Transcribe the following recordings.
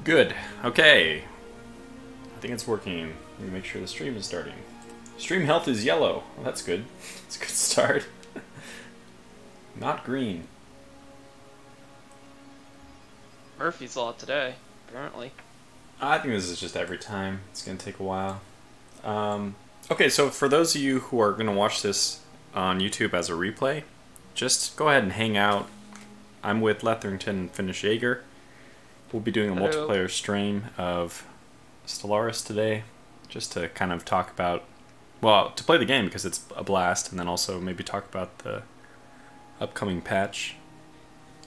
Good. Okay. I think it's working. Let me make sure the stream is starting. Stream health is yellow. Well, that's good. That's a good start. Not green. Murphy's Law today, apparently. I think this is just every time. It's going to take a while. Okay, so for those of you who are going to watch this on YouTube as a replay, just go ahead and hang out. I'm with Letherington and Finnish Jaeger. We'll be doing a multiplayer stream of Stellaris today, just to kind of talk about, well, to play the game because it's a blast, and then also maybe talk about the upcoming patch.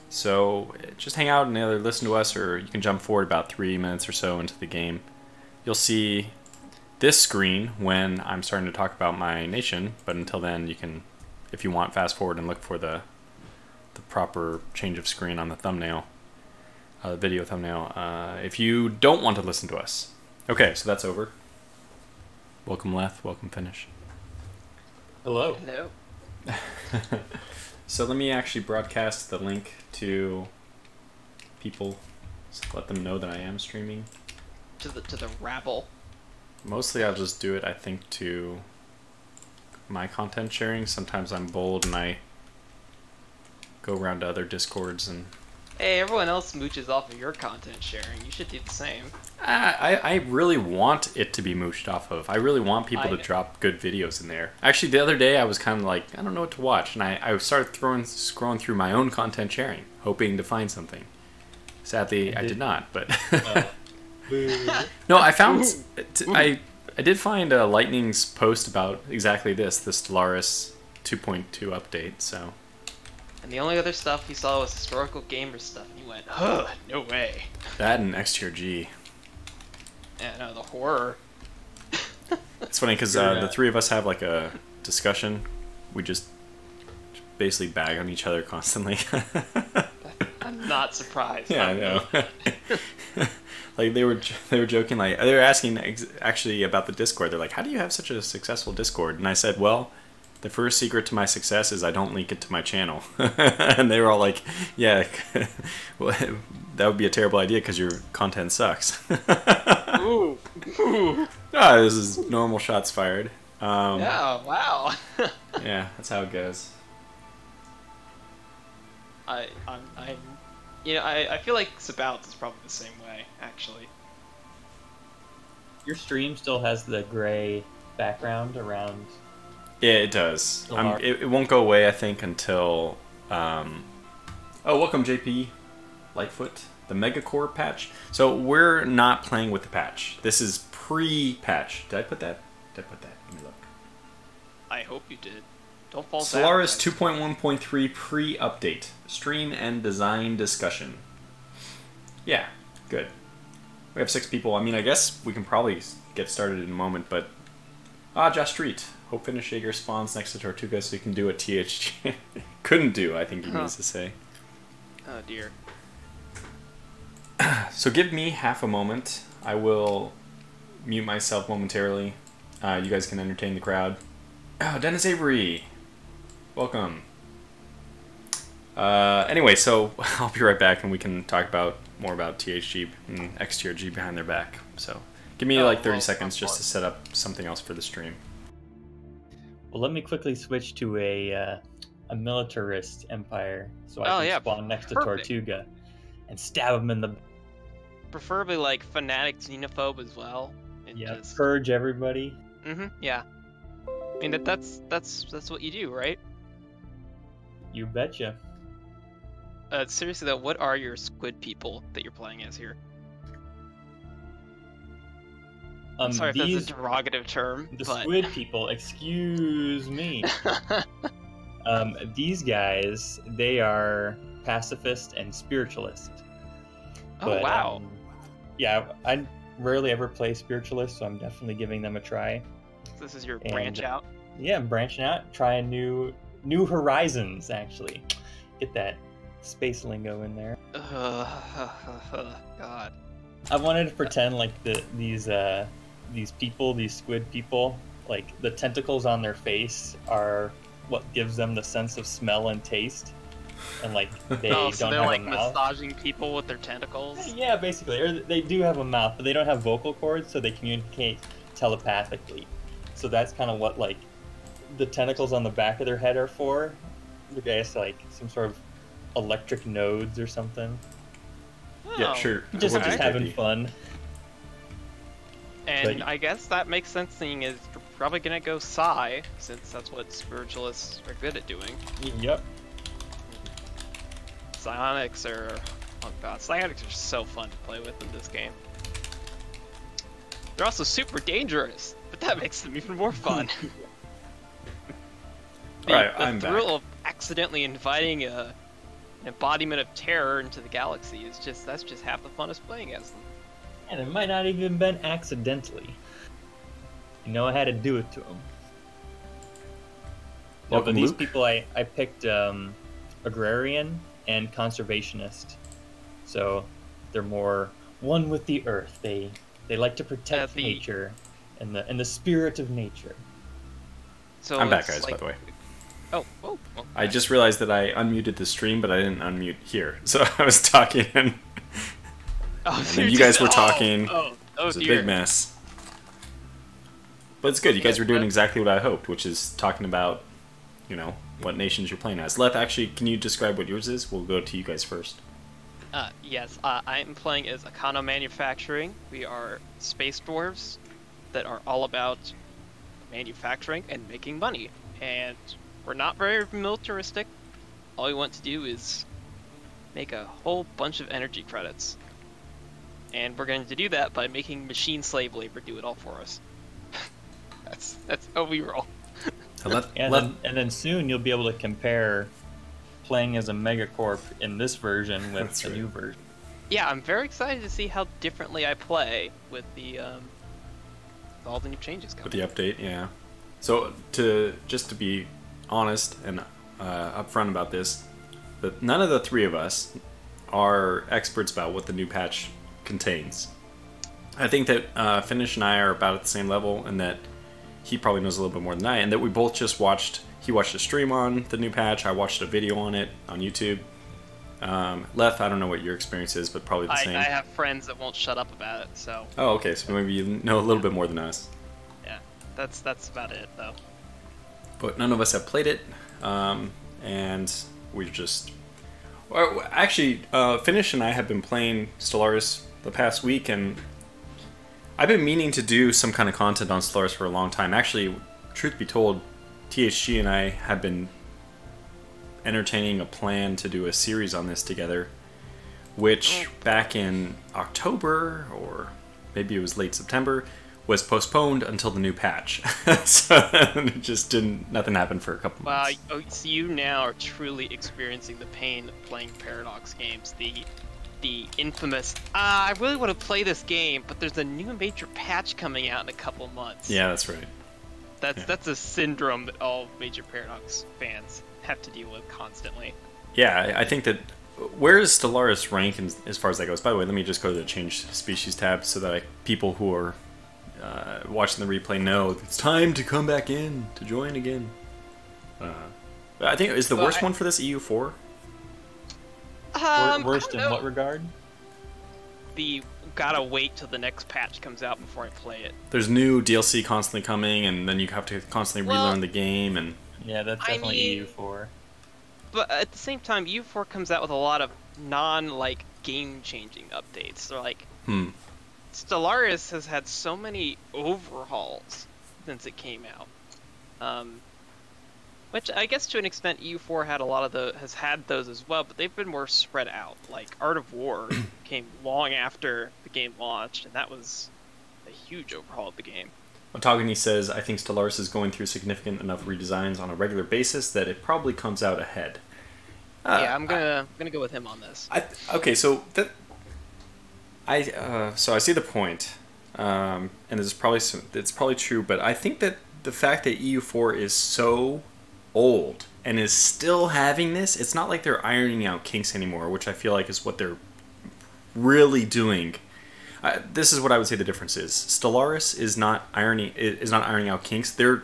So just hang out and either listen to us, or you can jump forward about 3 minutes or so into the game. You'll see this screen when I'm starting to talk about my nation, but until then you can, if you want, fast forward and look for the proper change of screen on the thumbnail, the video thumbnail, if you don't want to listen to us. Okay, so that's over. Welcome Leth, welcome Finnish. Hello. Hello. So let me actually broadcast the link to people, so let them know that I am streaming. To the rabble. Mostly I'll just do it, I think, to my content sharing. Sometimes I'm bold and I go around to other Discords and... Hey, everyone else mooches off of your content sharing. You should do the same. I really want it to be mooched off of. I really want people to drop good videos in there. Actually, the other day I was kind of like, I don't know what to watch, and I started scrolling through my own content sharing, hoping to find something. Sadly, I did not, but... No, I found... I did find Lightning's post about exactly this, the Stellaris 2.2 update, so... And the only other stuff he saw was historical gamer stuff, and he went, huh, no way. That and X-Tier-G. Yeah, no, the horror. It's funny because the three of us have like a discussion. We just basically bag on each other constantly. I'm not surprised. Yeah, I know. Like they were joking, like they were asking actually about the Discord. They're like, "How do you have such a successful Discord?" And I said, "Well, the first secret to my success is I don't link it to my channel." And they were all like, "Yeah, well, that would be a terrible idea because your content sucks." Ooh. Oh, this is normal shots fired. Yeah, wow. Yeah, that's how it goes. I feel like Sabouts is probably the same way, actually. Your stream still has the gray background around. Yeah, it does. It won't go away, I think, until... Oh, welcome, JP Lightfoot. The Megacore patch. So we're not playing with the patch. This is pre-patch. Did I put that? Let me look. I hope you did. Don't fall down. Solaris 2.1.3 pre-update. Stream and design discussion. Yeah, good. We have 6 people. I mean, I guess we can probably get started in a moment, but... Josh Street. Hope Finnish Jaeger spawns next to Tortuga so you can do what THG couldn't do, I think he means to say. Oh, dear. So give me half a moment. I will mute myself momentarily. You guys can entertain the crowd. Oh, Dennis Avery. Welcome. Anyway, so I'll be right back and we can talk more about THG and X-Tier-G behind their back. So give me like 30 seconds just to set up something else for the stream. Well, let me quickly switch to a militarist empire so I can spawn next to Tortuga and stab him in the... Preferably like fanatic xenophobe as well. Yeah, purge everybody. Yeah. I mean that's what you do, right? You betcha. Seriously though, what are your squid people that you're playing as here? I'm sorry if that's a derogative term. The squid people, excuse me. These guys, they are pacifist and spiritualist. Oh, wow. Yeah, I rarely ever play spiritualist, so I'm definitely giving them a try. This is your branch out? Yeah, I'm branching out, trying new horizons, actually. Get that space lingo in there. God. I wanted to pretend like these squid people, like the tentacles on their face are what gives them the sense of smell and taste. and like they so don't they're have like a mouth. massaging people with their tentacles. Yeah, basically, or they do have a mouth, but they don't have vocal cords, so they communicate telepathically. So that's kind of what like the tentacles on the back of their head are for. I guess like some sort of electric nodes or something. Yeah, sure. Just having fun. And I guess that makes sense, seeing as you're probably gonna go Psi, since that's what spiritualists are good at doing. Yep. Psionics are... oh god, psionics are so fun to play with in this game. They're also super dangerous, but that makes them even more fun. The thrill of accidentally inviting an embodiment of terror into the galaxy is that's just half the fun of playing as them. And it might not even been accidentally. You know, I had to do it to them. No, but these people, I picked agrarian and conservationist. So they're more one with the earth. They like to protect nature and the spirit of nature. So I'm back, guys, by the way. Oh. I just realized that I unmuted the stream, but I didn't unmute here. So I was talking and then you guys were talking. It was a big mess. But it's good. You guys were doing exactly what I hoped, which is talking about, what nations you're playing as. Leth, actually, can you describe what yours is? We'll go to you guys first. Yes, I'm playing as Econo Manufacturing. We are space dwarves that are all about manufacturing and making money. And we're not very militaristic. All we want to do is make a whole bunch of energy credits. And we're going to do that by making machine slave labor do it all for us. That's how we roll. And then soon you'll be able to compare playing as a megacorp in this version with the new version. Yeah, I'm very excited to see how differently I play with the all the new changes coming. With the update, yeah. So just to be honest and upfront about this, that none of the three of us are experts about what the new patch contains. I think that Finish and I are about at the same level, and that he probably knows a little bit more than I, and that we both just watched. He watched a stream on the new patch. I watched a video on it on YouTube. Leth, I don't know what your experience is, but probably the same. I have friends that won't shut up about it, so. Oh, okay. So maybe you know a little bit more than us. Yeah, that's about it, though. But none of us have played it, and we're just. Well, actually, Finish and I have been playing Stellaris the past week, and I've been meaning to do some kind of content on Solaris for a long time. Actually, truth be told, THG and I have been entertaining a plan to do a series on this together, which back in October, or maybe it was late September, was postponed until the new patch. So it just nothing happened for a couple months. Wow, so you now are truly experiencing the pain of playing Paradox games. The infamous, I really want to play this game, but there's a new major patch coming out in a couple months. Yeah, that's right. That's a syndrome that all major Paradox fans have to deal with constantly. Yeah, I think that... Where does Stellaris rank as far as that goes? By the way, let me just go to the Change Species tab so that people who are watching the replay know it's time to come back in, to join again. I think, is the worst one for this EU4? Worst in what regard? The gotta wait till the next patch comes out before I play it. There's new DLC constantly coming, and then you have to constantly relearn the game, and yeah, that's definitely EU4. But at the same time, EU4 comes out with a lot of game-changing updates. They're like, Stellaris has had so many overhauls since it came out. Which I guess to an extent EU4 has had those as well, but they've been more spread out. Like Art of War came long after the game launched, and that was a huge overhaul of the game. Otagony says, I think Stellaris is going through significant enough redesigns on a regular basis that it probably comes out ahead. Yeah, I'm gonna go with him on this. Okay, so I see the point, and it's probably true, but I think that the fact that EU4 is so old and is still having this, it's not like they're ironing out kinks anymore, which I feel like is what they're really doing. This is what I would say the difference is. Stellaris is not ironing out kinks. They are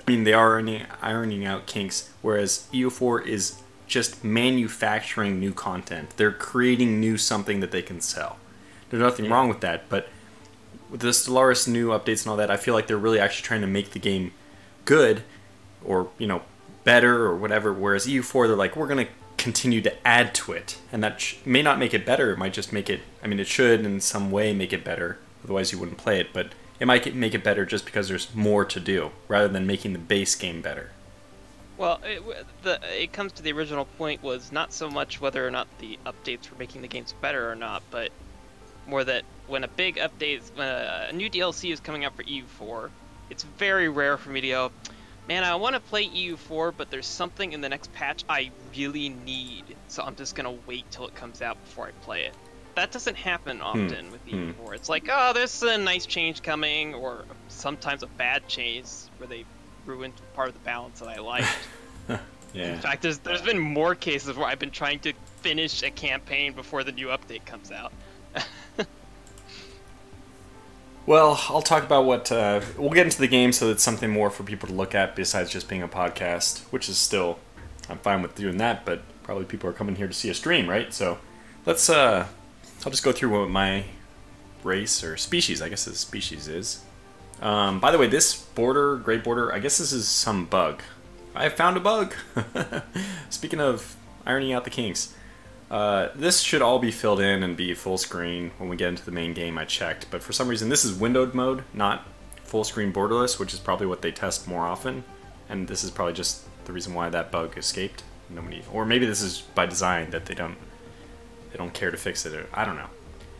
ironing out kinks, whereas EU4 is just manufacturing new content. They're creating new something that they can sell. There's nothing wrong with that, but with the Stellaris new updates and all that, I feel like they're really actually trying to make the game good, or, you know, better or whatever, whereas EU4, they're like, we're going to continue to add to it, and that may not make it better. It might just make it, I mean, it should in some way make it better, otherwise you wouldn't play it, but it might make it better just because there's more to do, rather than making the base game better. Well, it comes to the original point, was not so much whether or not the updates were making the games better or not, but more that when a big update, when a new DLC is coming out for EU4, it's very rare for me to go, man, I want to play EU4, but there's something in the next patch I really need, so I'm just going to wait till it comes out before I play it. That doesn't happen often with EU4. It's like, oh, there's a nice change coming, or sometimes a bad change where they ruined part of the balance that I liked. Yeah. In fact, there's been more cases where I've been trying to finish a campaign before the new update comes out. Well, I'll talk about what... we'll get into the game so it's something more for people to look at besides just being a podcast, which is still... I'm fine with doing that, but probably people are coming here to see a stream, right? So let's... I'll just go through what my race, or species, I guess this species is. By the way, this border, gray border, I guess this is some bug. I found a bug! Speaking of ironing out the kinks. This should all be filled in and be full screen when we get into the main game. I checked, but for some reason this is windowed mode, not full screen borderless, which is probably what they test more often, and this is probably just the reason why that bug escaped. Nobody, or maybe this is by design that they don't care to fix it, or I don't know.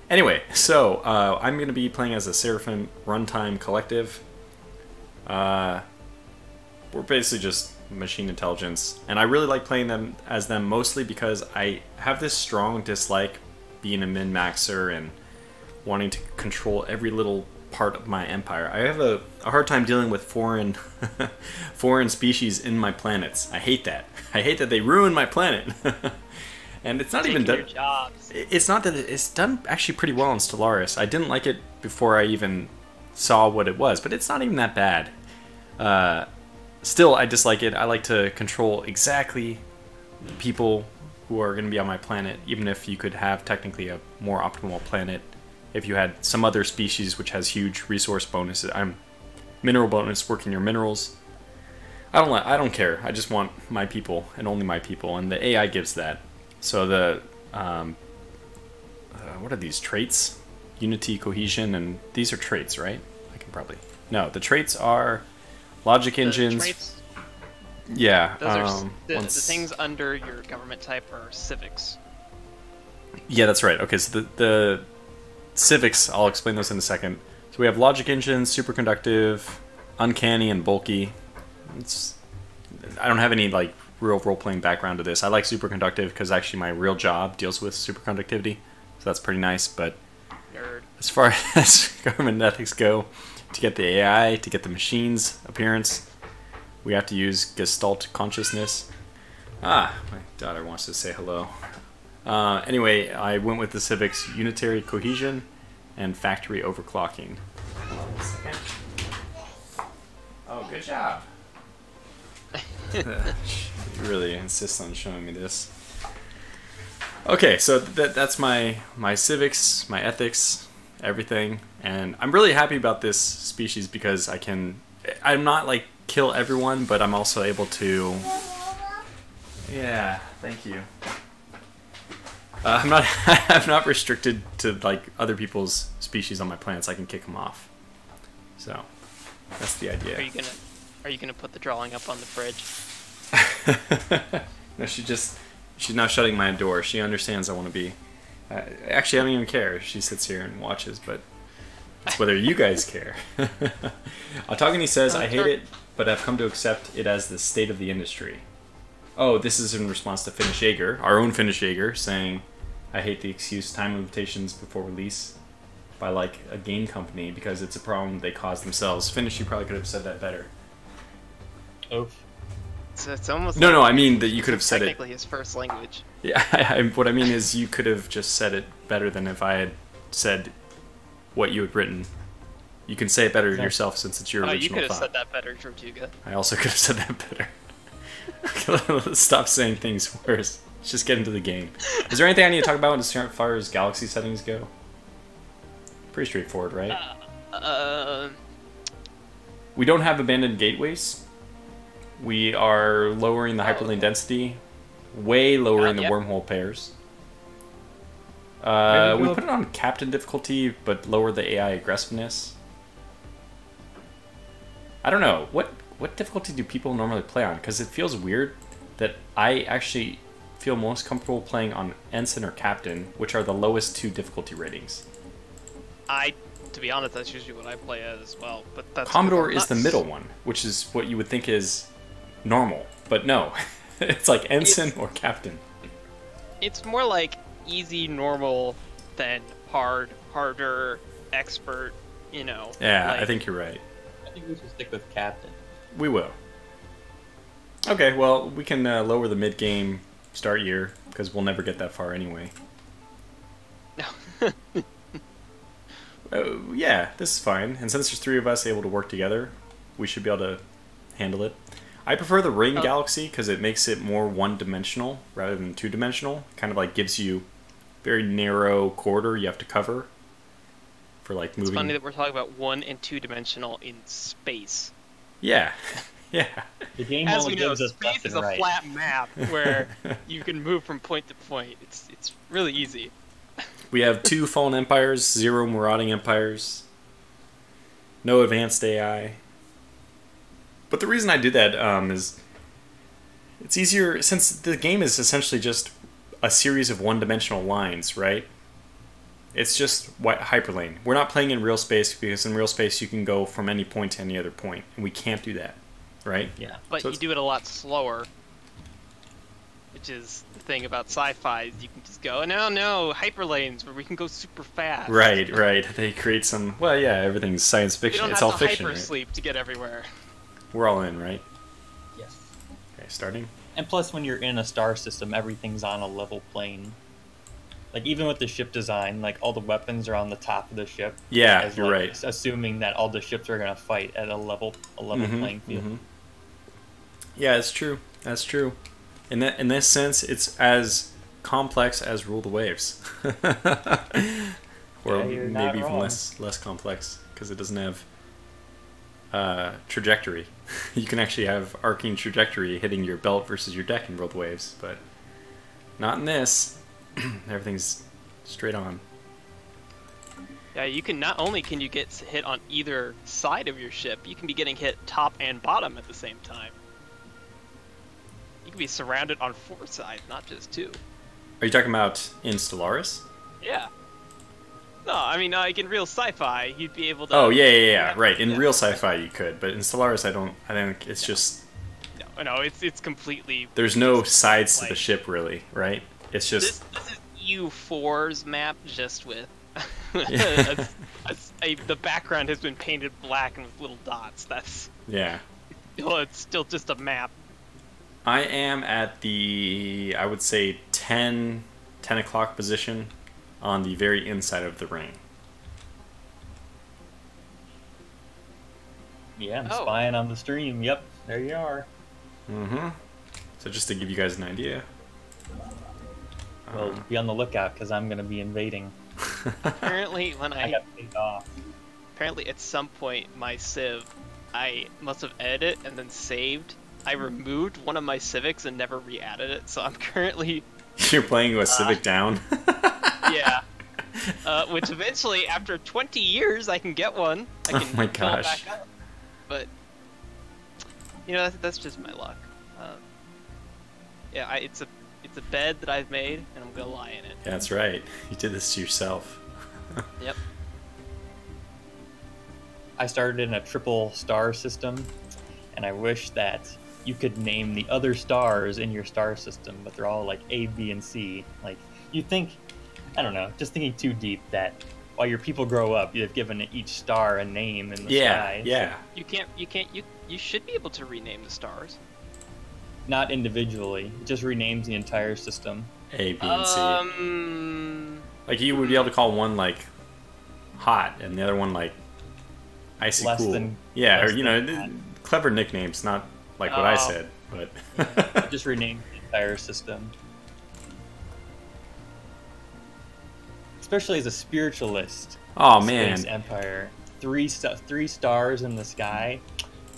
Anyway, so I'm going to be playing as a Seraphim Runtime Collective. We're basically just machine intelligence, and I really like playing them as them mostly because I have this strong dislike being a min-maxer and wanting to control every little part of my empire. I have a hard time dealing with foreign foreign species in my planets. I hate that. I hate that they ruin my planet. And it's not even done. It's not that it's done actually pretty well in Stellaris. I didn't like it before I even saw what it was, but it's not even that bad. Still, I dislike it. I like to control exactly the people who are going to be on my planet, even if you could have technically a more optimal planet. If you had some other species which has huge resource bonuses, mineral bonus, working your minerals. I don't care. I just want my people and only my people, and the AI gives that. So the what are these traits? Unity, cohesion, and these are traits, right? I can probably the traits are logic engines. Traits, yeah. Those are the things under your government type are civics. Yeah, that's right. Okay, so the civics, I'll explain those in a second. So we have logic engines, superconductive, uncanny, and bulky. I don't have any like real role-playing background to this. I like superconductive because actually my real job deals with superconductivity, so that's pretty nice. But Nerd. As far as government ethics go, to get the AI, to get the machine's appearance, we have to use Gestalt consciousness. Ah, my daughter wants to say hello. Anyway, I went with the civics unitary cohesion and factory overclocking. Hold on a second. Oh, good job. You really insist on showing me this. Okay, so that's my civics, my ethics, everything, and I'm really happy about this species because I'm not like kill everyone, but I'm also able to. Yeah, thank you. I'm not restricted to like other people's species on my planets. I can kick them off. So that's the idea. Are you gonna put the drawing up on the fridge? No, she's now shutting my door. She understands I want to be. Actually, I don't even care. She sits here and watches, but it's whether you guys care. Autogony says, I hate it, but I've come to accept it as the state of the industry. Oh, this is in response to Finnish Jaeger, our own Finnish Jaeger, saying, I hate the excuse time limitations before release by like a game company because it's a problem they cause themselves. Finnish, you probably could have said that better. Oof. So it's almost no, I mean that you could have said it. Technically his first language. Yeah, what I mean is you could have just said it better than if I had said what you had written. You can say it better yourself since it's your original thought. You could have said that better, Tortuga. I also could have said that better. Let's stop saying things worse. Let's just get into the game. Is there anything I need to talk about as far as galaxy settings go? Pretty straightforward, right? We don't have abandoned gateways. We are lowering the hyperlane density, way lowering the wormhole pairs. We put it on captain difficulty, but lower the AI aggressiveness. I don't know. What difficulty do people normally play on? Because it feels weird that I actually feel most comfortable playing on ensign or captain, which are the lowest two difficulty ratings. To be honest, that's usually what I play as well. But that's Commodore is the middle one, which is what you would think is normal, but no, it's like ensign or captain. It's more like easy, normal, than hard, harder, expert. You know. Yeah, like, I think you're right. I think we should stick with captain. We will. Okay, well, we can lower the mid-game start year, because we'll never get that far anyway. Yeah, this is fine. And since there's three of us able to work together, we should be able to handle it. I prefer the ring galaxy, because it makes it more one-dimensional rather than two-dimensional. Kind of like gives you very narrow corridor you have to cover for like moving. It's funny that we're talking about one and two-dimensional in space. Yeah. Yeah. The game As only we know, gives us space is a right. flat map where you can move from point to point. It's really easy. We have 2 fallen empires, 0 marauding empires, no advanced AI. But the reason I do that is it's easier since the game is essentially just a series of one-dimensional lines, right? It's just hyperlane. We're not playing in real space because in real space you can go from any point to any other point, and we can't do that, right? Yeah. But So you do it a lot slower, which is the thing about sci-fi. You can just go, no, hyperlanes where we can go super fast. Right. They create some. Well, yeah, everything's science We fiction. don't It's have all to fiction. Right? hypersleep to get everywhere. We're all in, right? Yes. Okay, starting. And plus, when you're in a star system, everything's on a level plane. Like, even with the ship design, like, all the weapons are on the top of the ship. Yeah, as, you're like, right. Assuming that all the ships are going to fight at a level playing field. Yeah, it's true. That's true. In this sense, it's as complex as Rule the Waves, or Yeah, you're not maybe even wrong. less complex because it doesn't have trajectory. You can actually have arcing trajectory hitting your belt versus your deck in Rule the Waves, but not in this. Everything's straight on. Yeah, you can not only can you get hit on either side of your ship, you can be getting hit top and bottom at the same time. You can be surrounded on 4 sides, not just 2. Are you talking about in Stellaris? Yeah. No, I mean, like in real sci-fi, you'd be able to. Oh yeah. Right. In real sci-fi, you could, but in Stellaris, I don't. I think it's just. No, it's completely. There's no sides to like, the ship, really, right? It's just. This is EU4's map, just with. Yeah. The background has been painted black and with little dots. That's. Yeah. Well, it's still just a map. I am at the, I would say, 10 o'clock position on the very inside of the ring. Yeah, I'm Oh. spying on the stream. Yep, there you are. Mm-hmm. So just to give you guys an idea. Well, be on the lookout because I'm going to be invading. Apparently, when I got paid off. Apparently, at some point, my Civ, I must have edited it and then saved. I removed one of my Civics and never re-added it, so I'm currently... You're playing with Civic down? Yeah. Which eventually, after 20 years, I can get one. I can Oh my fill it gosh. back up. But, you know, that's just my luck. Yeah, it's a bed that I've made, and I'm gonna lie in it. Yeah, that's right. You did this to yourself. Yep. I started in a triple star system, and I wish that you could name the other stars in your star system, but they're all like A, B, and C. Like, you think, I don't know, just thinking too deep that while your people grow up, you've given each star a name in the sky. Yeah. You should be able to rename the stars. Not individually. It just renames the entire system. A, B, and C. Like, you would be able to call one, like, hot, and the other one, like, icy Less cool. than- Yeah, or, less you than know, hot. clever nicknames, not like what I said. but Yeah, just renamed the entire system. Especially as a spiritualist. oh Space man, Empire, three stars in the sky.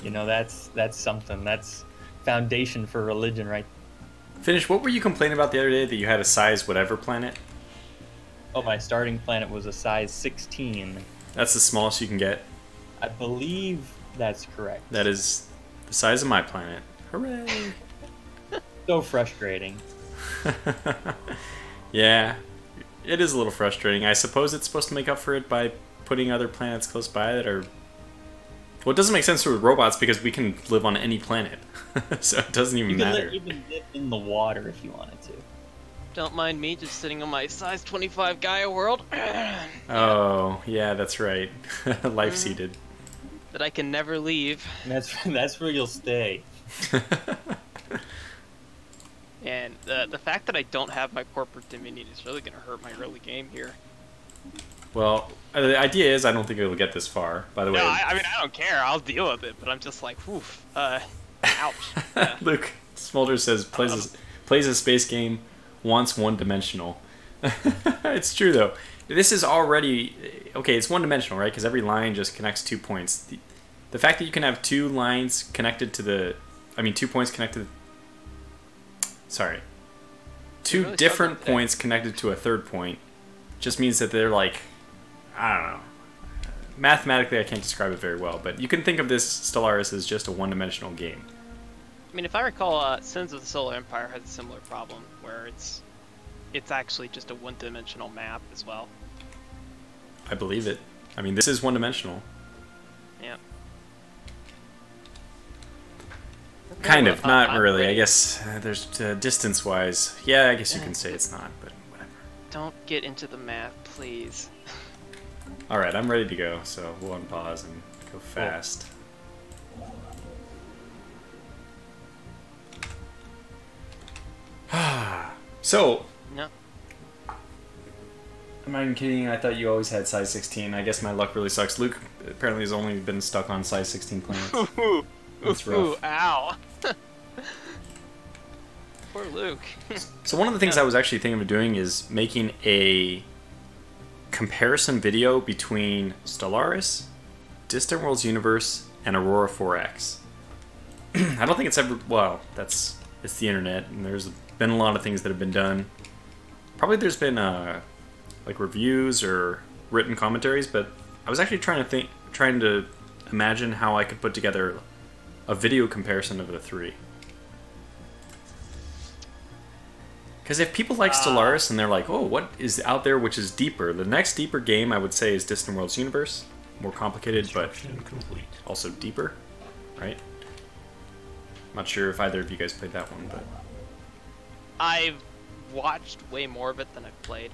You know, that's something. That's foundation for religion, right? Finish. What were you complaining about the other day that you had a size whatever planet? Oh, my starting planet was a size 16. That's the smallest you can get. I believe that's correct. That is the size of my planet. Hooray! So frustrating. Yeah, it is a little frustrating. I suppose it's supposed to make up for it by putting other planets close by that are... Well, it doesn't make sense with robots because we can live on any planet. So it doesn't even matter. You can live in the water if you wanted to. Don't mind me just sitting on my size 25 Gaia world. Oh, yeah, that's right. Life seeded. That I can never leave. And that's where you'll stay. And the fact that I don't have my corporate dominion is really going to hurt my early game here. Well, the idea is I don't think it'll get this far, by the way. No, I mean, I don't care. I'll deal with it, but I'm just like, oof. Ouch. Yeah. Luke Smolder says, plays a space game, wants one-dimensional. It's true, though. This is already... Okay, it's one-dimensional, right? Because every line just connects 2 points. The fact that you can have 2 lines connected to the... I mean, 2 points connected... Sorry. 2 really different struggled points connected to a third point just means that they're like... I don't know. Mathematically, I can't describe it very well, but you can think of this Stellaris as just a one-dimensional game. I mean, if I recall, Sins of the Solar Empire has a similar problem, where it's actually just a one-dimensional map as well. I believe it. I mean, this is one-dimensional. Yeah. Kind of, not really. I guess there's distance-wise. Yeah, I guess you can say it's not, but whatever. Don't get into the math, please. All right, I'm ready to go, so we'll unpause and go fast. So, No. I'm not even kidding. I thought you always had size 16. I guess my luck really sucks. Luke apparently has only been stuck on size 16 planets. That's rough. Ooh, ow. Poor Luke. So one of the things I was actually thinking of doing is making a comparison video between Stellaris, Distant Worlds Universe, and Aurora 4X. I don't think it's ever... Well, it's the internet, and there's been a lot of things that have been done. Probably there's been like reviews or written commentaries, but I was actually trying to imagine how I could put together a video comparison of the three. Because if people like Stellaris and they're like, oh, what is out there which is deeper? The next deeper game I would say is Distant Worlds Universe. More complicated, but also deeper, right? I'm not sure if either of you guys played that one, but... I've watched way more of it than I've played.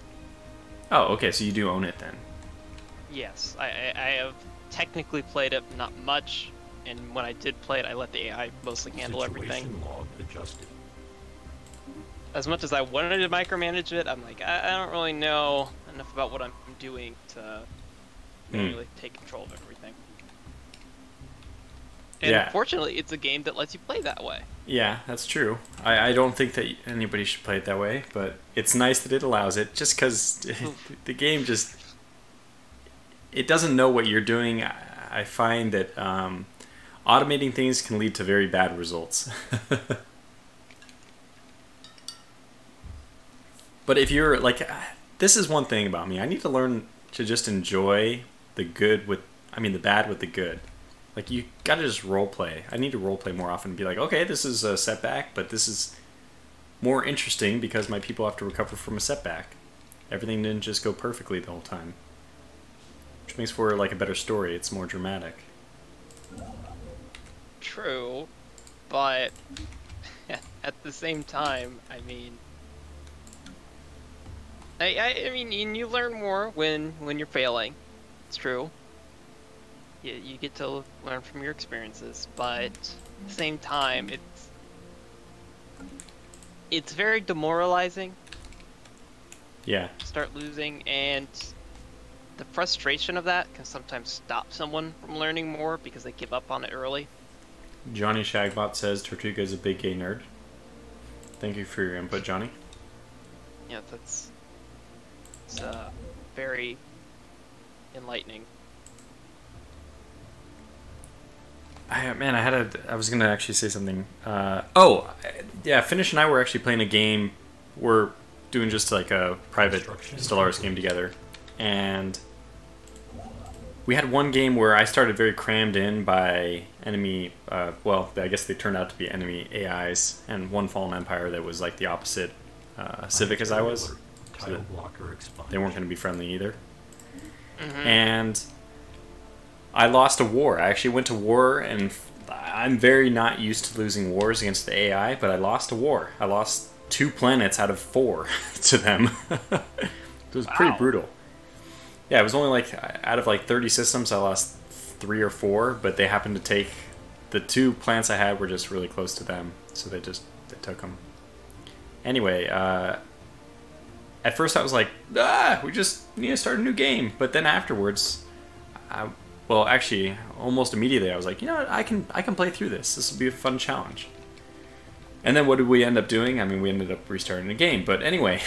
Oh, okay, so you do own it then. Yes, I have technically played it, not much, and when I did play it, I let the AI mostly handle everything. As much as I wanted to micromanage it, I'm like, I don't really know enough about what I'm doing to really take control of everything. And fortunately, it's a game that lets you play that way. Yeah, that's true. I don't think that anybody should play it that way, but it's nice that it allows it, just because the game just... It doesn't know what you're doing. I find that automating things can lead to very bad results. But if you're, like... This is one thing about me. I need to learn to just enjoy the good with... I mean, the bad with the good. Like, you gotta just roleplay. I need to roleplay more often and be like, okay, this is a setback, but this is more interesting because my people have to recover from a setback. Everything didn't just go perfectly the whole time. Which makes for, like, a better story. It's more dramatic. True, but at the same time, I mean... I mean, you learn more when you're failing. It's true. You get to learn from your experiences, but at the same time, it's very demoralizing. Yeah. To start losing, and the frustration of that can sometimes stop someone from learning more because they give up on it early. Johnny Shagbot says Tortuga is a big gay nerd. Thank you for your input, Johnny. Yeah, it's very enlightening. I was gonna actually say something. Yeah, Finnish and I were actually playing a game. We're doing just like a private Stellaris game together, and we had one game where I started very crammed in by enemy. Well, I guess they turned out to be enemy AIs, and one fallen empire that was like the opposite civic as I was. So they weren't going to be friendly either. Mm-hmm. And I lost a war. I actually went to war, and I'm very not used to losing wars against the AI, but I lost a war. I lost 2 planets out of 4 to them. It was pretty brutal. Yeah, it was only like, out of like 30 systems, I lost 3 or 4, but they happened to take, the 2 plants I had were just really close to them, so they took them. Anyway, at first I was like, we just need to start a new game. But then afterwards, well, actually, almost immediately, I was like, you know what, I can play through this. This will be a fun challenge. And then what did we end up doing? I mean, we ended up restarting the game. But anyway,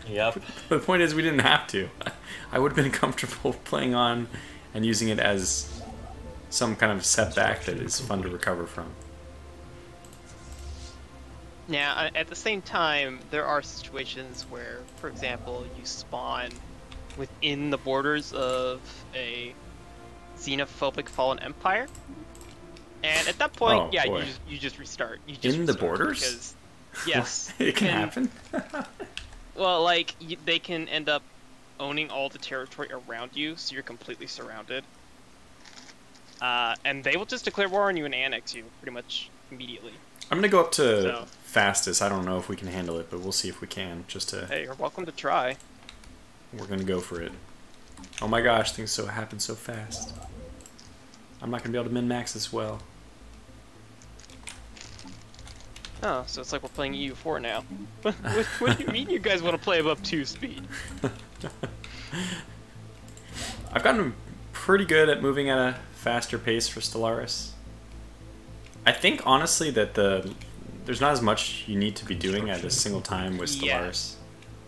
yep. The point is, we didn't have to. I would have been comfortable playing on and using it as some kind of setback that is fun to recover from. Now, at the same time, there are situations where, for example, you spawn within the borders of a xenophobic fallen empire, and at that point, you just restart. You just in the borders? Because, yes. It can happen? Well, like, they can end up owning all the territory around you, so you're completely surrounded. And they will just declare war on you and annex you pretty much immediately. I'm going to go up to fastest. I don't know if we can handle it, but we'll see if we can. Hey, you're welcome to try. We're going to go for it. Oh my gosh, things happen so fast. I'm not going to be able to min-max as well. Oh, so it's like we're playing EU4 now. What do you mean you guys want to play above 2 speed? I've gotten pretty good at moving at a faster pace for Stellaris. I think, honestly, that there's not as much you need to be doing at a single time with Stellaris.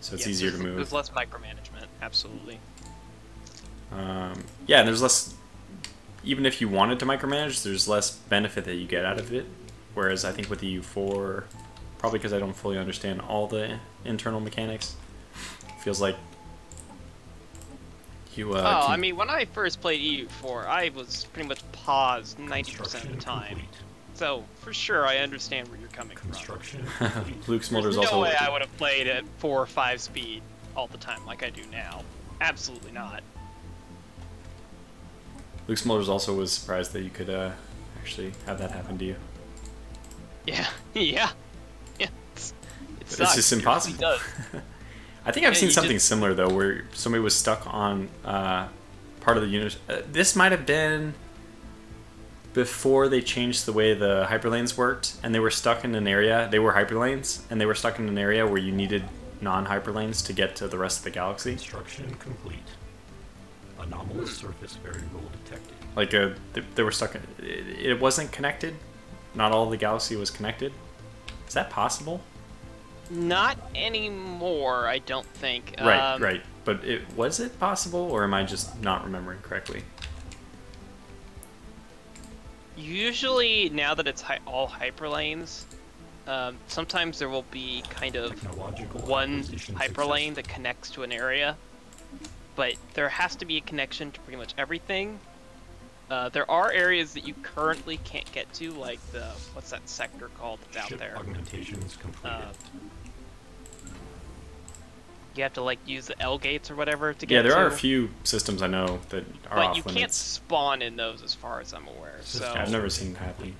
So it's easier to move. There's less micromanagement, absolutely. Yeah, there's less... Even if you wanted to micromanage, there's less benefit that you get out of it. Whereas I think with the EU4, probably because I don't fully understand all the internal mechanics, it feels like you... I mean, when I first played EU4, I was pretty much paused 90% of the time. So, for sure, I understand where you're coming from. Luke Smolder's There's also... no way I would have played at 4 or 5 speed all the time like I do now. Absolutely not. Luke Smulders also was surprised that you could actually have that happen to you. Yeah, yeah. It's just impossible. It does. I think I've seen something similar, though, where somebody was stuck on part of the unit. This might have been before they changed the way the hyperlanes worked, and they were stuck in an area. They were hyperlanes, and they were stuck in an area where you needed non-hyperlanes to get to the rest of the galaxy. Construction complete. Anomalous surface variable detected. Like, they were stuck. It wasn't connected. Not all of the galaxy was connected. Is that possible? Not anymore, I don't think. Right. But was it possible, or am I just not remembering correctly? Usually, now that it's all hyperlanes, sometimes there will be kind of one hyperlane that connects to an area, but there has to be a connection to pretty much everything. There are areas that you currently can't get to, like what's that sector called that's out there? Augmentations completed. You have to like use the L gates or whatever to get to. Yeah, there are a few systems I know that are off limits. But you can't spawn in those as far as I'm aware. So I've never seen it happen.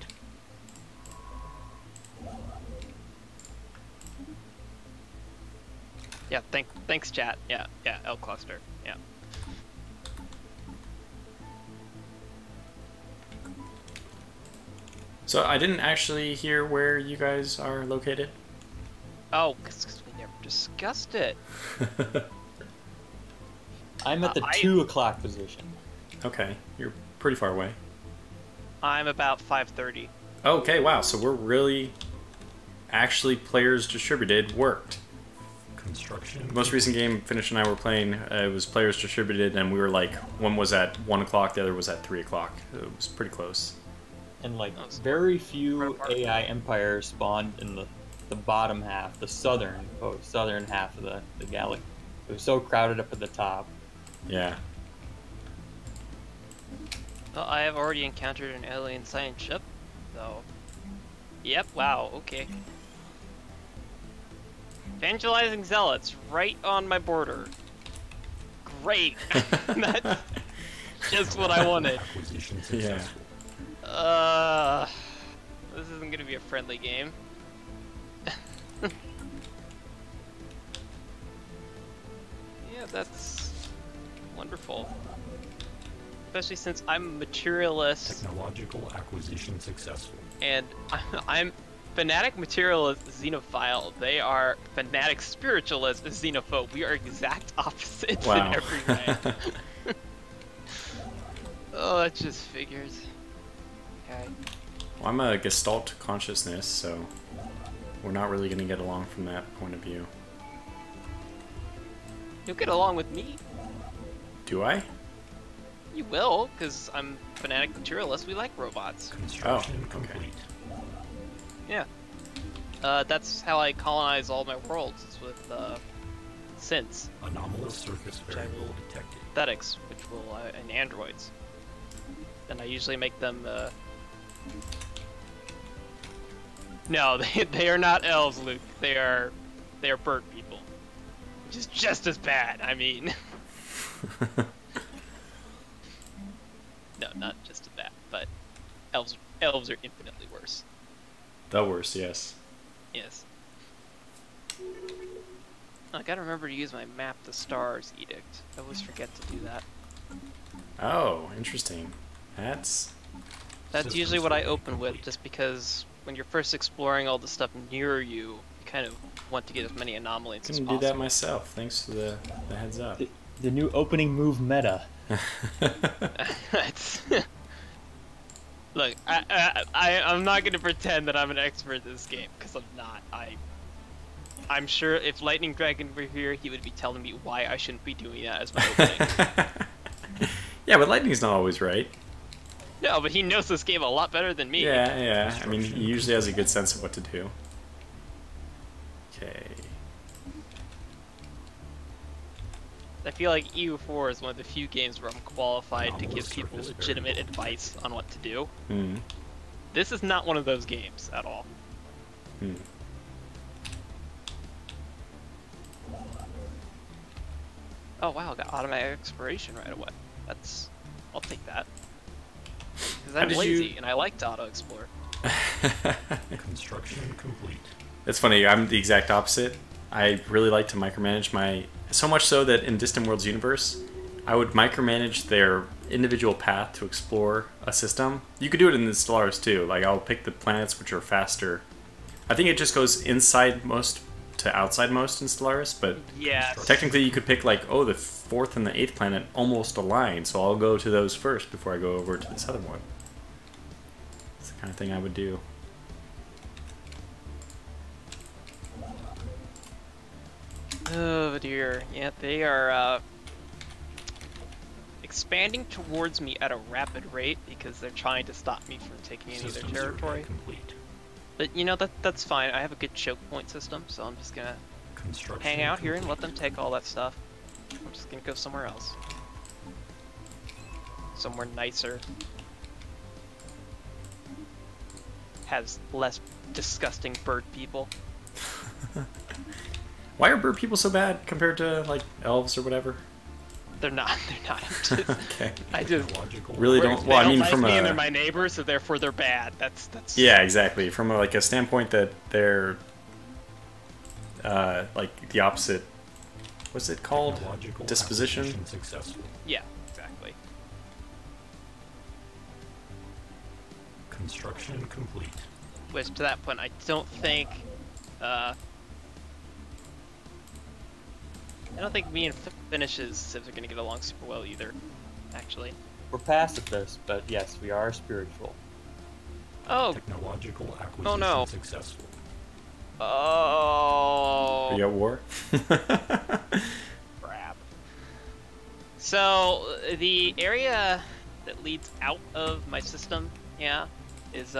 Yeah, thanks chat. Yeah, L cluster. Yeah. So I didn't actually hear where you guys are located. Oh, because we never discussed it. I'm at the 2 o'clock position. Okay, you're pretty far away. I'm about 5:30. Okay, wow. So we're really actually players distributed worked. Construction. The most recent game Finnish and I were playing, it was players distributed, and we were like, one was at 1 o'clock, the other was at 3 o'clock. It was pretty close. And like very few AI empires spawned in the bottom half, the southern half of the galaxy. It was so crowded up at the top. Yeah. Well, I have already encountered an alien science ship, so... Yep, wow, okay. Evangelizing zealots right on my border. Great! That's just what I wanted. Acquisition Yeah. successful. This isn't gonna be a friendly game. Yeah, that's wonderful. Especially since I'm a materialist Technological acquisition successful. and I'm fanatic materialist xenophile. They are fanatic spiritualist xenophobe. We are exact opposites Wow. in every way. Oh, that just figures. Okay. Well, I'm a Gestalt consciousness, so we're not really going to get along from that point of view. You'll get along with me. Do I? You will, because I'm fanatic materialist. We like robots. Construction Oh, okay. complete. Yeah. That's how I colonize all my worlds, is with synths, Anomalous surface variable detected. synthetics, which will, and androids. And I usually make them, No, they are not elves, Luke. They are bird people. Which is just as bad, I mean. No, not just as bad, but elves are infinitely worse. The worst, yes. Yes. I gotta remember to use my map the stars edict. I always forget to do that. Oh, interesting. That's That's usually what I open with, just because when you're first exploring all the stuff near you, you kind of want to get as many anomalies as I can possible. do that myself. Thanks for the heads up. The new opening move meta. It's Look, I'm not gonna pretend that I'm an expert at this game, because I'm not. I'm sure if Lightning Dragon were here, he would be telling me why I shouldn't be doing that as my opening. Yeah, but Lightning's not always right. No, but he knows this game a lot better than me. Yeah. I mean, he usually has a good sense of what to do. Okay. I feel like EU4 is one of the few games where I'm qualified to give people legitimate advice on what to do. Hmm. This is not one of those games at all. Hmm. Oh wow, got automatic exploration right away. I'll take that. Because I'm did lazy you- and I like to auto-explore. Construction complete. It's funny, I'm the exact opposite. I really like to micromanage my... So much so that in Distant Worlds universe, I would micromanage their individual path to explore a system. You could do it in the Stellaris too. Like, I'll pick the planets which are faster. I think it just goes inside most to outside most in Stellaris, but Yes. technically you could pick like, oh, the 4th and the 8th planet almost align, so I'll go to those first before I go over to this other one. It's the kind of thing I would do. Oh dear. Yeah, they are expanding towards me at a rapid rate because they're trying to stop me from taking any of their Systems territory. array complete. But you know, that's fine. I have a good choke point system, so I'm just gonna Construction hang out here and let complete. them take all that stuff. I'm just gonna go somewhere else. Somewhere nicer. Has less disgusting bird people. Why are bird people so bad compared to like elves or whatever? They're not. They're not. Okay. I just Technological Really They don't. Well, I don't mean, like from me and they're a my neighbors, so therefore they're bad. That's yeah, exactly. From a, like a standpoint that they're like the opposite. What's it called? Technological Disposition. acquisition successful. Yeah, exactly. Construction complete. Which to that point, I don't think me and Finish's civs are gonna get along super well either. Actually, We're pacifists, but yes, we are spiritual. Oh. Technological acquisition Oh no. successful. Oh. Are you at war? Crap. So the area that leads out of my system, yeah, is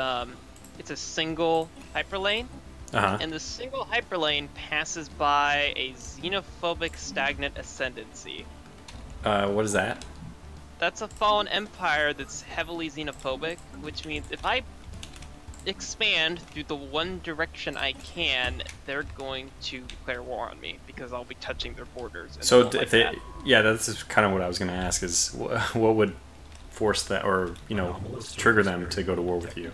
it's a single hyperlane, Uh-huh. and the single hyperlane passes by a xenophobic stagnant ascendancy. What is that? That's a fallen empire that's heavily xenophobic, which means if I expand through the one direction I can, they're going to declare war on me because I'll be touching their borders. And So they don't if like they, that. yeah, that's kind of what I was going to ask is what would force that, or trigger them to go to war with you?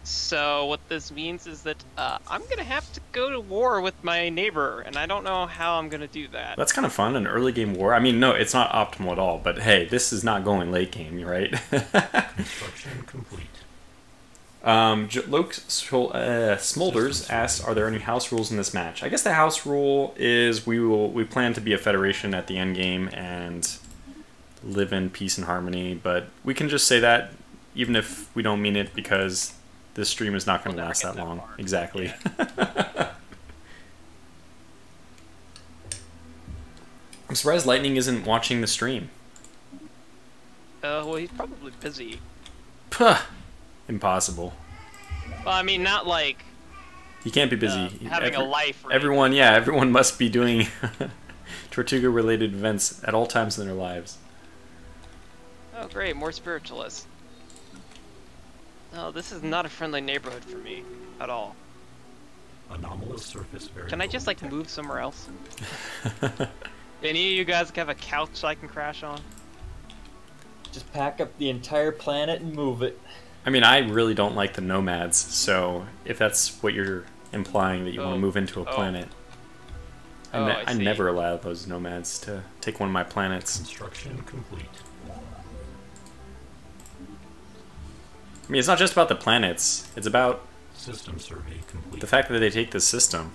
So what this means is that I'm gonna have to go to war with my neighbor, and I don't know how I'm gonna do that. That's kind of fun, an early game war. I mean, no, it's not optimal at all, but hey, this is not going late game, right? Construction complete. Luke Smolders asks, are there any house rules in this match? I guess the house rule is we plan to be a federation at the end game and live in peace and harmony, but we can just say that even if we don't mean it because this stream is not going to last that long. Exactly. Yeah. I'm surprised Lightning isn't watching the stream. Well, he's probably busy. Puh! Impossible. Well, I mean, not like He can't be busy. having a life. Or Everyone, yeah, everyone must be doing Tortuga-related events at all times in their lives. Oh, great, more spiritualists. No, this is not a friendly neighborhood for me at all. Anomalous surface variable. Can I just like move somewhere else? Any of you guys have a couch I can crash on? Just pack up the entire planet and move it. I mean, I really don't like the nomads, so if that's what you're implying, that you want to move into a planet, I see. never allow those nomads to take one of my planets. Construction complete. I mean, it's not just about the planets, it's about System survey complete. the fact that they take the system.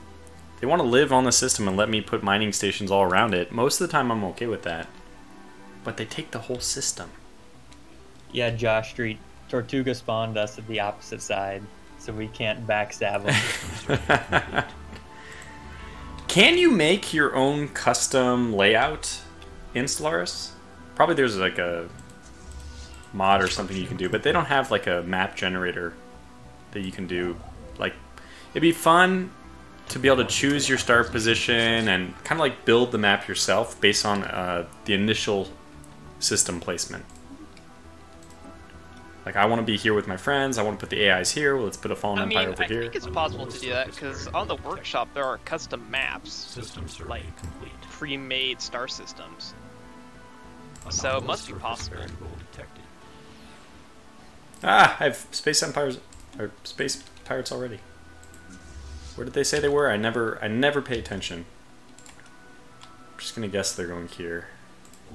They want to live on the system and let me put mining stations all around it. Most of the time I'm okay with that. But they take the whole system. Yeah, Josh Street. Tortuga spawned us at the opposite side, so we can't backstab them. Can you make your own custom layout in Stellaris? Probably there's like a mod or something you can do, but they don't have like a map generator that you can do. Like, it'd be fun to be able to choose your start position and kind of like build the map yourself based on the initial system placement. Like, I want to be here with my friends, I want to put the AIs here, well, let's put a Fallen Empire over here. I think it's possible to do that, because on the workshop there are custom maps, System survey like complete. pre-made star systems. So it must be Anomalous surface possible. variable detected. Ah, I have Space Empires, or Space Pirates already. Where did they say they were? I never pay attention. I'm just gonna guess they're going here.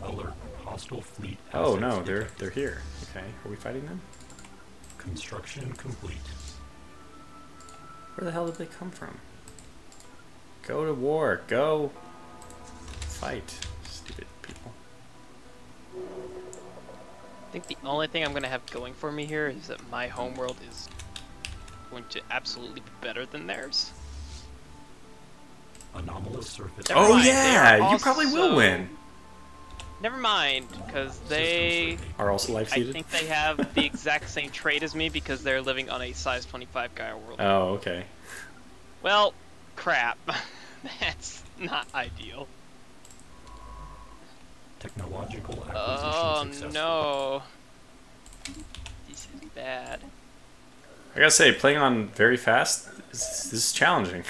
Alert. Hostile fleet. Oh assets no, detected. they're here. Okay, are we fighting them? Construction complete. Where the hell did they come from? Go to war. Go fight, stupid people. I think the only thing I'm going to have going for me here is that my homeworld is going to absolutely be better than theirs. Anomalous surface. Never Oh mind, they yeah, are you probably will also- win. Never mind, because they... Are also life I seeded? think they have the exact same trait as me because they're living on a size 25 Gaia world. Oh, okay. Well, crap. That's not ideal. Technological acquisition Oh successful. no. This is bad. I gotta say, playing on very fast, this is challenging.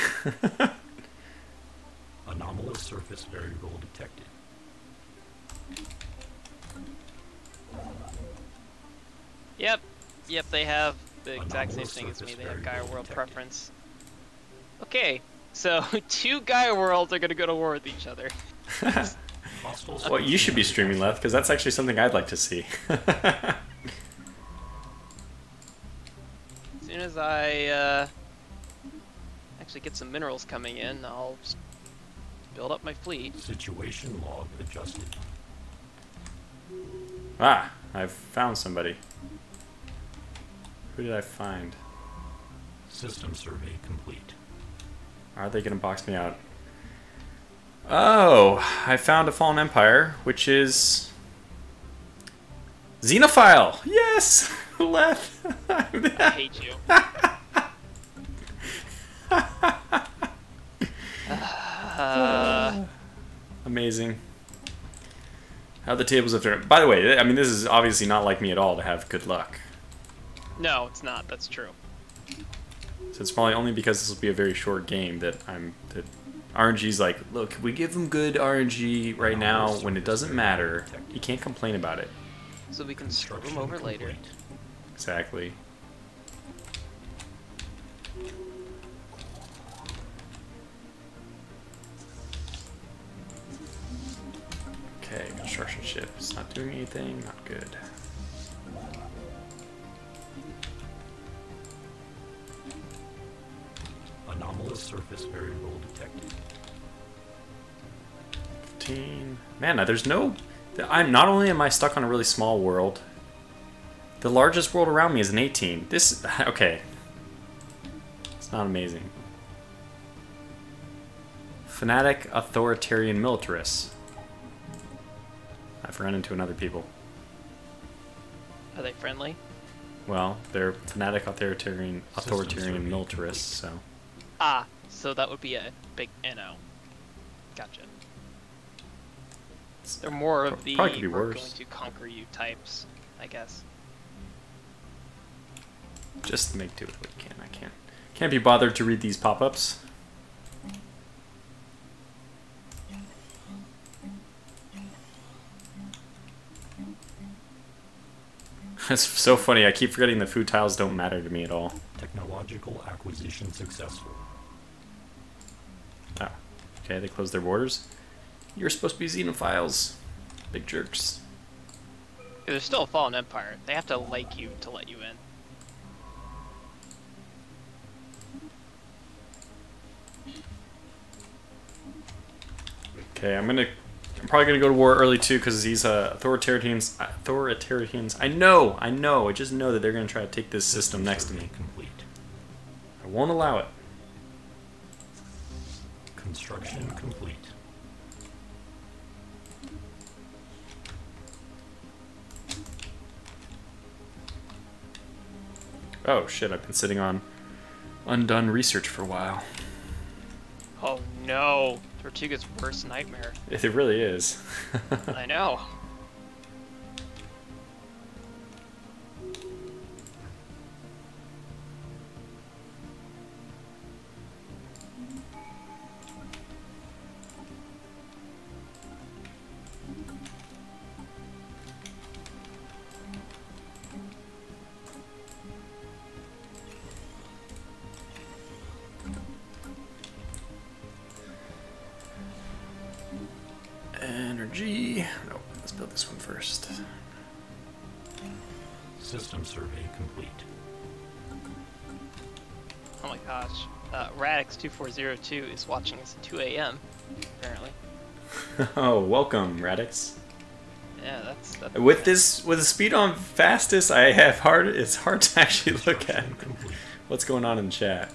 Anomalous surface variable detected. Yep, they have the exact same thing as me. They have Gaia World preference. Okay, so 2 Gaia Worlds are gonna go to war with each other. Hostile Well, you should be streaming, Leth, because that's actually something I'd like to see. As soon as I actually get some minerals coming in, I'll build up my fleet. situation log adjusted. Ah, I've found somebody. Who did I find? System survey complete. Are they gonna box me out? Oh, I found a fallen empire, which is Xenophile. Yes, Leth. I hate you. Amazing. How the tables have turned. By the way, I mean, this is obviously not like me at all to have good luck. No, it's not. That's true. So it's probably only because this will be a very short game that RNG's like, look, we give them good RNG right now when it doesn't matter. You can't complain about it. So we can screw them over later. Exactly. Okay, construction ship. It's not doing anything. Not good. Anomalous surface variable detected. 15. Man, there's no... I'm not only am I stuck on a really small world, the largest world around me is an 18. This... Okay. It's not amazing. Fanatic authoritarian militarists. I've run into another people. Are they friendly? Well, they're fanatic authoritarian militarists, so... Ah, so that would be a big NO. Gotcha. They're more of the Probably could be we're worse. going to conquer you types, I guess. Just make do with what you can. I can't be bothered to read these pop-ups. It's so funny. I keep forgetting the food tiles don't matter to me at all. Technological acquisition successful. Oh, okay. They closed their borders. You're supposed to be xenophiles, big jerks. There's still a fallen empire. They have to like you to let you in. Okay, I'm probably gonna go to war early too because these authoritarians. I know. I just know that they're gonna try to take this system next to me. Complete. I won't allow it. Construction complete. Oh shit! I've been sitting on undone research for a while. Oh no! Tortuga's worst nightmare. It really is. I know. Energy. No, let's build this one first. System survey complete. Oh my gosh. Radix2402 is watching us at 2 a.m. apparently. Oh, welcome, Radix. Yeah, that's With the speed on fastest, it's hard to actually look at what's going on in chat.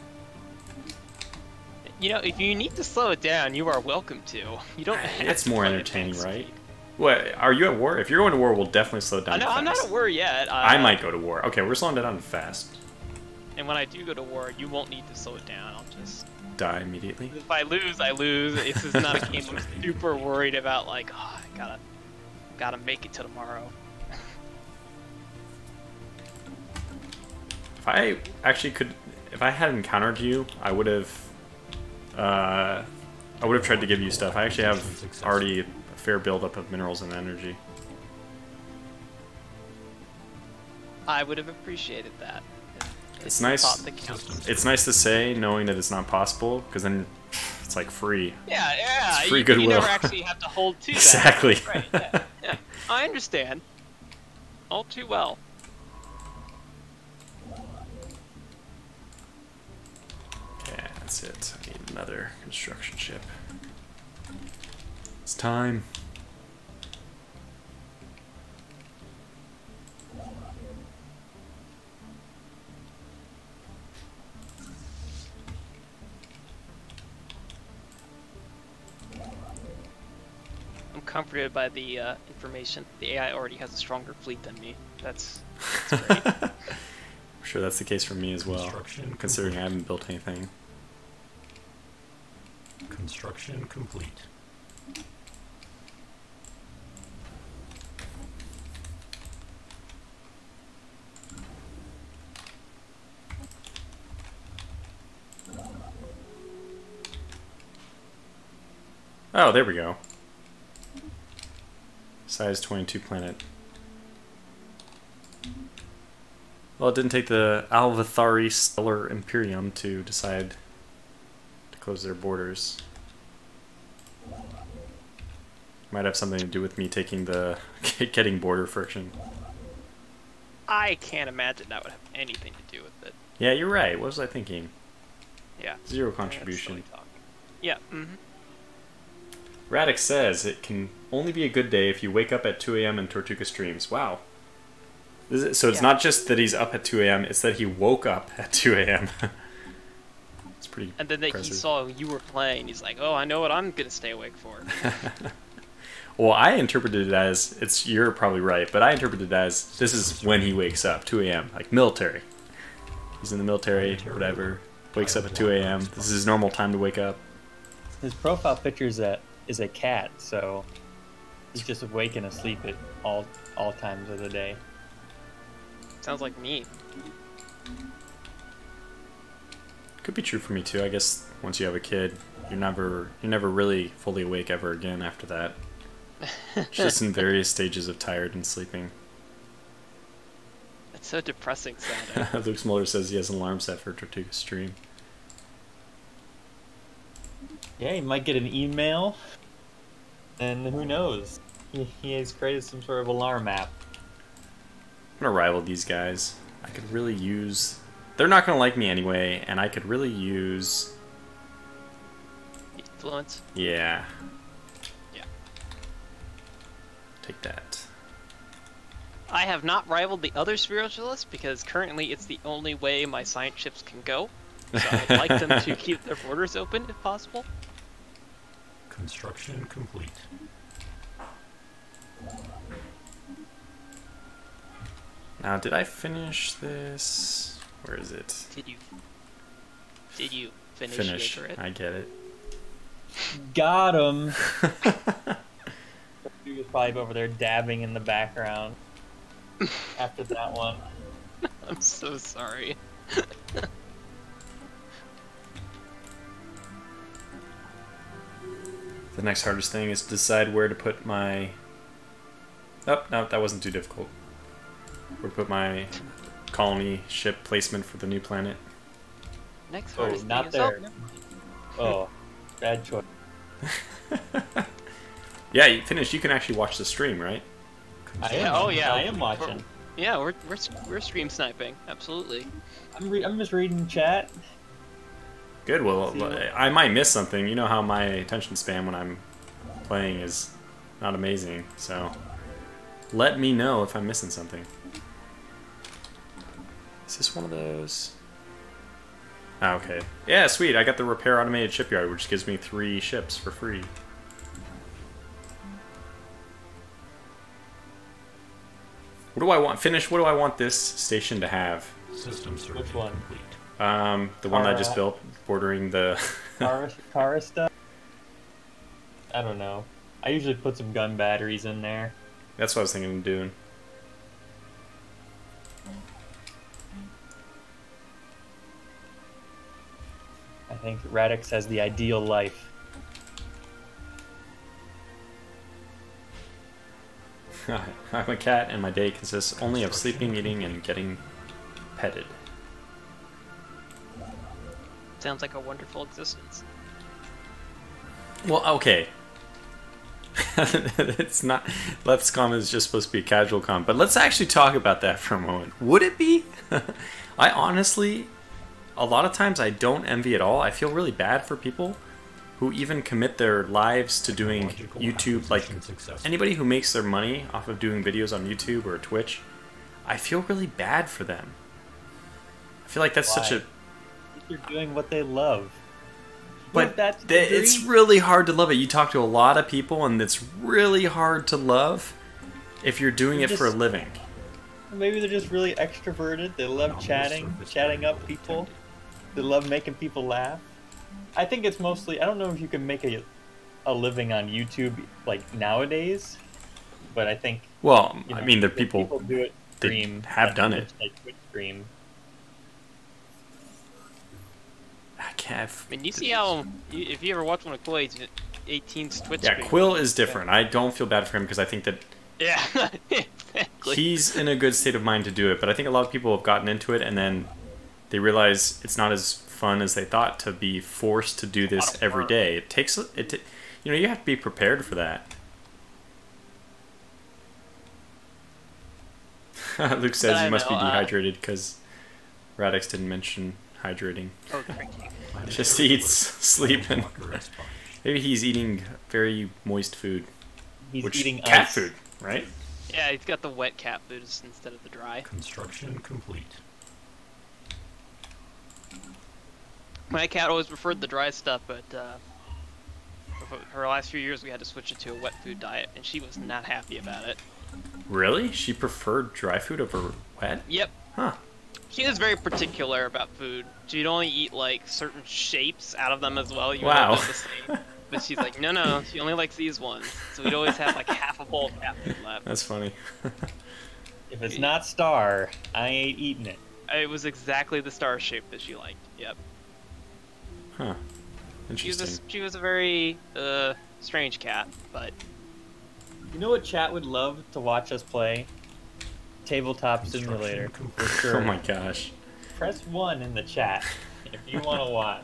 You know, if you need to slow it down, you are welcome to. You don't have It's to more run it entertaining, at right? speed. What, are you at war? If you're going to war, we'll definitely slow it down. I'm not at war yet. I might go to war. Okay, we're slowing it down fast. And when I do go to war, you won't need to slow it down. I'll just Die immediately. If I lose, I lose. This is not a game I'm super worried about. Like, oh, I gotta make it to tomorrow. If I actually could, if I had encountered you, I would have tried to give you stuff. I actually have already a fair buildup of minerals and energy. I would have appreciated that. It's nice. Thought the council- It's nice to say, knowing that it's not possible, because then it's like free. Yeah, It's free you goodwill. never actually have to hold to that. Exactly. Right, yeah. I understand. All too well. Yeah, that's it. I need another construction ship. It's time. comforted by the information. The AI already has a stronger fleet than me. That's great. I'm sure that's the case for me as well, Construction considering I haven't built anything. Construction complete. Oh, there we go. Size 22 planet. Well, it didn't take the Alvathari Stellar Imperium to decide to close their borders. Might have something to do with me taking the getting border friction. I can't imagine that would have anything to do with it. Yeah, you're right. What was I thinking? Yeah. Zero That's contribution. silly talk. Yeah. Radix says it can only be a good day if you wake up at 2 a.m. and Tortuga streams. Wow. So it's not just that he's up at 2 a.m., it's that he woke up at 2 a.m. It's pretty And then that he impressive. saw you were playing. He's like, oh, I know what I'm going to stay awake for. Well, I interpreted it as, you're probably right, but I interpreted it as this is when he wakes up, 2 a.m., like military. He's in the military, whatever, wakes up at 2 a.m. This is his normal time to wake up. His profile picture is a cat, so he's just awake and asleep at all times of the day. Sounds like me. Could be true for me too. I guess once you have a kid, you're never really fully awake ever again after that. Just in various stages of tired and sleeping. It's so depressing sounding. Luke Smuller says he has an alarm set for Tortuga stream. Yeah, he might get an email, and who knows? He has created some sort of alarm app. I'm gonna rival these guys. I could really use... They're not gonna like me anyway, and I could really use... Influence. Yeah. Yeah. Take that. I have not rivaled the other spiritualists because currently it's the only way my science ships can go. So I'd like them to keep their borders open if possible. Construction complete. Now, did I finish this? Where is it? Did you finish Finish. it? I get it. Got him! He was probably over there dabbing in the background after that one. I'm so sorry. The next hardest thing is to decide where to put my... Oh, no, that wasn't too difficult. Where to put my colony ship placement for the new planet. Next Oh, hardest not thing is- there. Oh, bad choice. Yeah, you finished. You can actually watch the stream, right? I Yeah, am. oh, yeah. I am watching. Yeah, we're stream sniping. Absolutely. I'm just reading chat. Good. Well, I might miss something. You know how my attention span when I'm playing is not amazing. So let me know if I'm missing something. Is this one of those? Ah, okay. Yeah, sweet. I got the repair automated shipyard, which gives me 3 ships for free. What do I want? Finish. What do I want this station to have? System survey Which one? complete. The one I just built, bordering the. Kara stuff? I don't know. I usually put some gun batteries in there. That's what I was thinking of doing. I think Radix has the ideal life. I'm a cat, and my day consists only of sleeping, eating, and getting petted. Sounds like a wonderful existence. Well, okay. It's not. Left's comment is just supposed to be a casual comment, but let's actually talk about that for a moment. Would it be? I honestly, a lot of times I don't envy at all. I feel really bad for people who even commit their lives to doing YouTube. Like anybody who makes their money off of doing videos on YouTube or Twitch, I feel really bad for them. I feel like that's such a... They're doing what they love. But that's it's really hard to love it. You talk to a lot of people, and it's really hard to love if you're doing it for a living. Maybe they're just really extroverted. They love chatting up people. They love making people laugh. I think it's mostly, I don't know if you can make a living on YouTube like nowadays, but I think. Well, you know, I mean, there are people do it. They have done it. Like Twitch stream. I can't. I mean, you see how if you ever watch one of Quill 18's Twitch. Yeah, stream, Quill is different. I don't feel bad for him because I think that yeah, exactly. he's in a good state of mind to do it. But I think a lot of people have gotten into it and then they realize it's not as fun as they thought to be forced to do this every day. It takes it. You know, you have to be prepared for that. Luke says you must be dehydrated because Radix didn't mention hydrating. Oh, drinking. Just eats, sleeping. Maybe he's eating very moist food. He's eating cat ice. food, right? Yeah, he's got the wet cat food instead of the dry. Construction complete. My cat always preferred the dry stuff, but her last few years we had to switch it to a wet food diet, and she was not happy about it. Really? She preferred dry food over wet? Yep. Huh. She is very particular about food. She'd only eat like certain shapes out of them as well. You Wow. know, the same. But she's like, no, she only likes these ones. So we'd always have like half a bowl of cat food left. That's funny. If it's not star, I ain't eating it. It was exactly the star shape that she liked. Yep. Huh. Interesting. She was a very strange cat, but You know what chat would love to watch us play? Tabletop Simulator, for sure. Oh my gosh. Press 1 in the chat if you want to watch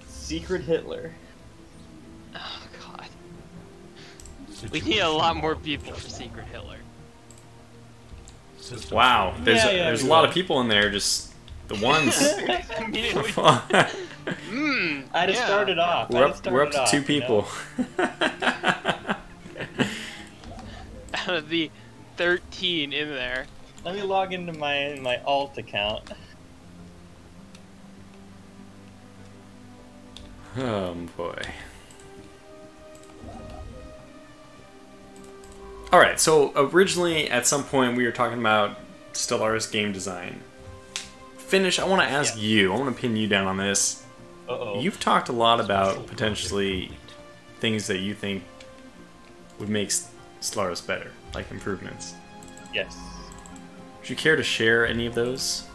Secret Hitler. oh god, we need a lot more people for Secret Hitler. Wow. There's Yeah, there's a we lot will. of people in there. Just the ones. Immediately, I'd have started off. We're up to 2 people. out of the 13 in there. Let me log into my alt account. Oh boy. Alright, so originally at some point we were talking about Stellaris game design. Finish, I want to ask you, I want to pin you down on this. Uh-oh. You've talked a lot about potentially things that you think would make Solaris better, like improvements. Yes. Would you care to share any of those?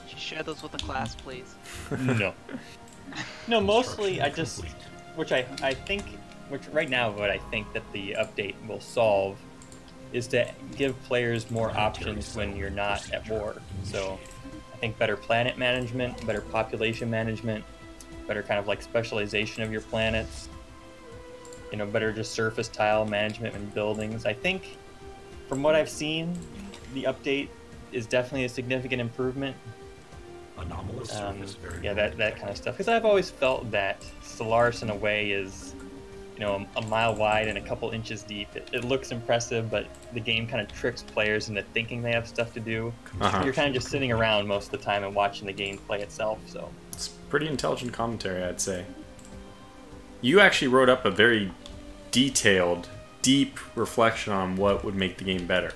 Could you share those with the class, please? No. No, mostly I just, which right now what I think that the update will solve is to give players more options when you're not at war. So I think better planet management, better population management, better kind of like specialization of your planets, you know, better just surface tile management and buildings. I think from what I've seen, the update is definitely a significant improvement. Anomalous surface Yeah, that kind of stuff. Because I've always felt that Solaris, in a way, is, you know, a mile wide and a couple inches deep. It looks impressive, but the game kind of tricks players into thinking they have stuff to do. You're kind of just sitting around most of the time and watching the game play itself. So It's pretty intelligent commentary, I'd say. You actually wrote up a very detailed, deep reflection on what would make the game better.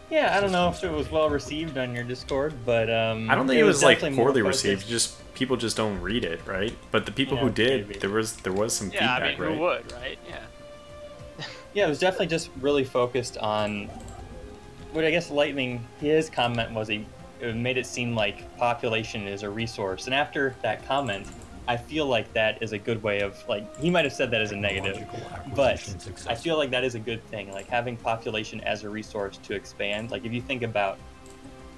yeah, I don't know if it was well received on your Discord, but I don't think it was like definitely more poorly focused. received. Just people just don't read it, right? But the people who did, maybe. there was some Yeah, feedback, I mean, right? who would, right? Yeah. Yeah, it was definitely just really focused on what I guess Lightning, his comment was it made it seem like population is a resource. And after that comment, I feel like that is a good way of, like, he might have said that as a negative, but I feel like that is a good thing, like having population as a resource to expand. Like if you think about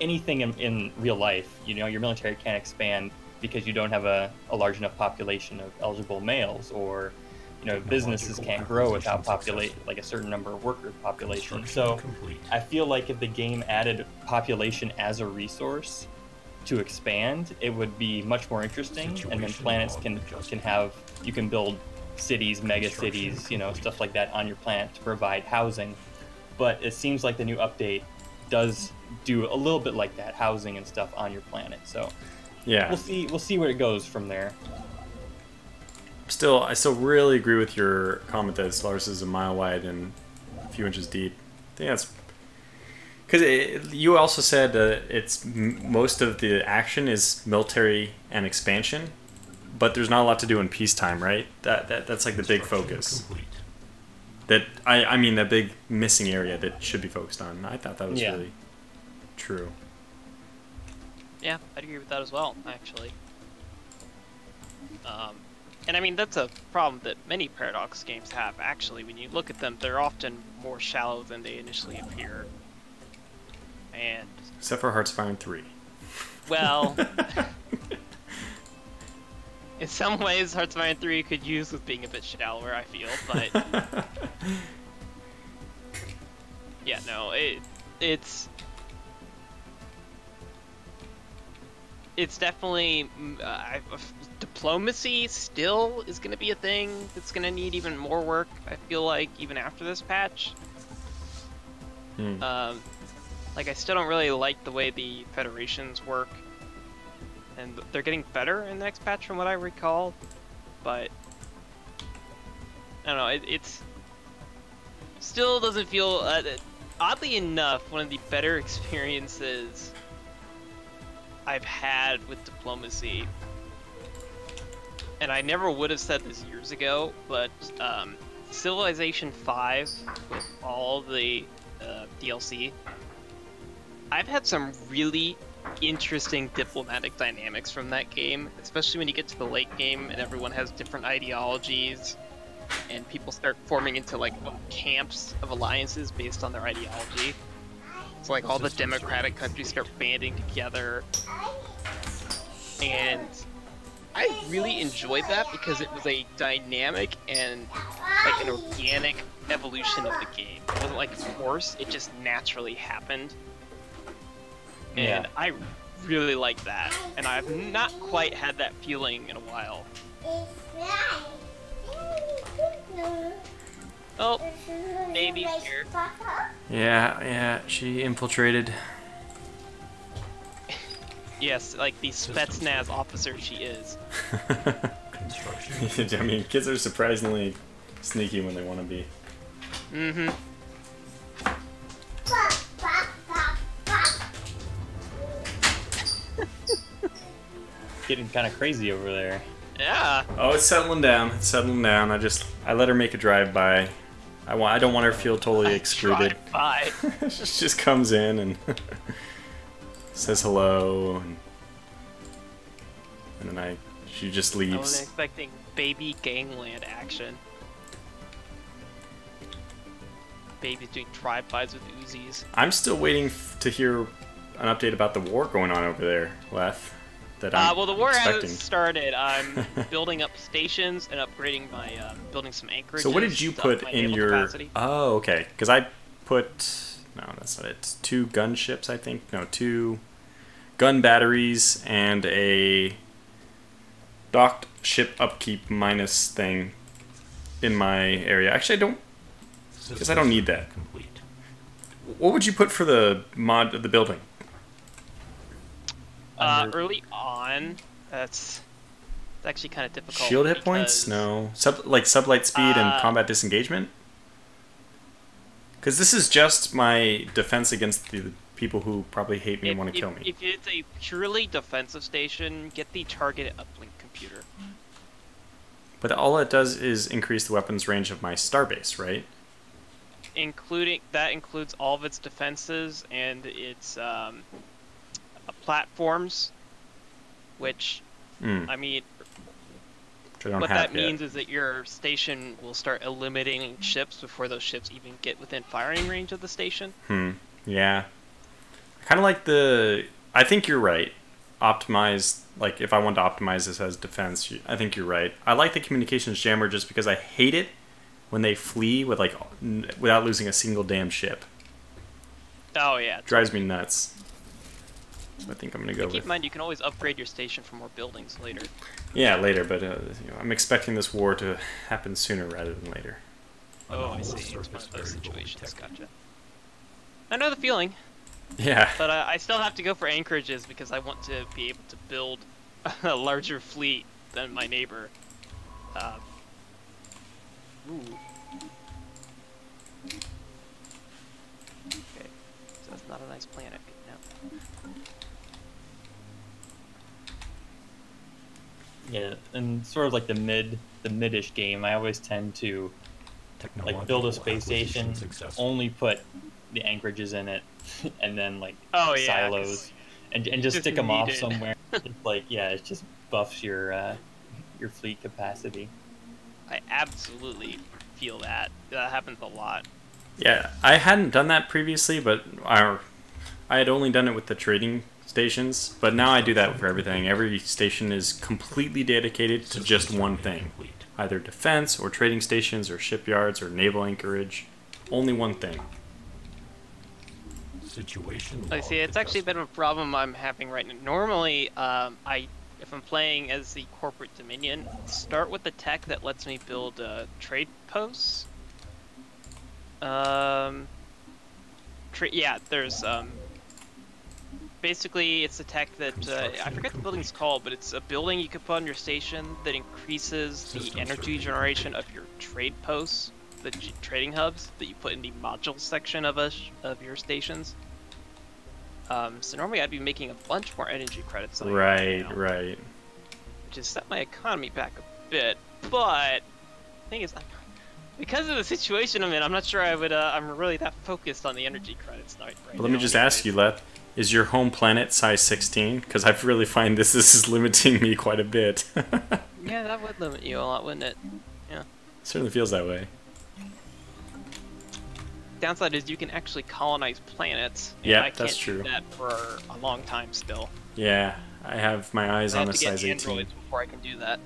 anything in real life, you know, your military can't expand because you don't have a large enough population of eligible males, or you know, businesses can't grow without like a certain number of worker population. So I feel like if the game added population as a resource to expand, it would be much more interesting, and then planets can have, you can build cities, mega cities, you know, stuff like that on your planet to provide housing. But it seems like the new update does do a little bit like that, housing and stuff on your planet. So Yeah. We'll see where it goes from there. I still really agree with your comment that Solaris is a mile wide and a few inches deep. I think that's because you also said most of the action is military and expansion, but there's not a lot to do in peacetime, right? That's like the big focus. Complete. I mean that big missing area that should be focused on. I thought that was really true. Yeah, I'd agree with that as well, actually. And I mean, that's a problem that many Paradox games have, actually. When you look at them, they're often more shallow than they initially appear. And... Except for Hearts of Iron 3. Well... in some ways, Hearts of Iron 3 could use with being a bit shallower, I feel, but... yeah, no, it's definitely diplomacy still is going to be a thing that's going to need even more work, I feel like, even after this patch. Like, I still don't really like the way the federations work, and they're getting better in the next patch from what I recall, but I don't know, it's still doesn't feel oddly enough, one of the better experiences I've had with diplomacy, and I never would have said this years ago, but Civilization 5 with all the DLC, I've had some really interesting diplomatic dynamics from that game, especially when you get to the late game and everyone has different ideologies and people start forming into like camps of alliances based on their ideology. It's like all the democratic countries start banding together, and I really enjoyed that because it was a dynamic and like an organic evolution of the game. It wasn't like forced, it just naturally happened. And I really like that, and I've not quite had that feeling in a while. Oh, baby's here. Yeah, she infiltrated. Yes, like the Spetsnaz officer she is. I mean, kids are surprisingly sneaky when they want to be. Mm-hmm. Getting kind of crazy over there. Yeah. Oh, it's settling down. It's settling down. I let her make a drive-by. I don't want her to feel totally excluded. Drive-by. She just comes in and says hello, and then she just leaves. I wasn't expecting baby gangland action. Baby's doing drive-bys with Uzis. I'm still waiting to hear an update about the war going on over there, Leth. Well, the war hasn't started. I'm building up stations and upgrading my, building some anchorages. So what did you put in your... capacity. Oh, okay. Because I put... No, that's not it. 2 gunships, I think. No, 2 gun batteries and a docked ship upkeep minus thing in my area. Actually, I don't... Because I don't need that. Complete. What would you put for the mod of the building? Early on, that's actually kind of difficult. Shield hit points? No. Sublight speed and combat disengagement? Because this is just my defense against the people who probably hate me and want to kill me. If it's a purely defensive station, get the targeted uplink computer. But all it does is increase the weapons range of my starbase, right? That includes all of its defenses and its platforms, which, I mean, what that means is that your station will start eliminating ships before those ships even get within firing range of the station. Yeah. Kind of like I think you're right. Optimize, like, if I want to optimize this as defense, I think you're right. I like the communications jammer just because I hate it when they flee without losing a single damn ship. Oh, yeah. Drives me nuts. So I think I'm going to go with... Keep in mind, you can always upgrade your station for more buildings later. Yeah, later, but I'm expecting this war to happen sooner rather than later. Oh, I see. It's one of those situations. Gotcha. I know the feeling. Yeah. But I still have to go for anchorages because I want to be able to build a larger fleet than my neighbor. Ooh. Okay, so that's not a nice planet. No. Yeah, and sort of like the mid-ish game, I always tend to like build a space station, only put the anchorages in it, and then like silos, and just stick them off somewhere. It's like it just buffs your fleet capacity. I absolutely feel that. That happens a lot. Yeah, I hadn't done that previously, but I had only done it with the trading stations, but now I do that for everything. Every station is completely dedicated to just one thing. Either defense, or trading stations, or shipyards, or naval anchorage. Only one thing. I see, it's actually a bit of a problem I'm having right now. Normally, if I'm playing as the corporate dominion, start with the tech that lets me build trade posts. There's basically it's a tech that I forget the building's called, but it's a building you can put on your station that increases the energy generation of your trade posts, the trading hubs that you put in the module section of your stations. So normally I'd be making a bunch more energy credits than Right. which has set my economy back a bit, but the thing is, because of the situation I'm in, I'm not sure I'm really that focused on the energy credits right now. Let me just ask you, Leth, is your home planet size 16? Because I really find this is limiting me quite a bit. Yeah, that would limit you a lot, wouldn't it? Yeah. Certainly feels that way. Downside is you can actually colonize planets. Yeah, that's true. I can't do that for a long time still. Yeah, I have my eyes on a size 18. I have to get androids before I can do that.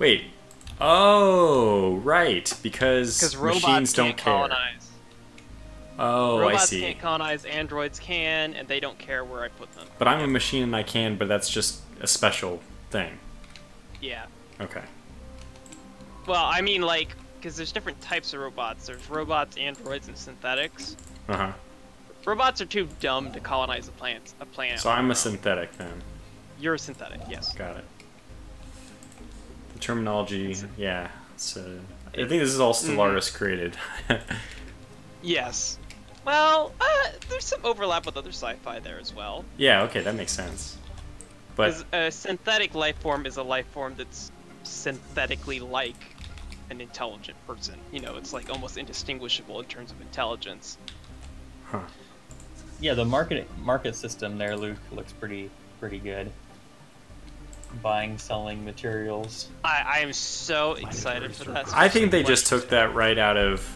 Wait. Oh, right. Because machines don't care. Colonize. Oh, robots I see. Can't colonize, androids can, and they don't care where I put them. But I'm a machine and I can, but that's just a special thing. Yeah. Okay. Well, I mean, like, because there's different types of robots. There's robots, androids, and synthetics. Uh-huh. Robots are too dumb to colonize a planet. So I'm a synthetic then. You're a synthetic, yes. Got it. The terminology, yeah. So I think this is all Stellaris created. Yes. Well, there's some overlap with other sci-fi there as well. Yeah, okay, that makes sense. But a synthetic life form is a life form that's synthetically like an intelligent person. You know, it's like almost indistinguishable in terms of intelligence. Huh. Yeah, the market system there, Luke, looks pretty good. Buying, selling materials. I am so excited for that. I think they just took that right out of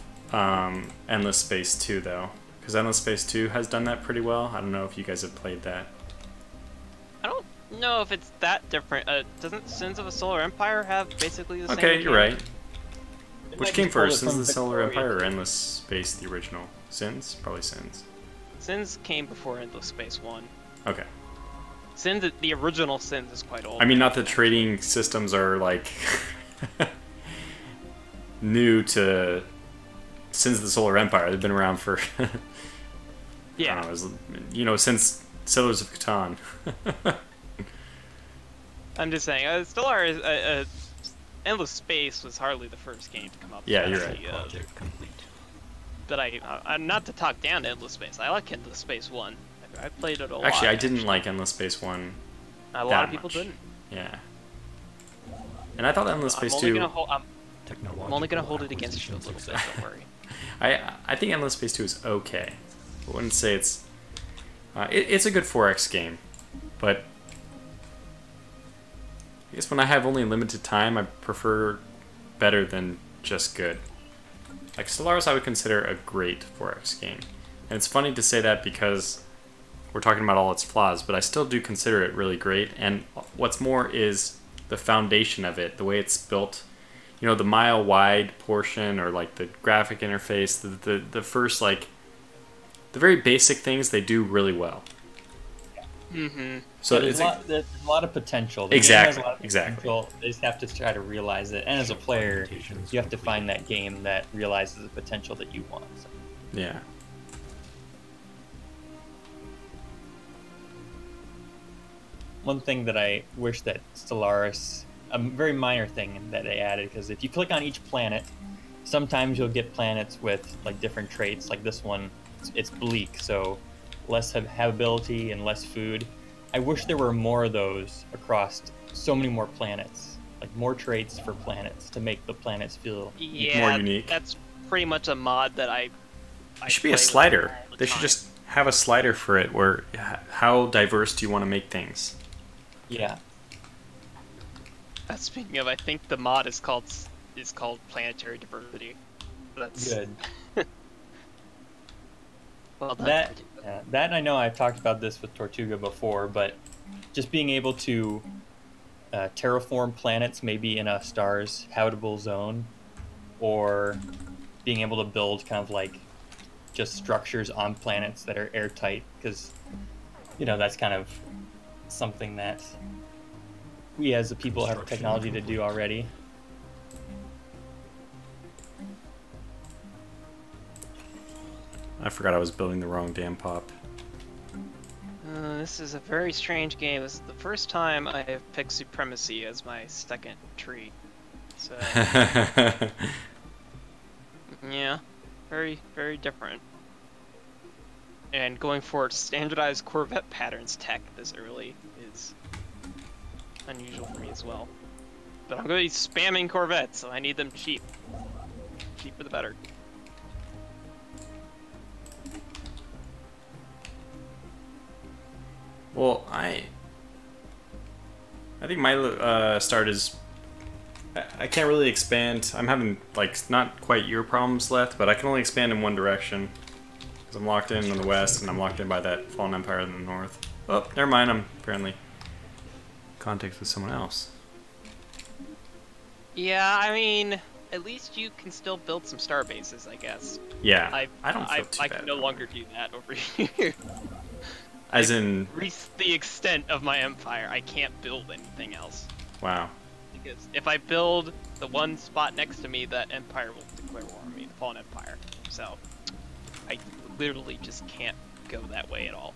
Endless Space 2, though. Because Endless Space 2 has done that pretty well. I don't know if you guys have played that. I don't know if it's that different. Doesn't Sins of a Solar Empire have basically the same Okay, you're right. It Which might came be pulled first, Sins of the Solar Victoria. Empire or Endless Space, the original? Sins? Probably Sins. Sins came before Endless Space 1. Okay. Sins, the original Sins is quite old. I mean, not that trading systems are, like, new to Sins of the Solar Empire. They've been around for, yeah. I don't know, since Settlers of Catan. I'm just saying, Stellaris, Endless Space was hardly the first game to come up. Yeah, you're with right. Project complete. But I'm not to talk down to Endless Space. I like Endless Space 1. I played it a lot. Actually, I didn't like Endless Space 1 A lot of people didn't. Yeah. And I thought Endless Space 2... I'm only gonna hold it against you a little bit, don't worry. I think Endless Space 2 is okay. I wouldn't say it's... it's a good 4X game, but... I guess when I have only limited time, I prefer better than just good. Like Stellaris I would consider a great 4X game. And it's funny to say that because we're talking about all its flaws, but I still do consider it really great. And what's more is the foundation of it, the way it's built. You know, the mile-wide portion, or like the graphic interface, the first, like, the very basic things they do really well. Mm-hmm. So there's a lot of potential. The exactly, game has a lot of exactly. potential. They just have to try to realize it. And as a player, you have to find that game that realizes the potential that you want. So. Yeah. one thing that I wish that Stellaris, a very minor thing that they added, because if you click on each planet, sometimes you'll get planets with like different traits. Like this one, it's bleak, so less habitability and less food. I wish there were more of those across so many more planets, like more traits for planets to make the planets feel more unique. That's pretty much a mod that I It should be a slider. They should just have a slider for it where how diverse do you want to make things? Yeah. Speaking of, I think the mod is called planetary diversity. That's Good. Well done. That I know I've talked about this with Tortuga before, but just being able to terraform planets maybe in a star's habitable zone, or being able to build kind of like just structures on planets that are airtight, because that's kind of something that we as a people have technology to do already. I forgot I was building the wrong damn pop. This is a very strange game. This is the first time I have picked Supremacy as my second tree. So yeah, very, very different. And going for standardized Corvette patterns tech this early is unusual for me as well. But I'm going to be spamming Corvettes, so I need them cheap. Cheaper the better. Well, I think my start is I can't really expand. I'm having like not quite your problems left, but I can only expand in one direction because I'm locked in the west and I'm locked in by that fallen empire in the north. Oh, never mind. I'm apparently in contact with someone else. Yeah, I mean, at least you can still build some star bases, I guess. Yeah, I don't feel too I bad. can no longer do that over here. As in, reached the extent of my empire. I can't build anything else. Wow. Because if I build the one spot next to me, that empire will declare war on me, the Fallen Empire. So, I literally just can't go that way at all.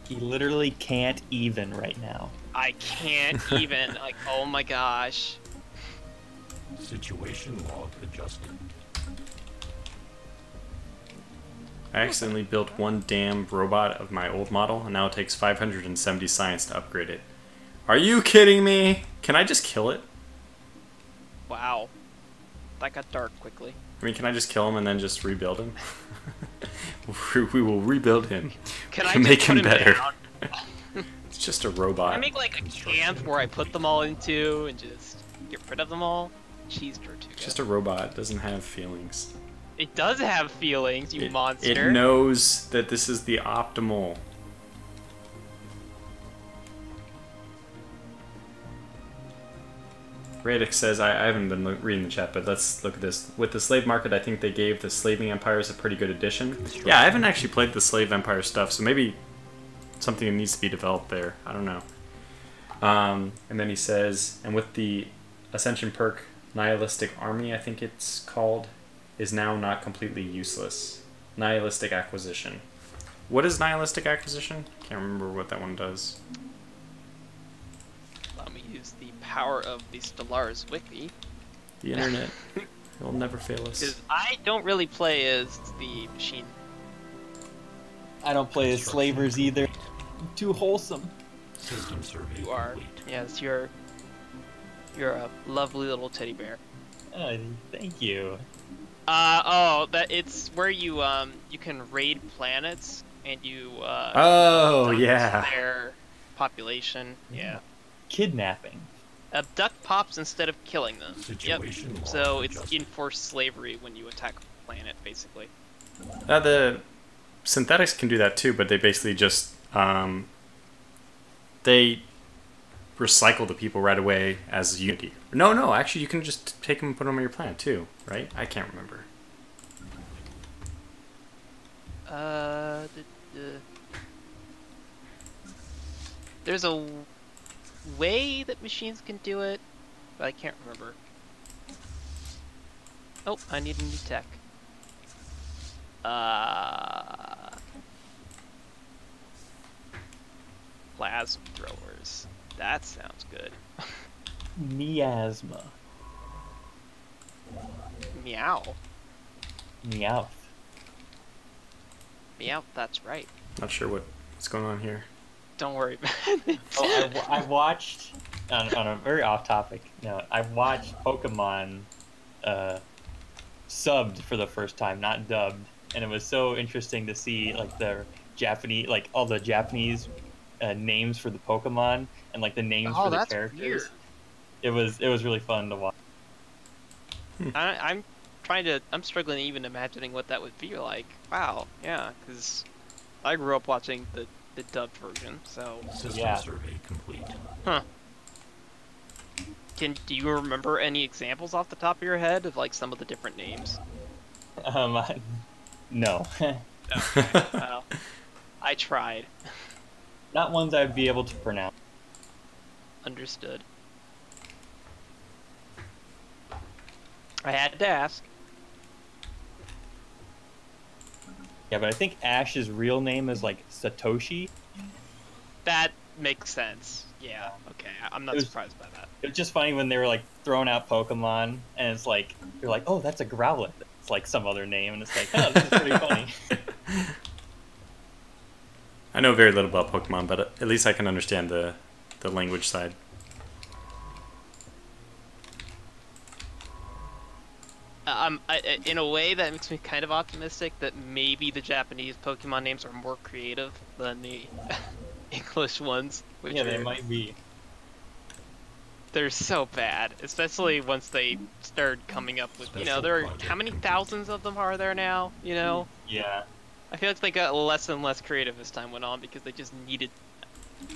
He literally can't even right now. I can't even, like, oh my gosh. Situation log adjusted. I accidentally built one damn robot of my old model, and now it takes 570 science to upgrade it. Are you kidding me? Can I just kill it? Wow. That got dark quickly. I mean, can I just kill him and then just rebuild him? We will rebuild him. Can I make just him put better? Down? It's just a robot. Can I make like a camp where I put them all into and just get rid of them all? Cheese Tortuga. It's just a robot. It doesn't have feelings. It does have feelings, you monster. It knows that this is the optimal. Radix says, I haven't been reading the chat, but let's look at this. With the slave market, I think they gave the slaving empires a pretty good addition. Yeah, I haven't actually played the slave empire stuff, so maybe something needs to be developed there. I don't know. And then he says, and with the Ascension perk, Nihilistic Army, I think it's called, is now not completely useless. Nihilistic Acquisition. What is Nihilistic Acquisition? Can't remember what that one does. Let me use the power of the Stellaris wiki. The internet. It'll never fail us. Because I don't really play as the machine. I don't play as slavers either. I'm too wholesome. System survey You are. complete. Yes, you're a lovely little teddy bear. Thank you. That it's where you can raid planets and you Oh, abduct yeah. their population. Yeah. Kidnapping. Abduct pops instead of killing them. Situation log So it's adjusted. enforced slavery when you attack a planet, basically. The synthetics can do that too, but they basically just they recycle the people right away as Unity. No, actually you can just take them and put them on your planet too, right? I can't remember. There's a way that machines can do it, but I can't remember. Oh, I need a new tech. Plasma throwers. That sounds good. Miasma. Meow. Meowth. Meow, that's right. Not sure what's going on here. Don't worry about it. Oh, I watched, on a very off-topic note, I watched Pokemon subbed for the first time, not dubbed, and it was so interesting to see like the Japanese, like all the Japanese names for the Pokemon and like the names for the that's characters. weird. It was really fun to watch. I'm struggling even imagining what that would be like. Wow, yeah, because I grew up watching the dubbed version, so. System Yeah. survey complete. Huh. Do you remember any examples off the top of your head of like some of the different names? No, Okay, well, I tried. not ones I'd be able to pronounce. Understood. I had to ask. Yeah, but I think Ash's real name is like Satoshi. That makes sense. Yeah, okay, I'm not It was- surprised by that. It was just funny when they were like throwing out Pokemon, and it's like you're like, oh, that's a Growlithe. It's like some other name, and it's like, oh, this is pretty funny. I know very little about Pokemon, but at least I can understand the language side. In a way, that makes me kind of optimistic that maybe the Japanese Pokemon names are more creative than the English ones. Which Yeah, they are- might be. They're so bad, especially once they start coming up with, how many thousands of them are there now, Yeah. I feel like they got less and less creative as time went on because they just needed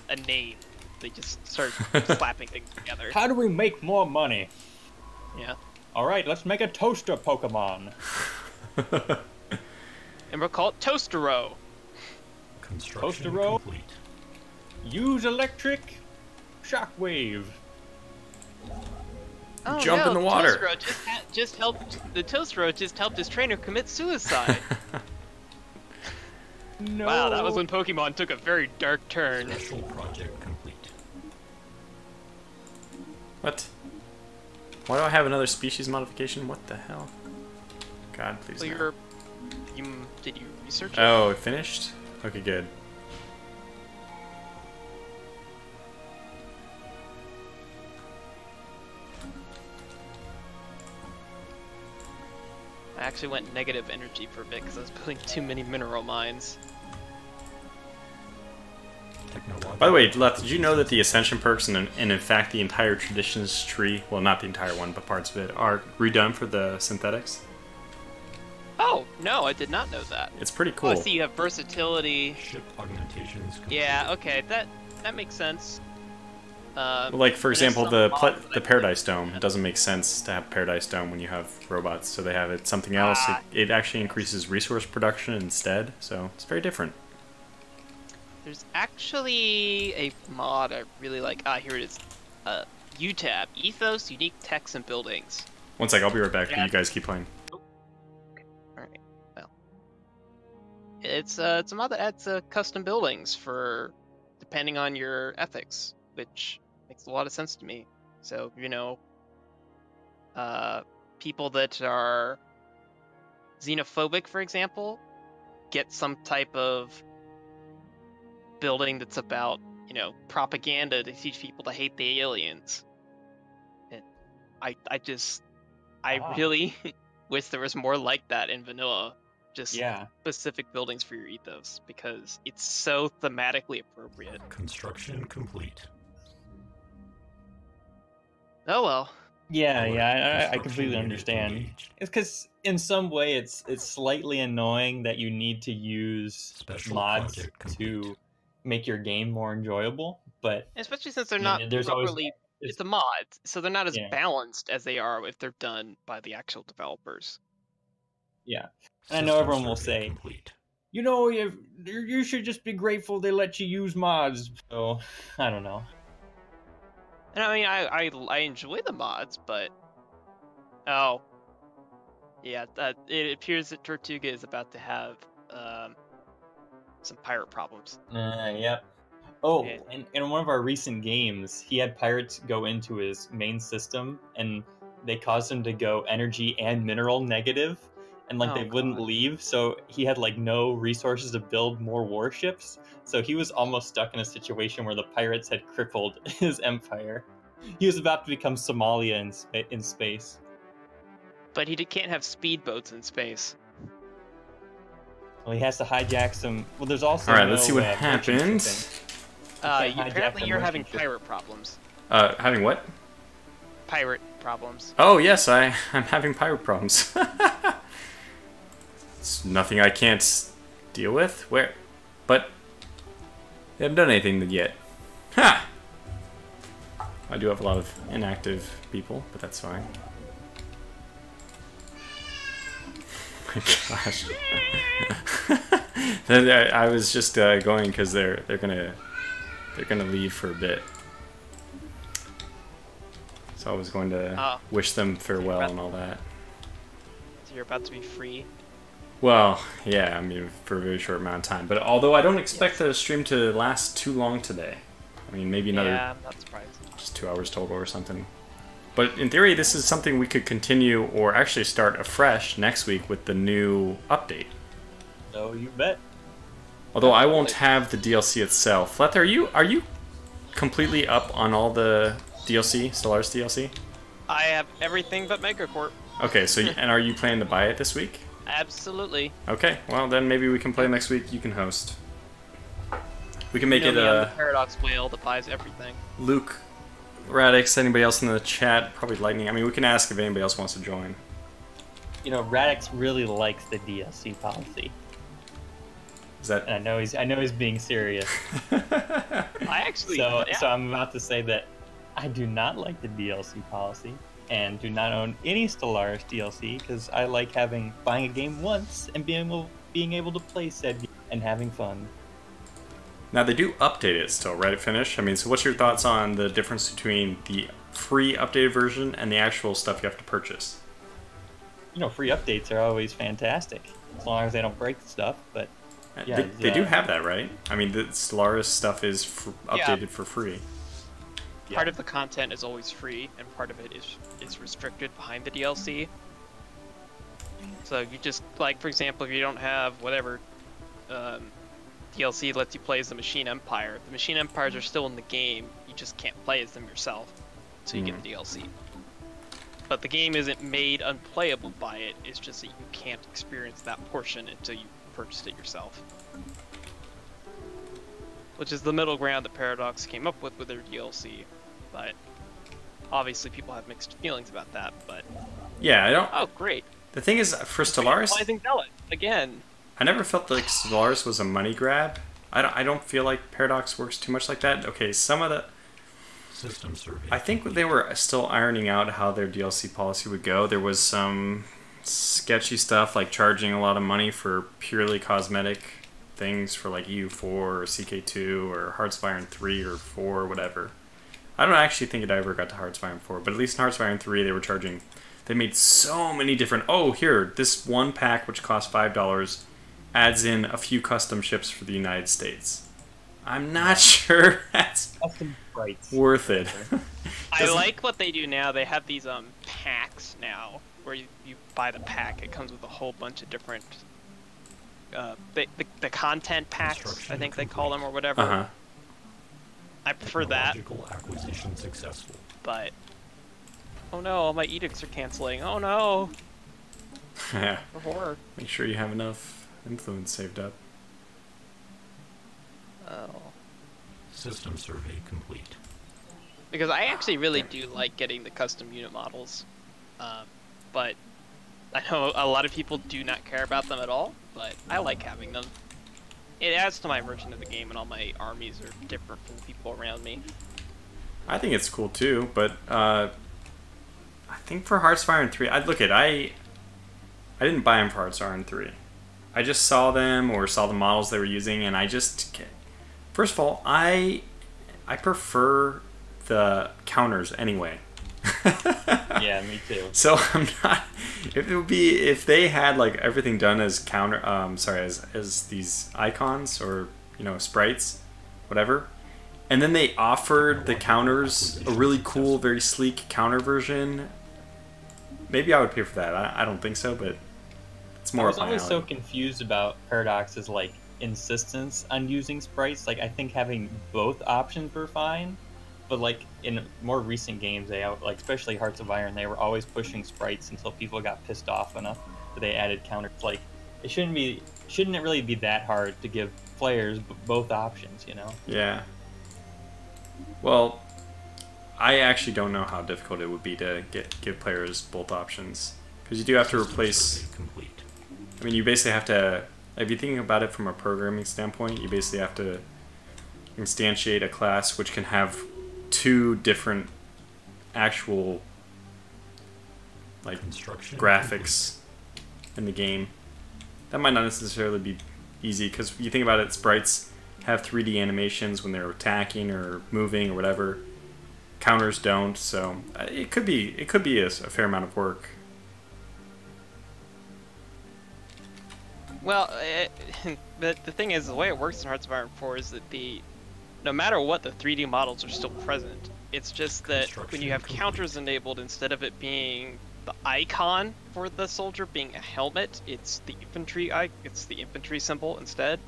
a name. They just started slapping things together. How do we make more money? Yeah. All right, let's make a toaster Pokemon. And we'll call it Toastero. Construction Toastero? complete. Use electric shockwave. Oh, Jump no, in the water. The Toastero just helped his trainer commit suicide. No. Wow, that was when Pokemon took a very dark turn. Special project complete. What? Why do I have another species modification? What the hell? God, please So no. did you research it? Oh, it finished? Okay, good. I actually went negative energy for a bit because I was building too many mineral mines. Technological. By the way, Leth, did you know that the Ascension perks and in fact the entire Traditions tree, well, not the entire one, but parts of it, are redone for the synthetics? Oh, no, I did not know that. It's pretty Oh, cool. I see you have versatility. Ship augmentations complete. Yeah, okay, that makes sense. Like, for there's example, some the mods that I Paradise really Dome. like. It doesn't make sense to have Paradise Dome when you have robots, so they have it something else. Ah. It actually increases resource production instead, so it's very different. There's actually a mod I really like. Ah, here it is. UTAB, Ethos, Unique Techs and Buildings. One sec, I'll be right back. Yeah. You guys keep playing. Alright, well. It's a mod that adds custom buildings for depending on your ethics, which makes a lot of sense to me. So, people that are xenophobic, for example, get some type of building that's about, propaganda to teach people to hate the aliens. And I Ah. really wish there was more like that in vanilla. Just Yeah. specific buildings for your ethos, because it's so thematically appropriate. Construction complete. Oh well. Yeah, Alert. yeah, I Construction completely unit understand. engaged. It's because in some way it's slightly annoying that you need to use Special mods project to complete. make your game more enjoyable, but Especially since they're I not mean, there's always- properly. it's- It's a mod, so they're not as Yeah. balanced as they are if they're done by the actual developers. yeah. I know System everyone will survey say, complete. you should just be grateful they let you use mods. So I don't know. And I mean, I enjoy the mods, but oh, yeah, it appears that Tortuga is about to have some pirate problems. Yep. Oh, Yeah. in one of our recent games, he had pirates go into his main system, and they caused him to go energy and mineral negative, and like Oh, they wouldn't God. leave, so he had like no resources to build more warships. So he was almost stuck in a situation where the pirates had crippled his empire. He was about to become Somalia in space. But can't have speedboats in space. Well, he has to hijack some. Well, there's also All right, no, let's see what merchant happens. shipping. can't hijack Apparently the you're merchant having ship. pirate problems. Having what? Pirate problems. Oh yes, I'm having pirate problems. It's nothing I can't deal with. Where? But they haven't done anything yet. Ha! I do have a lot of inactive people, but that's fine. Oh my gosh. I was just going because they're gonna leave for a bit. So I was going to wish them farewell and all that. So you're about to be free. Well, yeah, I mean, for a very short amount of time. But although I don't expect the stream to last too long today. I mean, maybe another Yeah, I'm not surprised. just 2 hours total or something. But in theory, this is something we could continue or actually start afresh next week with the new update. Oh, you bet. Although I won't have the DLC itself. Leth, are you completely up on all the DLC, Stellaris DLC? I have everything but Megacorp. Okay, so and are you planning to buy it this week? Absolutely. Okay, well then maybe we can play next week. You can host. We can make You know it me, I'm the Paradox whale that buys everything. Luke, Radix, anybody else in the chat, probably Lightning. I mean, we can ask if anybody else wants to join. You know, Radix really likes the DLC policy, Is that? and I know he's being serious. I actually. So yeah. so I'm about to say that I do not like the DLC policy and do not own any Stellaris DLC because I like buying a game once and being able to play said game and having fun. Now they do update it still, right? At finish. I mean, so what's your thoughts on the difference between the free updated version and the actual stuff you have to purchase? You know, free updates are always fantastic as long as they don't break stuff. But yeah, They do have that, right? I mean, the Solaris stuff is updated for free. Part of the content is always free, and part of it is restricted behind the DLC. So you just, like, for example, if you don't have whatever DLC lets you play as the Machine Empire, the Machine Empires are still in the game, you just can't play as them yourself, so you get the DLC. But the game isn't made unplayable by it, it's just that you can't experience that portion until you purchased it yourself. Which is the middle ground that Paradox came up with their DLC. But obviously people have mixed feelings about that, but... Yeah, I don't... Oh, great. The thing is, for Stellaris... Colonizing Zealot, again. I never felt like Solaris was a money grab. I don't feel like Paradox works too much like that. Okay, some of the... System survey. I think they were still ironing out how their DLC policy would go. There was some sketchy stuff, like charging a lot of money for purely cosmetic things for like EU4 or CK2 or Hearts of Iron 3 or 4 or whatever. I don't actually think it ever got to Hearts of Iron 4, but at least in Hearts of Iron 3 they were charging... They made so many different... Oh, here, this one pack which costs $5 adds in a few custom ships for the United States. I'm not sure that's custom sprites. worth it. I like what they do now. They have these packs now, where you buy the pack. It comes with a whole bunch of different... the content packs, I think they call them, or whatever. Uh-huh. I prefer that, Technological acquisition successful. but... Oh no, all my edicts are canceling. Oh no! Yeah. For horror. Make sure you have enough influence saved up. Oh. System survey complete. Because I actually really do like getting the custom unit models. But I know a lot of people do not care about them at all, but I like having them. It adds to my immersion of the game, and all my armies are different from the people around me. I think it's cool too, but I think for Hearts of Iron 3, I didn't buy them for Hearts of Iron 3. I just saw them or saw the models they were using, and I just... First of all, I prefer the counters anyway. Yeah, me too. So I'm not... If they had like everything done as counter... as these icons or, you know, sprites, whatever, And then they offered the counters a really cool, very sleek counter version. Maybe I would pay for that. I don't think so, but it's more up my alley. I was always so confused about Paradox's like insistence on using sprites. Like I think having both options were fine, but like in more recent games, they like especially Hearts of Iron, they were always pushing sprites until people got pissed off enough that they added counters. Like it shouldn't it really be that hard to give players both options, you know? Yeah. Well, I actually don't know how difficult it would be to give players both options, because you do have to replace. I mean, you basically have to. If you're thinking about it from a programming standpoint, you basically have to instantiate a class which can have two different actual like graphics in the game. That might not necessarily be easy, because you think about it, sprites have 3D animations when they're attacking or moving or whatever. Counters don't, so it could be a fair amount of work. Well, but the thing is, the way it works in Hearts of Iron 4 is that no matter what, the 3D models are still present. It's just that when you have counters enabled, instead of it being the icon for the soldier being a helmet, it's the infantry symbol instead.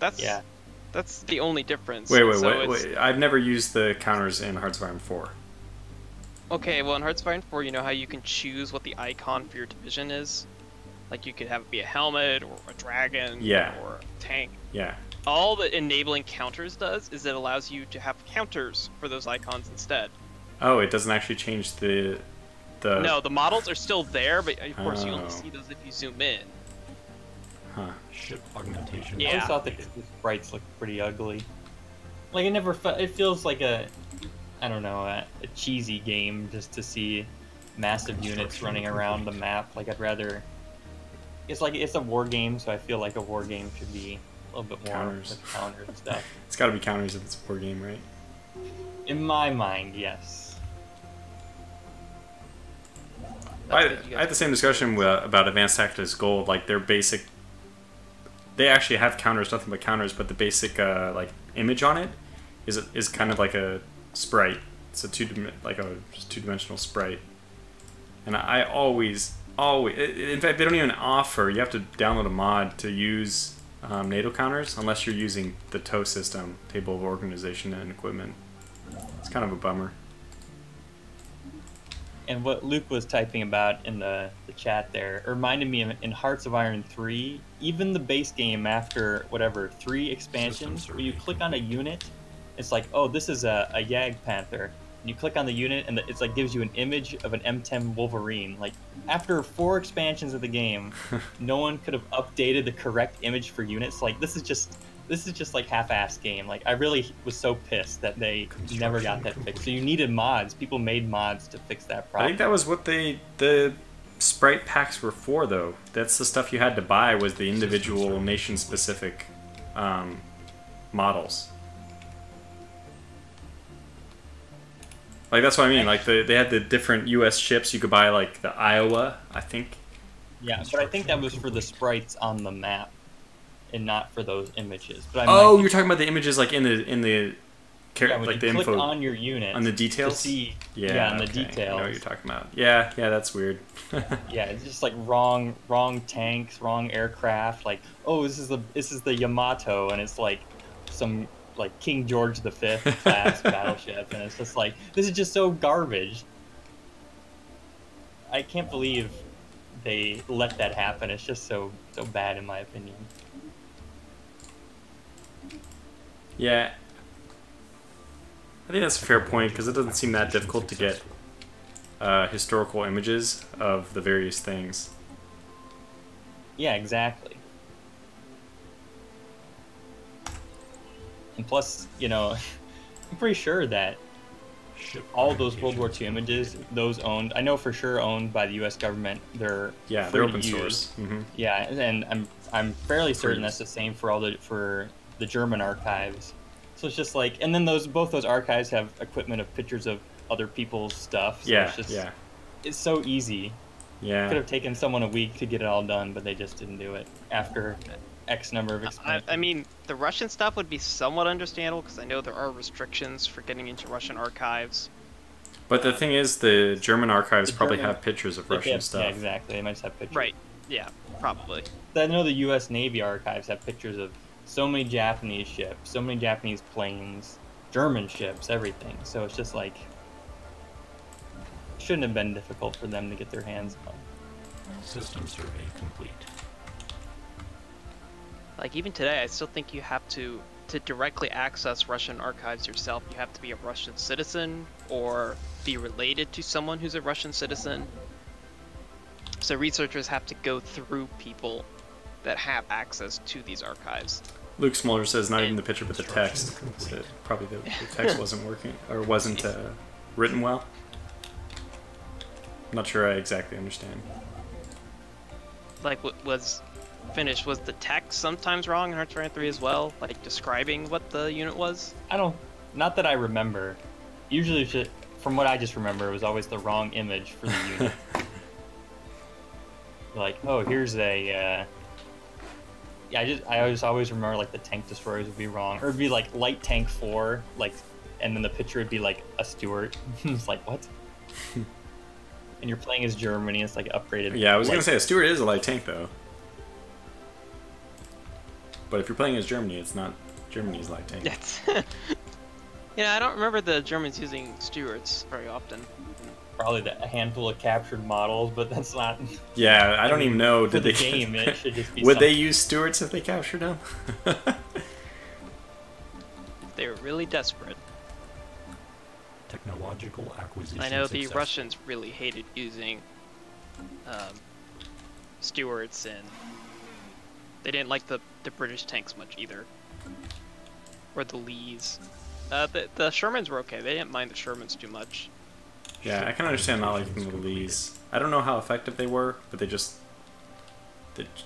That's the only difference. Wait. I've never used the counters in Hearts of Iron 4. Okay, well in Hearts of Iron 4, you know how you can choose what the icon for your division is? Like you could have it be a helmet, or a dragon, or a tank. Yeah. All that enabling counters does is it allows you to have counters for those icons instead. Oh, it doesn't actually change the... No, the models are still there, but of course you only see those if you zoom in. Huh. Ship augmentation. I always thought the sprites looked pretty ugly. Like it feels like a cheesy game just to see massive units running around the map. Like it's a war game, so I feel like a war game should be a little bit more counters and stuff. It's got to be counters if it's a war game, right? In my mind, yes. I had the same discussion about Advanced Tactics Gold. Like their basic, they actually have counters, nothing but counters, but the basic like image on it is kind of like a sprite. It's a just two-dimensional sprite. And I always, in fact, they don't even offer. You have to download a mod to use NATO counters unless you're using the TOE system, Table of Organization and Equipment. It's kind of a bummer. And what Luke was typing about in the chat there reminded me of in Hearts of Iron 3, even the base game after, 3 expansions, where you click on a unit, it's like, oh, this is a Yag Panther. And you click on the unit, and it's like gives you an image of an M10 Wolverine. Like, after 4 expansions of the game, no one could have updated the correct image for units. Like, this is just like half-assed game. Like I really was so pissed that they never got that fixed. So you needed mods. People made mods to fix that problem. I think that was what the sprite packs were for, though. That's the stuff you had to buy, was the individual nation-specific models. Like that's what I mean. Like they had the different U.S. ships. You could buy like the Iowa, I think. Yeah, but I think that was for the sprites on the map, and not for those images. But you're talking about the images like in the like the info. Click on your unit on the details. To see, on the details. I know what you're talking about. Yeah, that's weird. Yeah, it's just like wrong tanks, wrong aircraft. Like, oh, this is the Yamato, and it's like some like King George V class battleship, and it's just like this is just so garbage. I can't believe they let that happen. It's just so bad in my opinion. Yeah, I think that's a fair point, because it doesn't seem that difficult to get historical images of the various things. Yeah, exactly. And plus, I'm pretty sure that all those World War II images, those I know for sure owned by the U.S. government. They're open source. Mm-hmm. Yeah, and I'm fairly certain that's the same for the German archives. So it's just like, and then both those archives have equipment of pictures of other people's stuff. So it's so easy. Yeah. It could have taken someone a week to get it all done, but they just didn't do it after X number of expansions. I mean, the Russian stuff would be somewhat understandable because I know there are restrictions for getting into Russian archives. But the thing is, the German archives The probably German- have pictures of They Russian have- stuff. Yeah, exactly. They might just have pictures. Right. Yeah, probably. I know the U.S. Navy archives have pictures of so many Japanese ships, so many Japanese planes, German ships, everything. So it's just like, it shouldn't have been difficult for them to get their hands on. System survey complete. Like, even today, I still think you have to directly access Russian archives yourself, you have to be a Russian citizen or be related to someone who's a Russian citizen. So researchers have to go through people that have access to these archives. Luke Smuller says not even the picture but the text. So probably the text wasn't working, or wasn't written well. I'm not sure I exactly understand. Like, what was finished, was the text sometimes wrong in Hearts of Iron 3 as well? Like, describing what the unit was? Not that I remember. Usually, from what I just remember, it was always the wrong image for the unit. Like, oh, here's a, I always remember, like, the tank destroyers would be wrong. Or it'd be, like, light tank 4, like, and then the picture would be, like, a Stuart. It's like, what? And you're playing as Germany, it's, like, upgraded. Yeah, I was going to say, a Stuart is a light tank, though. But if you're playing as Germany, it's not Germany's light tank. That's... Yeah, I don't remember the Germans using Stuarts very often. Probably a handful of captured models, but that's not... Yeah, I don't even know. For Did the they game, it should just be Would they something. use Stuarts if they captured them? They were really desperate. Technological acquisition I know the successful. Russians really hated using Stuarts, and they didn't like the British tanks much either. Or the Lees. The Shermans were okay. They didn't mind the Shermans too much. Yeah, I can understand not liking the Lees. I don't know how effective they were, but they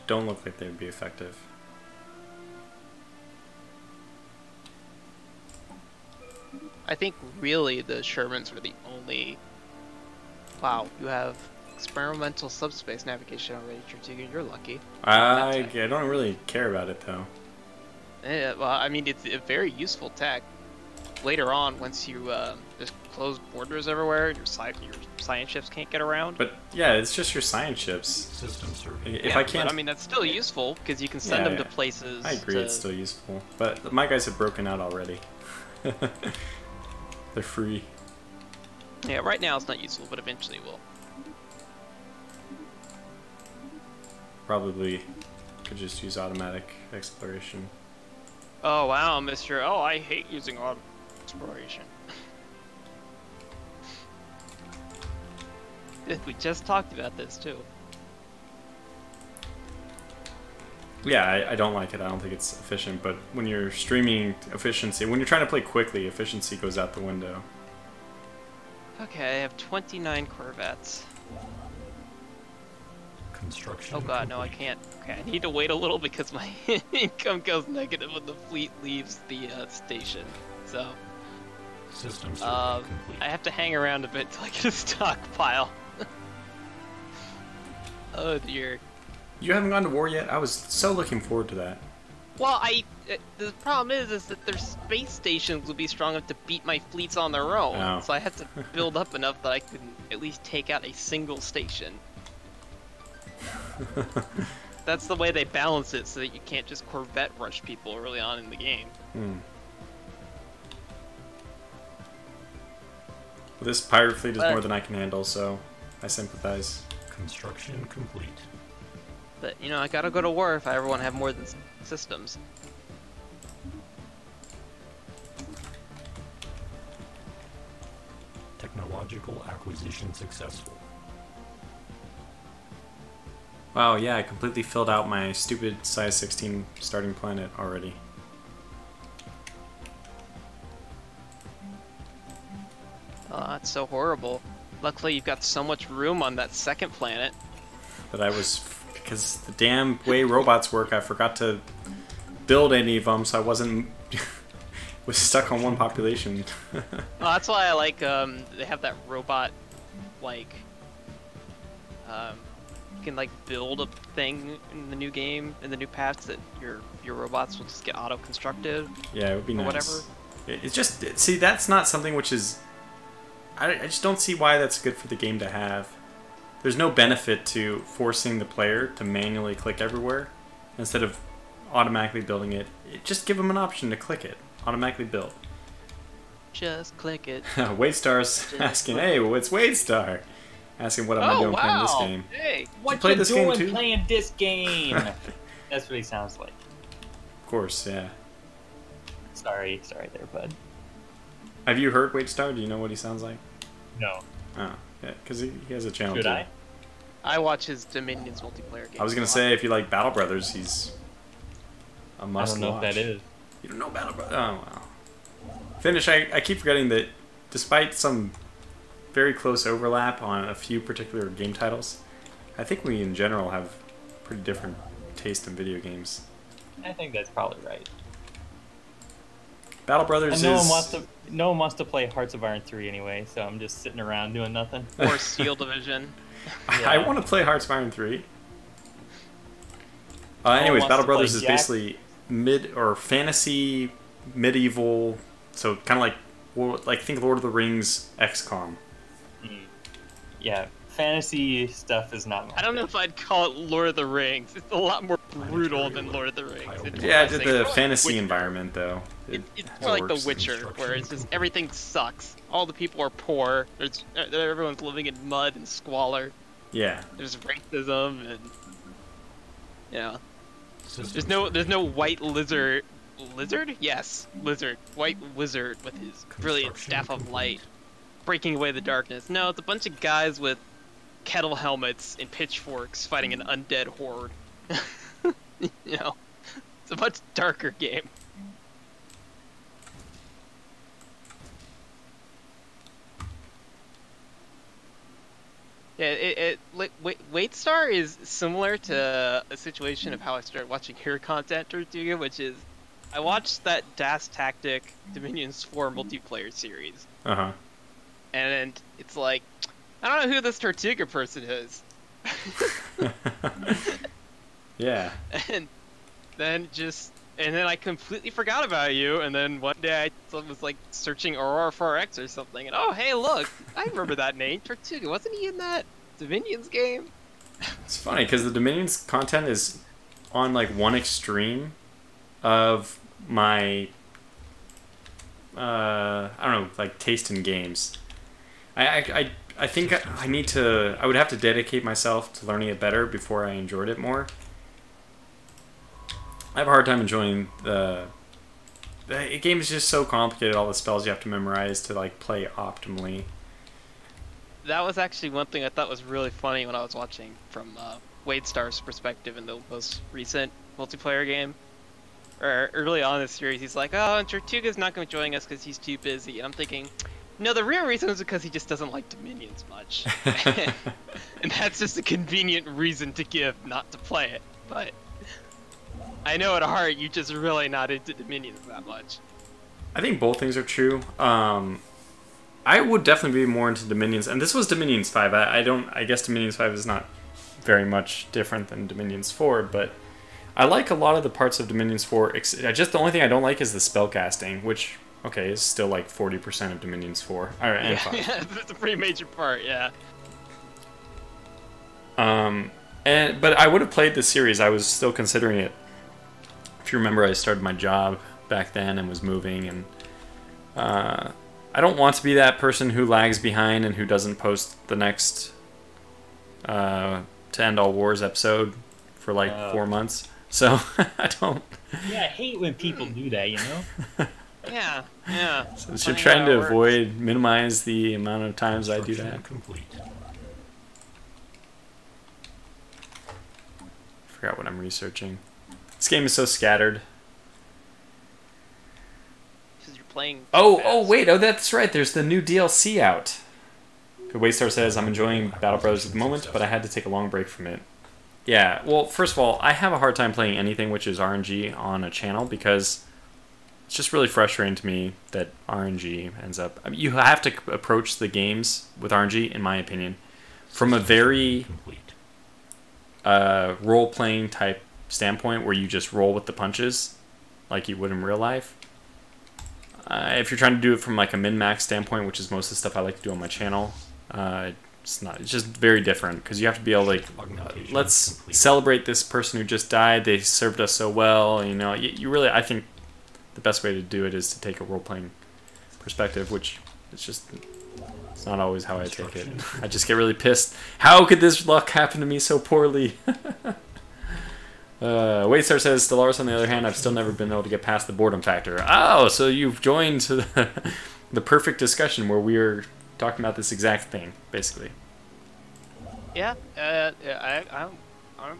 don't look like they would be effective. I think really the Shermans were the only... Wow, you have experimental subspace navigation already, Tertuga. You're lucky. I don't really care about it, though. Yeah, well, I mean, it's a very useful tech. Later on, once you just close borders everywhere, your science ships can't get around. But yeah, it's just your science ships. System survey. If I can't... But, I mean, that's still useful, because you can send them to yeah. places. I agree, it's still useful. But my guys have broken out already. They're free. Yeah, right now it's not useful, but eventually it will. Probably could just use automatic exploration. Oh, wow, Mr. Oh, I hate using auto exploration. We just talked about this, too. Yeah, I don't like it. I don't think it's efficient. But when you're streaming efficiency, when you're trying to play quickly, efficiency goes out the window. Okay, I have 29 Corvettes. Construction Oh god, no, I complete. can't. Okay, I need to wait a little because my income goes negative when the fleet leaves the station. So, System survey complete. I have to hang around a bit till I get a stockpile. Oh dear. You haven't gone to war yet? I was so looking forward to that. Well, the problem is that their space stations will be strong enough to beat my fleets on their own. Oh. So I have to build up enough that I can at least take out a single station. That's the way they balance it, so that you can't just Corvette rush people early on in the game. Hmm. Well, this pirate fleet is more than I can handle, so I sympathize. Construction complete. But, you know, I gotta go to war if I ever want to have more than systems. Technological acquisition successful. Wow, yeah, I completely filled out my stupid size 16 starting planet already. Oh, that's so horrible. Luckily, you've got so much room on that second planet. That I was... Because the damn way robots work, I forgot to build any of them, so I wasn't... was stuck on one population. Well, that's why I like, they have that robot, like, can like build a thing in the new game, in the new patch, that your robots will just get auto-constructed. Yeah, it would be nice. Whatever. It's just, see, that's not something which is, I just don't see why that's good for the game to have. There's no benefit to forcing the player to manually click everywhere instead of automatically building it. Just give them an option to click it, automatically build. Just click it. Wadestar's asking, hey, what's Wadestar? Asking what am I doing playing this game. Hey, What play you this doing game too? playing this game? That's what he sounds like. Of course, yeah. Sorry there, bud. Have you heard Wadestar? Do you know what he sounds like? No. Oh, yeah, because he has a channel Should too. I? watch his Dominions multiplayer game. I was going to say, if you like Battle Brothers, he's a must I don't know watch. if that is. You don't know Battle Brothers? Oh, wow. Finish, I keep forgetting that despite some very close overlap on a few particular game titles, I think we in general have pretty different taste in video games. I think that's probably right. Battle Brothers And is... no one wants to play Hearts of Iron 3 anyway, so I'm just sitting around doing nothing. Or Steel Division. I want to play Hearts of Iron 3. Anyways, wants Battle to play Brothers is Jack? basically fantasy, medieval, so kind of like think Lord of the Rings, XCOM. Yeah, fantasy stuff is not my I don't know if I'd call it Lord of the Rings. It's a lot more brutal than Lord of the Rings. It's Yeah, depressing. the It's fantasy Witcher. environment though. It's more like The works. Witcher, where it's just everything sucks. All the people are poor. Everyone's living in mud and squalor. Yeah. There's racism and yeah. Systems There's no white lizard. Lizard? Yes, lizard. White wizard with his brilliant staff of light, breaking away the darkness. No, it's a bunch of guys with kettle helmets and pitchforks fighting an undead horde. You know, it's a much darker game. Yeah, Waitstar is similar to a situation of how I started watching her content, Tortuga, which is I watched that Das Tactic Dominions 4 multiplayer series, Uh-huh. and it's like, I don't know who this Tortuga person is. Yeah. And then I completely forgot about you, and then one day I was like searching Aurora 4X or something, and oh hey look, I remember that name, Tortuga, wasn't he in that Dominions game? It's funny because the Dominions content is on like one extreme of my I don't know, like taste in games. I think I would have to dedicate myself to learning it better before I enjoyed it more. I have a hard time enjoying the game is just so complicated, all the spells you have to memorize to like play optimally. That was actually one thing I thought was really funny when I was watching from Wadestar's perspective in the most recent multiplayer game. Or early on in the series, he's like, oh, and Tortuga's not going to join us because he's too busy. And I'm thinking, no, the real reason is because he just doesn't like Dominions much. And that's just a convenient reason to give not to play it. But I know at heart you're just really not into Dominions that much. I think both things are true. I would definitely be more into Dominions, and this was Dominions 5. I guess Dominions 5 is not very much different than Dominions 4, but I like a lot of the parts of Dominions 4. Just the only thing I don't like is the spellcasting, which, okay, is still like 40% of Dominions 4. And 5. Yeah, that's a pretty major part, yeah. But I would have played the series. I was still considering it. If you remember, I started my job back then and was moving, and I don't want to be that person who lags behind and who doesn't post the next To End All Wars episode for like 4 months. So I don't. Yeah, I hate when people do that, you know? Yeah. So you're trying to minimize the amount of times I do that. Complete. Forgot what I'm researching. This game is so scattered. Because you're playing. Wait, that's right. There's the new DLC out. Waystar says, I'm enjoying Battle Brothers at the moment, but I had to take a long break from it. Yeah, well, first of all, I have a hard time playing anything which is RNG on a channel because it's just really frustrating to me that RNG ends up... I mean, you have to approach the games with RNG, in my opinion, from a very role-playing type standpoint where you just roll with the punches like you would in real life. If you're trying to do it from like a min-max standpoint, which is most of the stuff I like to do on my channel, it's not. It's just very different because you have to be able to like, let's celebrate this person who just died. They served us so well. You know, you really. I think the best way to do it is to take a role-playing perspective, which it's just. It's not always how I take it. I just get really pissed. How could this luck happen to me so poorly? Waystar says, Stellaris, on the other hand, I've still never been able to get past the boredom factor. Oh, so you've joined the perfect discussion where we are talking about this exact thing, basically. Yeah, I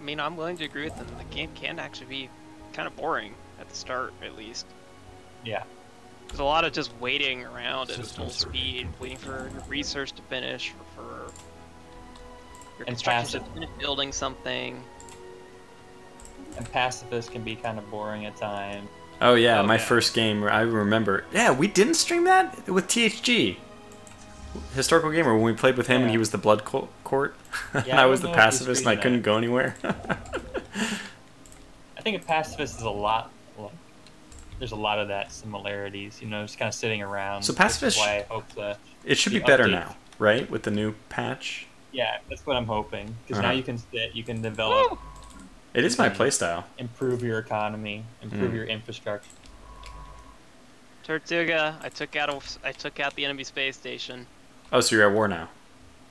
mean, I'm willing to agree with them. The game can actually be kind of boring at the start, at least. Yeah. There's a lot of just waiting around at full speed, waiting for your research to finish, for your construction to finish building something. And pacifist can be kind of boring at times. Oh yeah, my first game, I remember. Yeah, we didn't stream that with THG. Historical Gamer, when we played with him and he was the blood court, and I was the pacifist and I couldn't go anywhere. I think a pacifist is a lot, there's a lot of that similarities, you know, just kind of sitting around. So pacifist, why I hope it should be better now, right, with the new patch? Yeah, that's what I'm hoping, because now you can sit, you can develop. It is my playstyle. Improve your economy, improve your infrastructure. Tortuga, I took out the enemy space station. Oh, so you're at war now?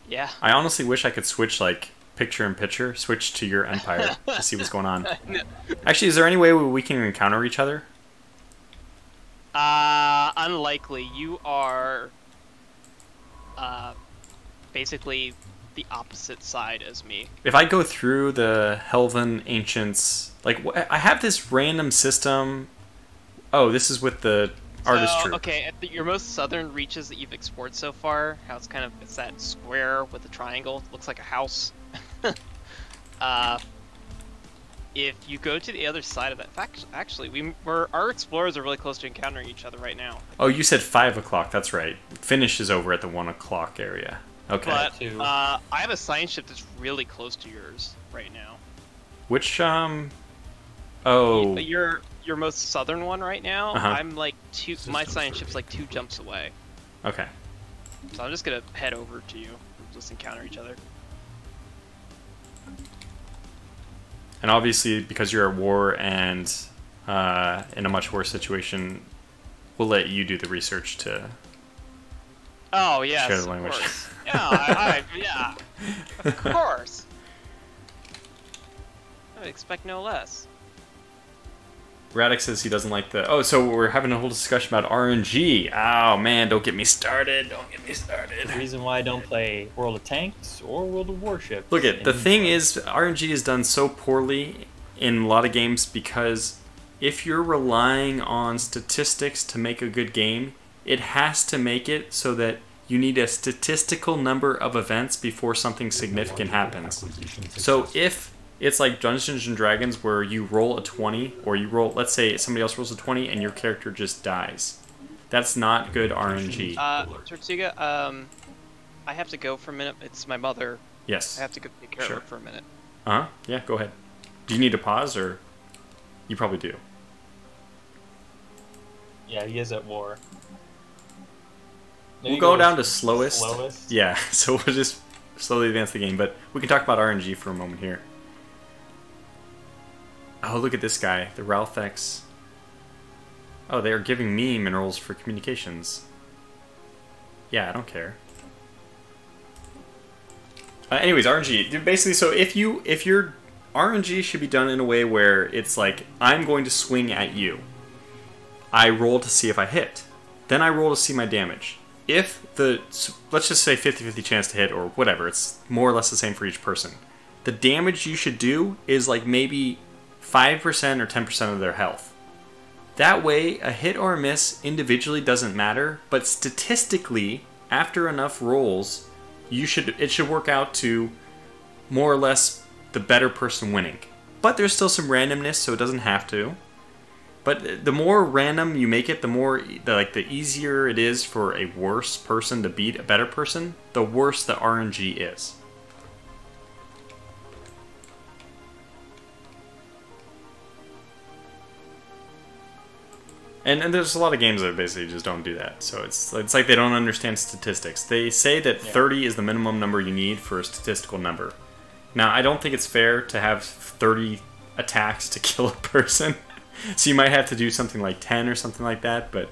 Yeah. I honestly wish I could switch like picture-in-picture, switch to your empire to see what's going on. No. Actually, is there any way we can encounter each other? Unlikely. You are basically the opposite side as me. If I go through the Helvan Ancients, like I have this random system. Oh, this is with the artist troop. Okay, at your most southern reaches that you've explored so far, how it's kind of it's that square with a triangle. It looks like a house. If you go to the other side of that, actually, our explorers are really close to encountering each other right now. Oh, you said 5 o'clock. That's right. Finish is over at the 1 o'clock area. Okay. But I have a science ship that's really close to yours right now. Which Oh. Your most southern one right now. I'm like my science ship's like 2 jumps away. Okay. So I'm just gonna head over to you. We'll just encounter each other. And obviously, because you're at war and in a much worse situation, we'll let you do the research to. Oh yes, share the language. Of course. Yeah, yeah, of course. I would expect no less. Radix says he doesn't like the... Oh, so we're having a whole discussion about RNG. Oh, man, don't get me started. Don't get me started. The reason why I don't play World of Tanks or World of Warships. Look, the thing is, RNG is done so poorly in a lot of games because if you're relying on statistics to make a good game, it has to make it so that you need a statistical number of events before something significant happens. So if... It's like Dungeons & Dragons where you roll a 20, or you roll, let's say somebody else rolls a 20 and your character just dies. That's not good RNG. Tortuga, I have to go for a minute. It's my mother. Yes. I have to go take care of her for a minute. Uh-huh. Yeah, go ahead. Do you need to pause, or? You probably do. Yeah, he is at war. We'll go down to slowest. Yeah, so we'll just slowly advance the game, but we can talk about RNG for a moment here. Oh, look at this guy, the Ralphex. Oh, they are giving me minerals for communications. Yeah, I don't care. Anyways, RNG. Basically, so if your RNG should be done in a way where it's like, I'm going to swing at you. I roll to see if I hit. Then I roll to see my damage. If let's just say 50-50 chance to hit or whatever, it's more or less the same for each person. The damage you should do is like maybe 5% or 10% of their health. That way, a hit or a miss individually doesn't matter, but statistically, after enough rolls, it should work out to more or less the better person winning. But there's still some randomness, so it doesn't have to. But the more random you make it, the easier it is for a worse person to beat a better person, the worse the RNG is. And there's a lot of games that basically just don't do that. So it's like they don't understand statistics. They say that 30 is the minimum number you need for a statistical number. Now, I don't think it's fair to have 30 attacks to kill a person. So you might have to do something like 10 or something like that, but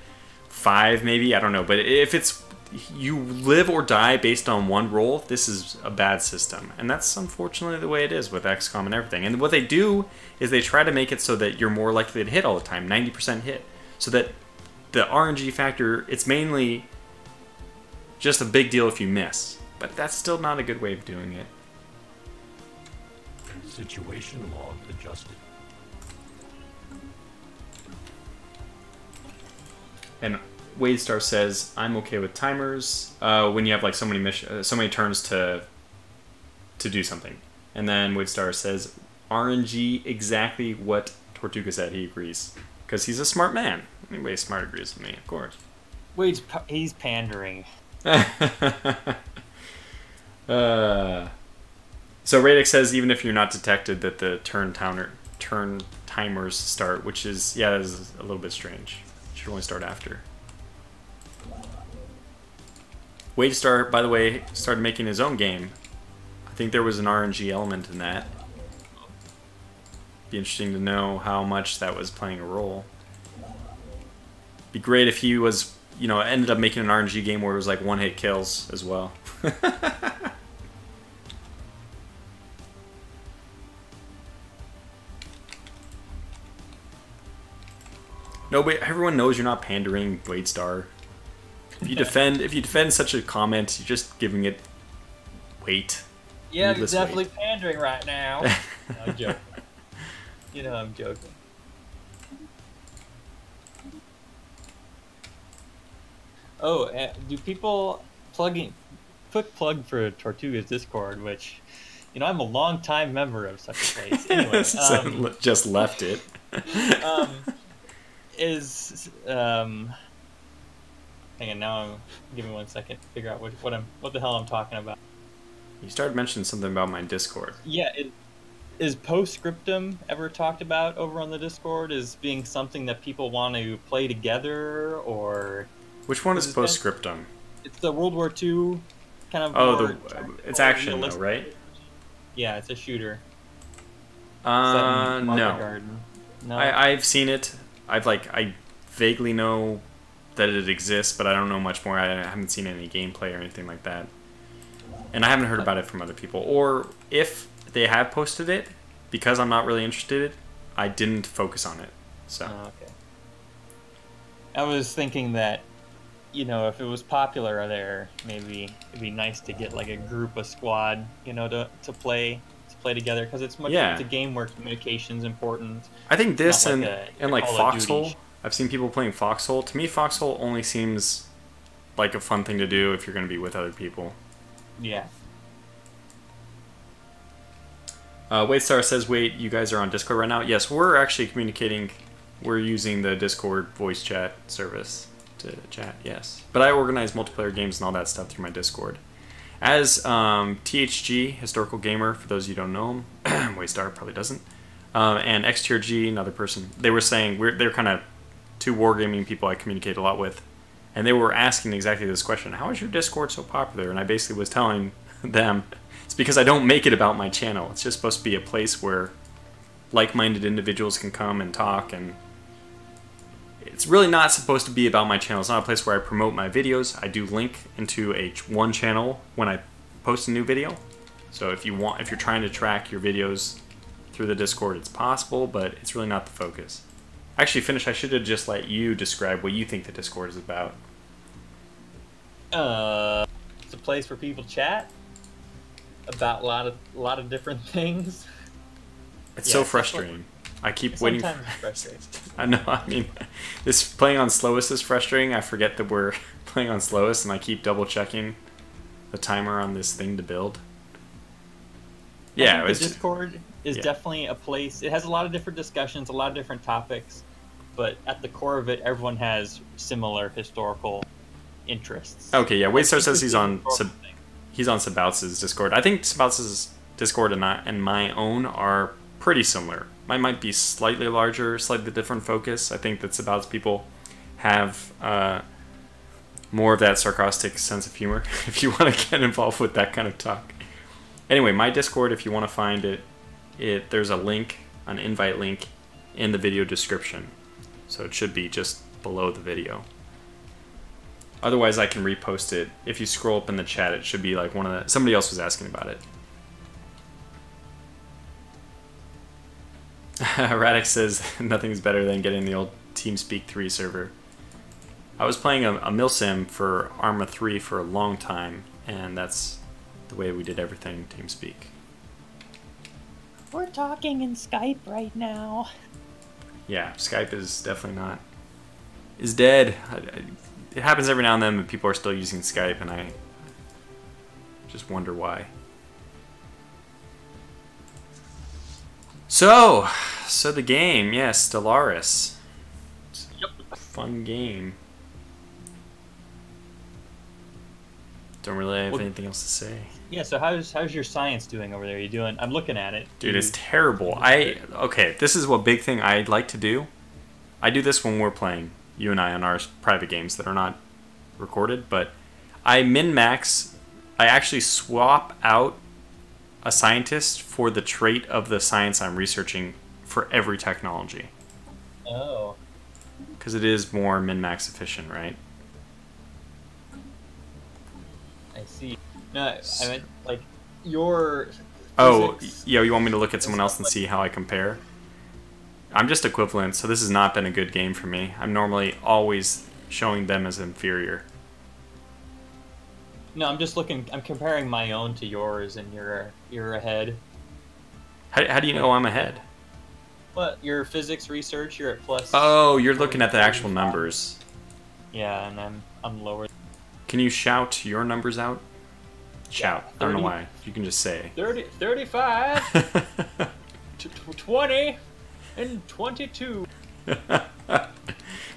5 maybe, I don't know. But if it's you live or die based on one roll, this is a bad system. And that's unfortunately the way it is with XCOM and everything. And what they do is they try to make it so that you're more likely to hit all the time, 90% hit. So that the RNG factor, it's mainly just a big deal if you miss. But that's still not a good way of doing it. Situation log adjusted. And Wadestar says, "I'm okay with timers when you have like so many turns to do something." And then Wadestar says, "RNG exactly what Tortuga said." He agrees because he's a smart man. Anybody smart agrees with me, of course. Wade's he's pandering. So Radix says even if you're not detected that the turn timers start, which is that is a little bit strange. Should only start after. Wadestar, by the way, started making his own game. I think there was an RNG element in that. Be interesting to know how much that was playing a role. Be great if he was, ended up making an RNG game where it was like one-hit kills as well. No, but everyone knows you're not pandering, Wadestar. If you defend such a comment, you're just giving it weight. Yeah, I'm definitely pandering right now. No, I'm joking. I'm joking. Oh, do people quick plug for Tortuga's Discord, which, I'm a long-time member of such a place. Anyway, just left it. Hang on, now give me 1 second to figure out what the hell I'm talking about. You started mentioning something about my Discord. Yeah, is Postscriptum ever talked about over on the Discord as being something that people want to play together, or... Which one is Postscriptum? It's the World War II kind of... Oh, it's action though, right? Yeah, it's a shooter. No. No. I've seen it. I vaguely know that it exists, but I don't know much more. I haven't seen any gameplay or anything like that. And I haven't heard about it from other people. Or if they have posted it, because I'm not really interested, I didn't focus on it. So. Oh, okay. I was thinking that, if it was popular there, maybe it'd be nice to get like a group, a squad, to play together, because it's a game where communication's important. I think this and Foxhole. I've seen people playing Foxhole. To me, Foxhole only seems like a fun thing to do if you're going to be with other people. Yeah. Wadestar says, "Wait, you guys are on Discord right now?" Yes, we're actually communicating. We're using the Discord voice chat service to chat. Yes, but I organize multiplayer games and all that stuff through my Discord. As THG, historical gamer, for those of you who don't know him, Waystar probably doesn't, and XTRG, another person, they were saying, they're kind of two wargaming people I communicate a lot with, and they were asking exactly this question: how is your Discord so popular? And I basically was telling them, it's because I don't make it about my channel. It's just supposed to be a place where like-minded individuals can come and talk, and it's really not supposed to be about my channel. It's not a place where I promote my videos. I do link into one channel when I post a new video. So if you're trying to track your videos through the Discord, it's possible, but it's really not the focus. Actually, I should have just let you describe what you think the Discord is about. It's a place where people chat about a lot of different things. It's so frustrating. I keep waiting. Sometimes it's frustrating. I know. I mean, this playing on slowest is frustrating. I forget that we're playing on slowest, and I keep double checking the timer on this thing to build. Yeah, the Discord is definitely a place. It has a lot of different discussions, a lot of different topics, but at the core of it, everyone has similar historical interests. Okay, yeah. Waystar says he's on Sabouts' Discord. I think Sabouts' Discord and my own are pretty similar. Mine might be slightly larger, slightly different focus. I think that Sabouts people have more of that sarcastic sense of humor if you want to get involved with that kind of talk. Anyway, my Discord, if you want to find it, there's a link, an invite link, in the video description. So it should be just below the video. Otherwise, I can repost it. If you scroll up in the chat, it should be like somebody else was asking about it. Radix says nothing's better than getting the old TeamSpeak 3 server. I was playing a milsim for Arma 3 for a long time, and that's the way we did everything, TeamSpeak. We're talking in Skype right now. Yeah, Skype is definitely not... is dead. It happens every now and then, but people are still using Skype, and I just wonder why. So the game, yes, Stellaris. Yep. Fun game. Don't really have anything else to say. Yeah, so how's your science doing over there? You doing? I'm looking at it. Dude, it's terrible. Okay, this is what big thing I'd like to do. I do this when we're playing, you and I, on our private games that are not recorded, but I min-max, I actually swap out a scientist for the trait of the science I'm researching for every technology. Oh. Because it is more min-max efficient, right? I see. No, I meant, like, your... Oh, physics- yo, you want me to look at someone else and see how I compare? I'm just equivalent, so this has not been a good game for me. I'm normally always showing them as inferior. No, I'm just looking. I'm comparing my own to yours, and you're ahead. How do you know I'm ahead? What? Your physics research, you're at plus. Oh, you're looking at the actual numbers. Yeah, and I'm lower. Can you shout your numbers out? Shout. Yeah, I don't know 30. why. You can just say. 35, 20, and 22. But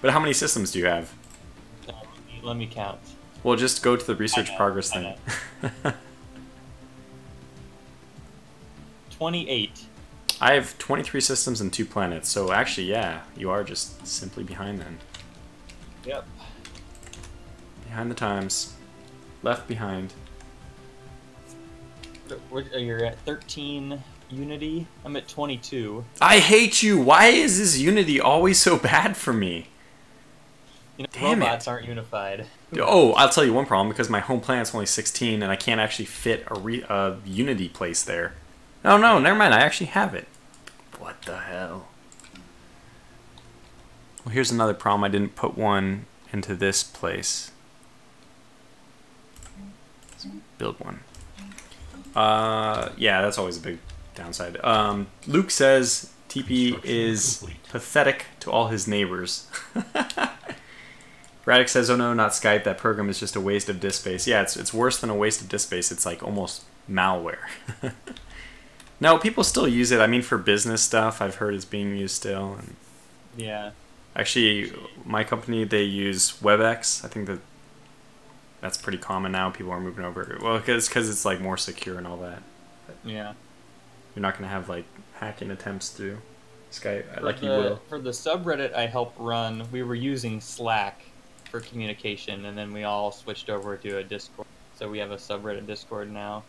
how many systems do you have? Let me count. Well, just go to the research I know, progress I thing. 28. I have 23 systems and 2 planets, so actually, yeah, you are just simply behind then. Yep. Behind the times. Left behind. You're at 13 Unity. I'm at 22. I hate you! Why is this Unity always so bad for me? You know, Damn robots it. aren't unified. Oh, I'll tell you one problem, because my home planet's only 16, and I can't actually fit a Unity place there. Oh no, never mind, I actually have it. What the hell? Well, here's another problem. I didn't put one into this place. Let's build one. Yeah, that's always a big downside. Luke says TP is complete. pathetic to all his neighbors. Radix says, oh no, not Skype, that program is just a waste of disk space. Yeah, it's worse than a waste of disk space. It's like almost malware. No, people still use it. I mean, for business stuff, I've heard it's being used still. And Yeah. actually, my company, they use WebEx. I think that's pretty common now. People are moving over. Well, because it's like more secure and all that. Yeah. You're not going to have like hacking attempts through Skype like you will. For the subreddit I help run, we were using Slack for communication, and then we all switched over to a Discord. So we have a subreddit Discord now.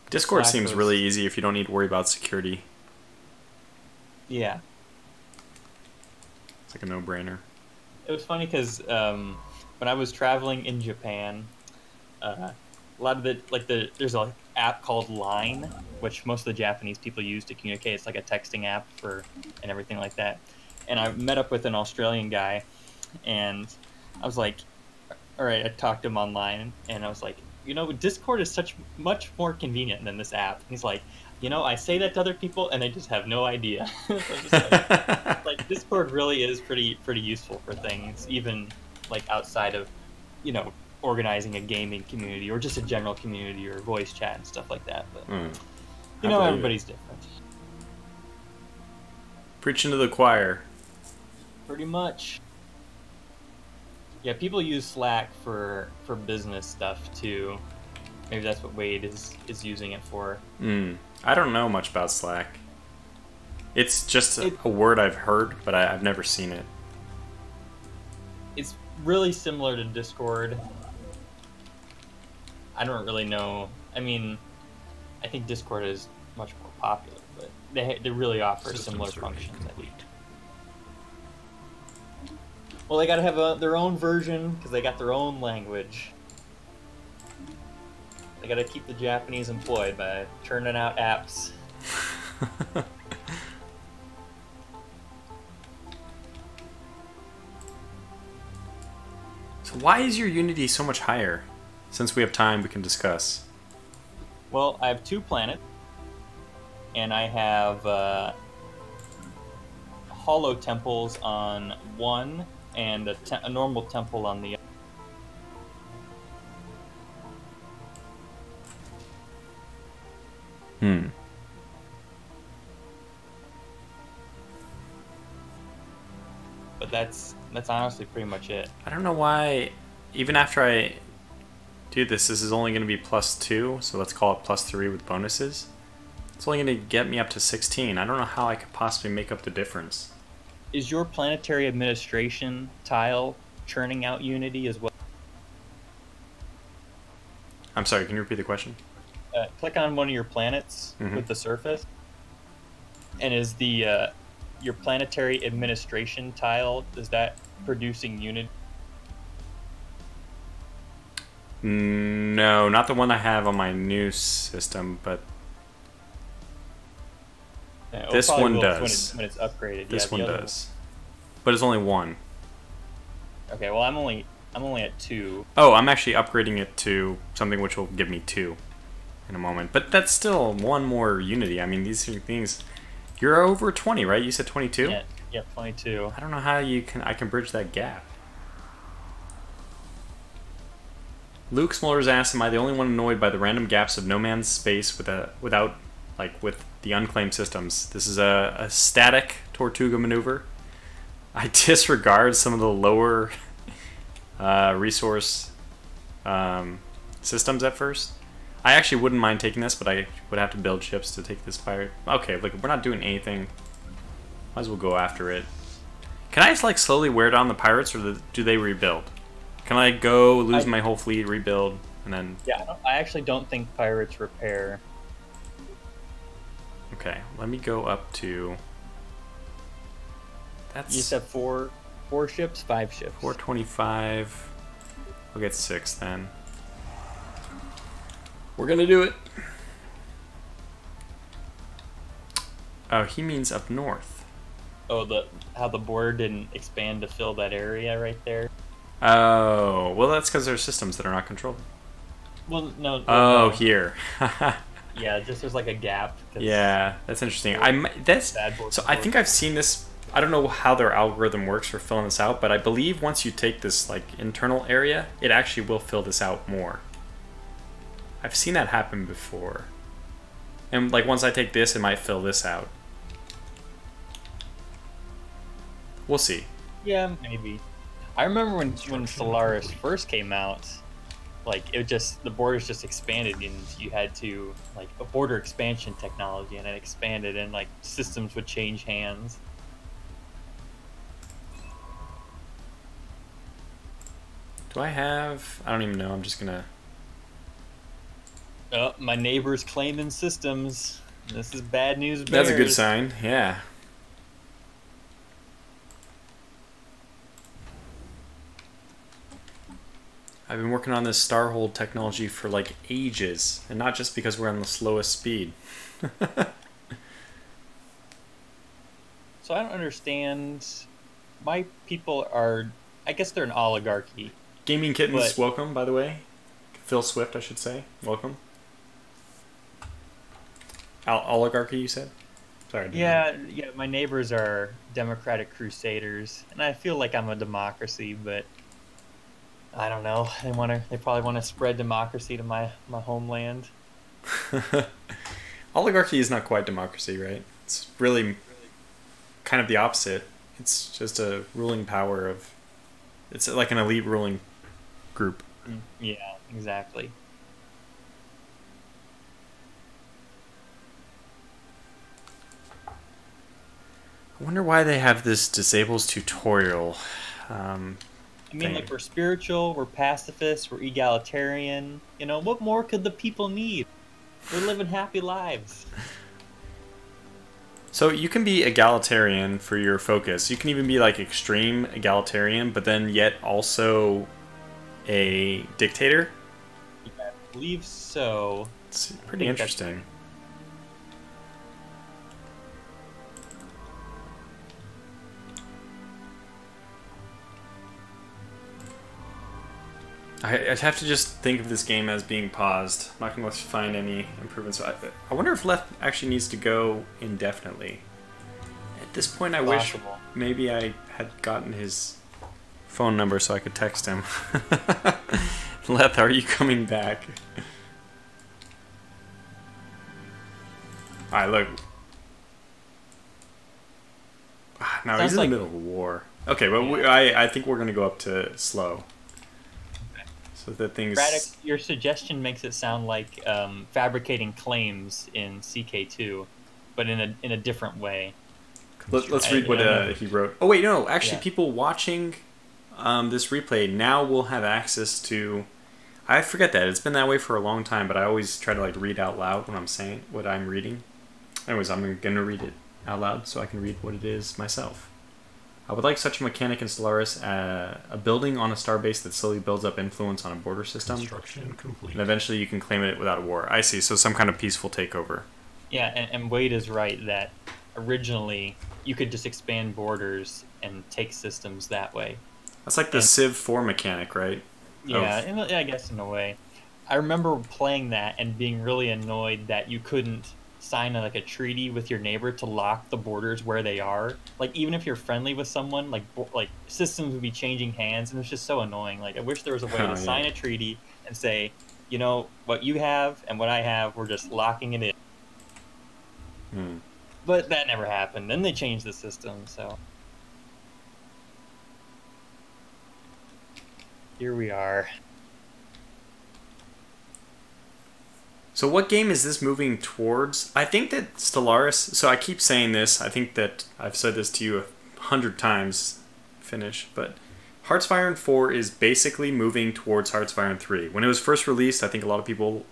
Discord Slack seems was- really easy if you don't need to worry about security. Yeah. It's like a no-brainer. It was funny because when I was traveling in Japan, a lot of there's an app called Line, which most of the Japanese people use to communicate. It's like a texting app and everything like that. And I met up with an Australian guy, and I was like, all right, I talked to him online, and I was like, you know, Discord is much more convenient than this app. He's like, you know, I say that to other people, and they just have no idea. So I'm just like Discord really is pretty useful for things, even like outside of, you know, organizing a gaming community or just a general community or voice chat and stuff like that. But you know, everybody's different. Preaching to the choir. Pretty much. Yeah, people use Slack for business stuff too. Maybe that's what Wade is using it for. I don't know much about Slack. It's just a word I've heard, but I've never seen it. really similar to Discord. I don't really know. I mean, I think Discord is much more popular, but they really offer similar functions. Complete. Well, they gotta have their own version because they got their own language. They gotta keep the Japanese employed by churning out apps. So why is your Unity so much higher? Since we have time, we can discuss. Well, I have 2 planets, and I have hollow temples on one, and a normal temple on the other. But that's honestly pretty much it. I don't know why, even after I do this is only going to be +2, so let's call it +3 with bonuses. It's only going to get me up to 16. I don't know how I could possibly make up the difference. Is your planetary administration tile churning out Unity as well? I'm sorry, can you repeat the question? Click on one of your planets with the surface, and is the your planetary administration tile, is that producing Unity? No, not the one I have on my new system, but this one does. When it's upgraded. This one does. But it's only 1. Okay, well I'm only at 2. Oh, I'm actually upgrading it to something which will give me 2 in a moment. But that's still 1 more Unity. I mean, these are things. You're over 20, right? You said 22? Yeah, 22. I don't know how I can bridge that gap. Luke Smulders asks, am I the only one annoyed by the random gaps of no man's space with the unclaimed systems? This is a static Tortuga maneuver. I disregard some of the lower resource systems at first. I actually wouldn't mind taking this, but I would have to build ships to take this pirate. Okay, look, we're not doing anything. Might as well go after it. Can I just like slowly wear down the pirates, or do they rebuild? Can I go lose my whole fleet, rebuild, and then... Yeah, I actually don't think pirates repair. Okay, let me go up to... That's... You said 4 ships, 5 ships. 425. We'll get 6 then. We're gonna do it. Oh, he means up north. Oh, how the border didn't expand to fill that area right there? Oh, well that's because there's systems that are not controlled. Well, no. Oh, no. here. Yeah, just there's like a gap. Yeah, that's interesting. So I think I've seen this. I don't know how their algorithm works for filling this out, but I believe once you take this like internal area, it actually will fill this out more. I've seen that happen before. And like once I take this, it might fill this out. We'll see. Yeah, maybe. I remember when Solaris first came out, like the borders just expanded, and you had to like a border expansion technology, and it expanded, and like systems would change hands. Do I have? I don't even know. I'm just gonna. Oh, my neighbor's claiming systems. This is bad news. Bears. That's a good sign. Yeah. I've been working on this Starhold technology for like ages, and not just because we're on the slowest speed. So I don't understand. My people are, I guess they're an oligarchy. Gaming Kittens, welcome, by the way. Phil Swift, I should say. Welcome. Oligarchy, you said? Sorry. Yeah, my neighbors are Democratic Crusaders, and I feel like I'm a democracy, but I don't know. They probably want to spread democracy to my homeland. Oligarchy is not quite democracy, right? It's really kind of the opposite. It's just a ruling power of... It's like an elite ruling group. Yeah, exactly. I wonder why they have this disables tutorial. I mean, thing. like, we're spiritual, we're pacifists, we're egalitarian. You know, what more could the people need? We're living happy lives. So you can be egalitarian for your focus. You can even be like extreme egalitarian, but then yet also a dictator. Yeah, I believe so. It's pretty interesting. I'd have to just think of this game as being paused. I'm not going to find any improvements. I wonder if Leth actually needs to go indefinitely. At this point, I wish maybe I had gotten his phone number so I could text him. Leth, are you coming back? Alright, look. No, he's in the middle of a war. Okay, well, yeah. I think we're going to go up to slow. So that thing's... Braddock, your suggestion makes it sound like fabricating claims in CK2, but in a different way. Let's read what he wrote. Oh wait, no, actually, people watching this replay now will have access to... I forget that. It's been that way for a long time, but I always try to like read out loud when I'm saying what I'm reading. Anyways, I'm going to read it out loud so I can read what it is myself. I would like such a mechanic in Stellaris, a building on a starbase that slowly builds up influence on a border system. Construction complete. And eventually you can claim it without a war. I see, so some kind of peaceful takeover. Yeah, and Wade is right that originally you could just expand borders and take systems that way. That's like the Civ 4 mechanic, right? Yeah, I guess in a way. I remember playing that and being really annoyed that you couldn't sign like a treaty with your neighbor to lock the borders where they are. Like, even if you're friendly with someone, like systems would be changing hands, and it's just so annoying. Like, I wish there was a way to sign a treaty and say, you know, what you have and what I have, we're just locking it in. But that never happened. Then they changed the system, so here we are. So what game is this moving towards? I think that Stellaris... So I keep saying this. I think that I've said this to you 100 times, Finish. But Hearts of Iron 4 is basically moving towards Hearts of Iron 3. When it was first released, I think a lot of people,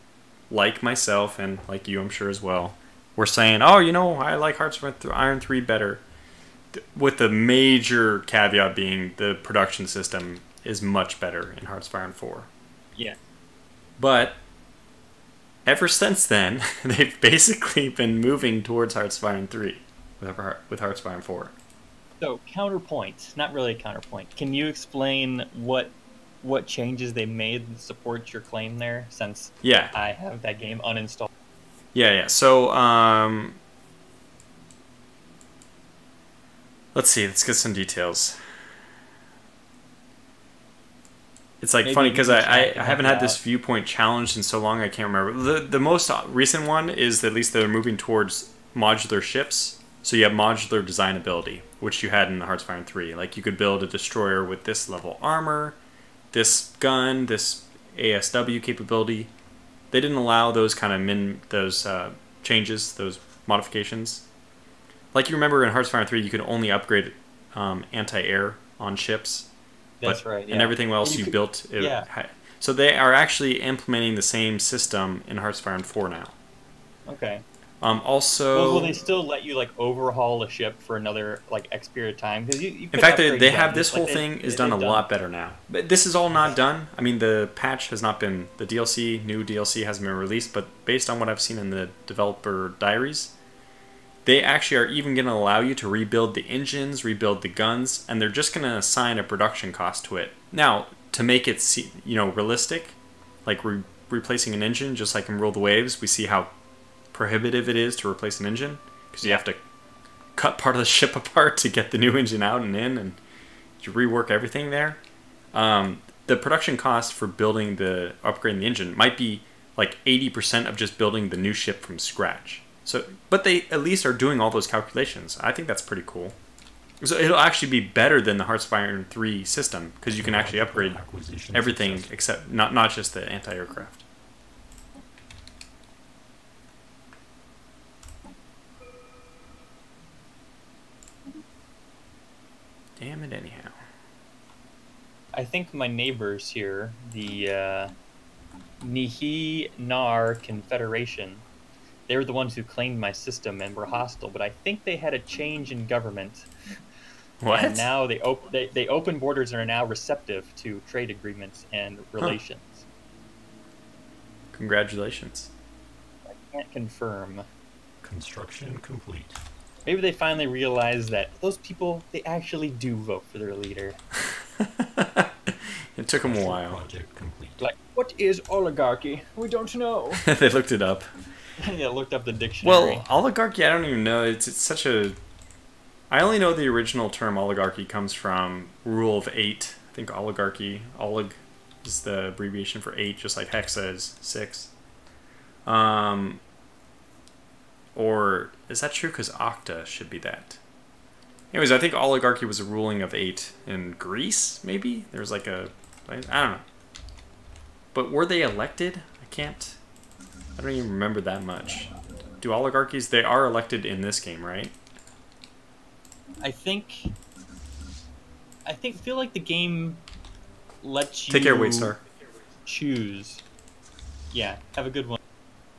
like myself, and like you, I'm sure as well, were saying, oh, you know, I like Hearts of Iron 3 better. With the major caveat being the production system is much better in Hearts of Iron 4. Yeah. But... ever since then, they've basically been moving towards Hearts of Iron 3 with Hearts of Iron 4. So, counterpoint. Not really a counterpoint. Can you explain what changes they made that support your claim there, since I have that game uninstalled? Yeah. So, let's see. Let's get some details. It's like funny because I haven't had this viewpoint challenged in so long I can't remember. The most recent one is that at least they're moving towards modular ships. So you have modular design ability, which you had in Hearts of Iron 3. Like you could build a destroyer with this level armor, this gun, this ASW capability. They didn't allow those kind of changes, those modifications. Like you remember in Hearts of Iron 3, you could only upgrade anti-air on ships. That's right. Yeah. And everything else you built. So they are actually implementing the same system in Hearts of Iron 4 now. Okay. Also, well, will they still let you like overhaul a ship for another like X period of time? Because you in fact, they have this whole thing is done a lot better now. But this is all not done. I mean, the patch has not been new DLC hasn't been released. But based on what I've seen in the developer diaries, they actually are even going to allow you to rebuild the engines, rebuild the guns, and they're just going to assign a production cost to it. Now, to make it realistic, like replacing an engine, just like in Rule the Waves, we see how prohibitive it is to replace an engine because you have to cut part of the ship apart to get the new engine out and in, and you rework everything there. The production cost for upgrading the engine might be like 80% of just building the new ship from scratch. So, but they at least are doing all those calculations. I think that's pretty cool. So it'll actually be better than the Hearts of Iron 3 system because you can actually upgrade everything except not just the anti-aircraft. Damn it, anyhow. I think my neighbors here, the Nihi Nar Confederation, they were the ones who claimed my system and were hostile, but I think they had a change in government. What? And now they open borders and are now receptive to trade agreements and relations. Congratulations. I can't confirm. Construction complete. Maybe they finally realized that those people, they actually do vote for their leader. It took them a while. Project complete. Like, what is oligarchy? We don't know. They looked it up. Yeah, looked up the dictionary. Well, oligarchy, I don't even know. It's such a... I only know the original term oligarchy comes from rule of 8. I think oligarchy, olig is the abbreviation for 8, just like hexa is 6. Or is that true? Because octa should be that. Anyways, I think oligarchy was a ruling of 8 in Greece, maybe? There was like a... I don't know. But were they elected? I don't even remember that much. Do oligarchies... They are elected in this game, right? I feel like the game lets you Take care, Waystar. choose. Yeah, have a good one.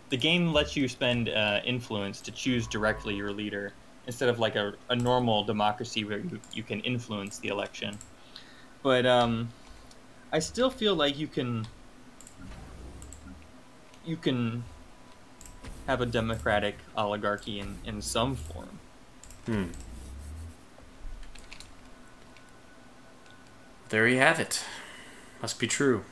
The game lets you spend influence to choose directly your leader instead of like a normal democracy where you can influence the election. But I still feel like you can have a democratic oligarchy in some form. There you have it. Must be true.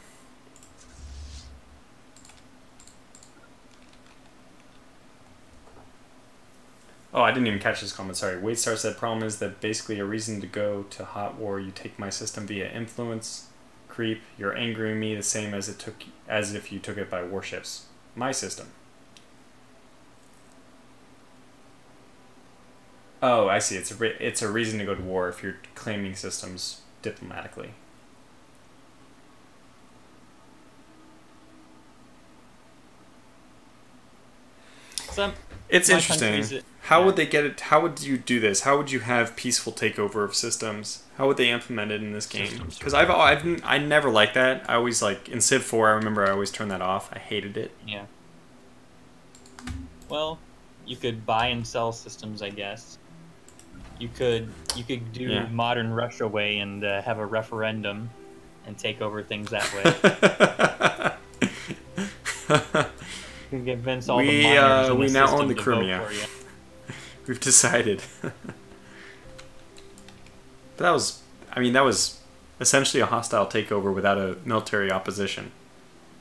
Oh, I didn't even catch this comment. Sorry. Waitstar said, problem is that basically a reason to go to hot war, you take my system via influence, creep, you're angering me the same as if you took it by warships. My system. Oh, I see. It's a reason to go to war if you're claiming systems diplomatically. It's interesting. How would they get it? How would you do this? How would you have peaceful takeover of systems? How would they implement it in this game? Because I never liked that. I always like in Civ 4. I remember I always turned that off. I hated it. Yeah. Well, you could buy and sell systems, I guess. You could do modern Russia way and have a referendum and take over things that way. You can convince all the miners in the we now system own the to Crimea. vote for you. We've decided. But that was essentially a hostile takeover without a military opposition.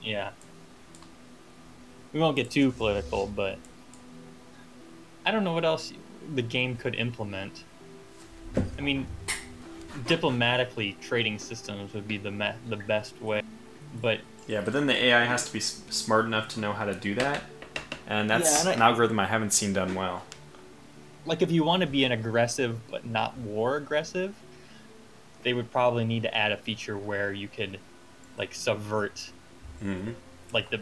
Yeah. We won't get too political, but I don't know what else the game could implement. I mean, diplomatically, trading systems would be the best way, but... Yeah, but then the AI has to be smart enough to know how to do that, and that's an algorithm I haven't seen done well. Like, if you want to be an aggressive but not war aggressive, they would probably need to add a feature where you could, like, subvert, like, the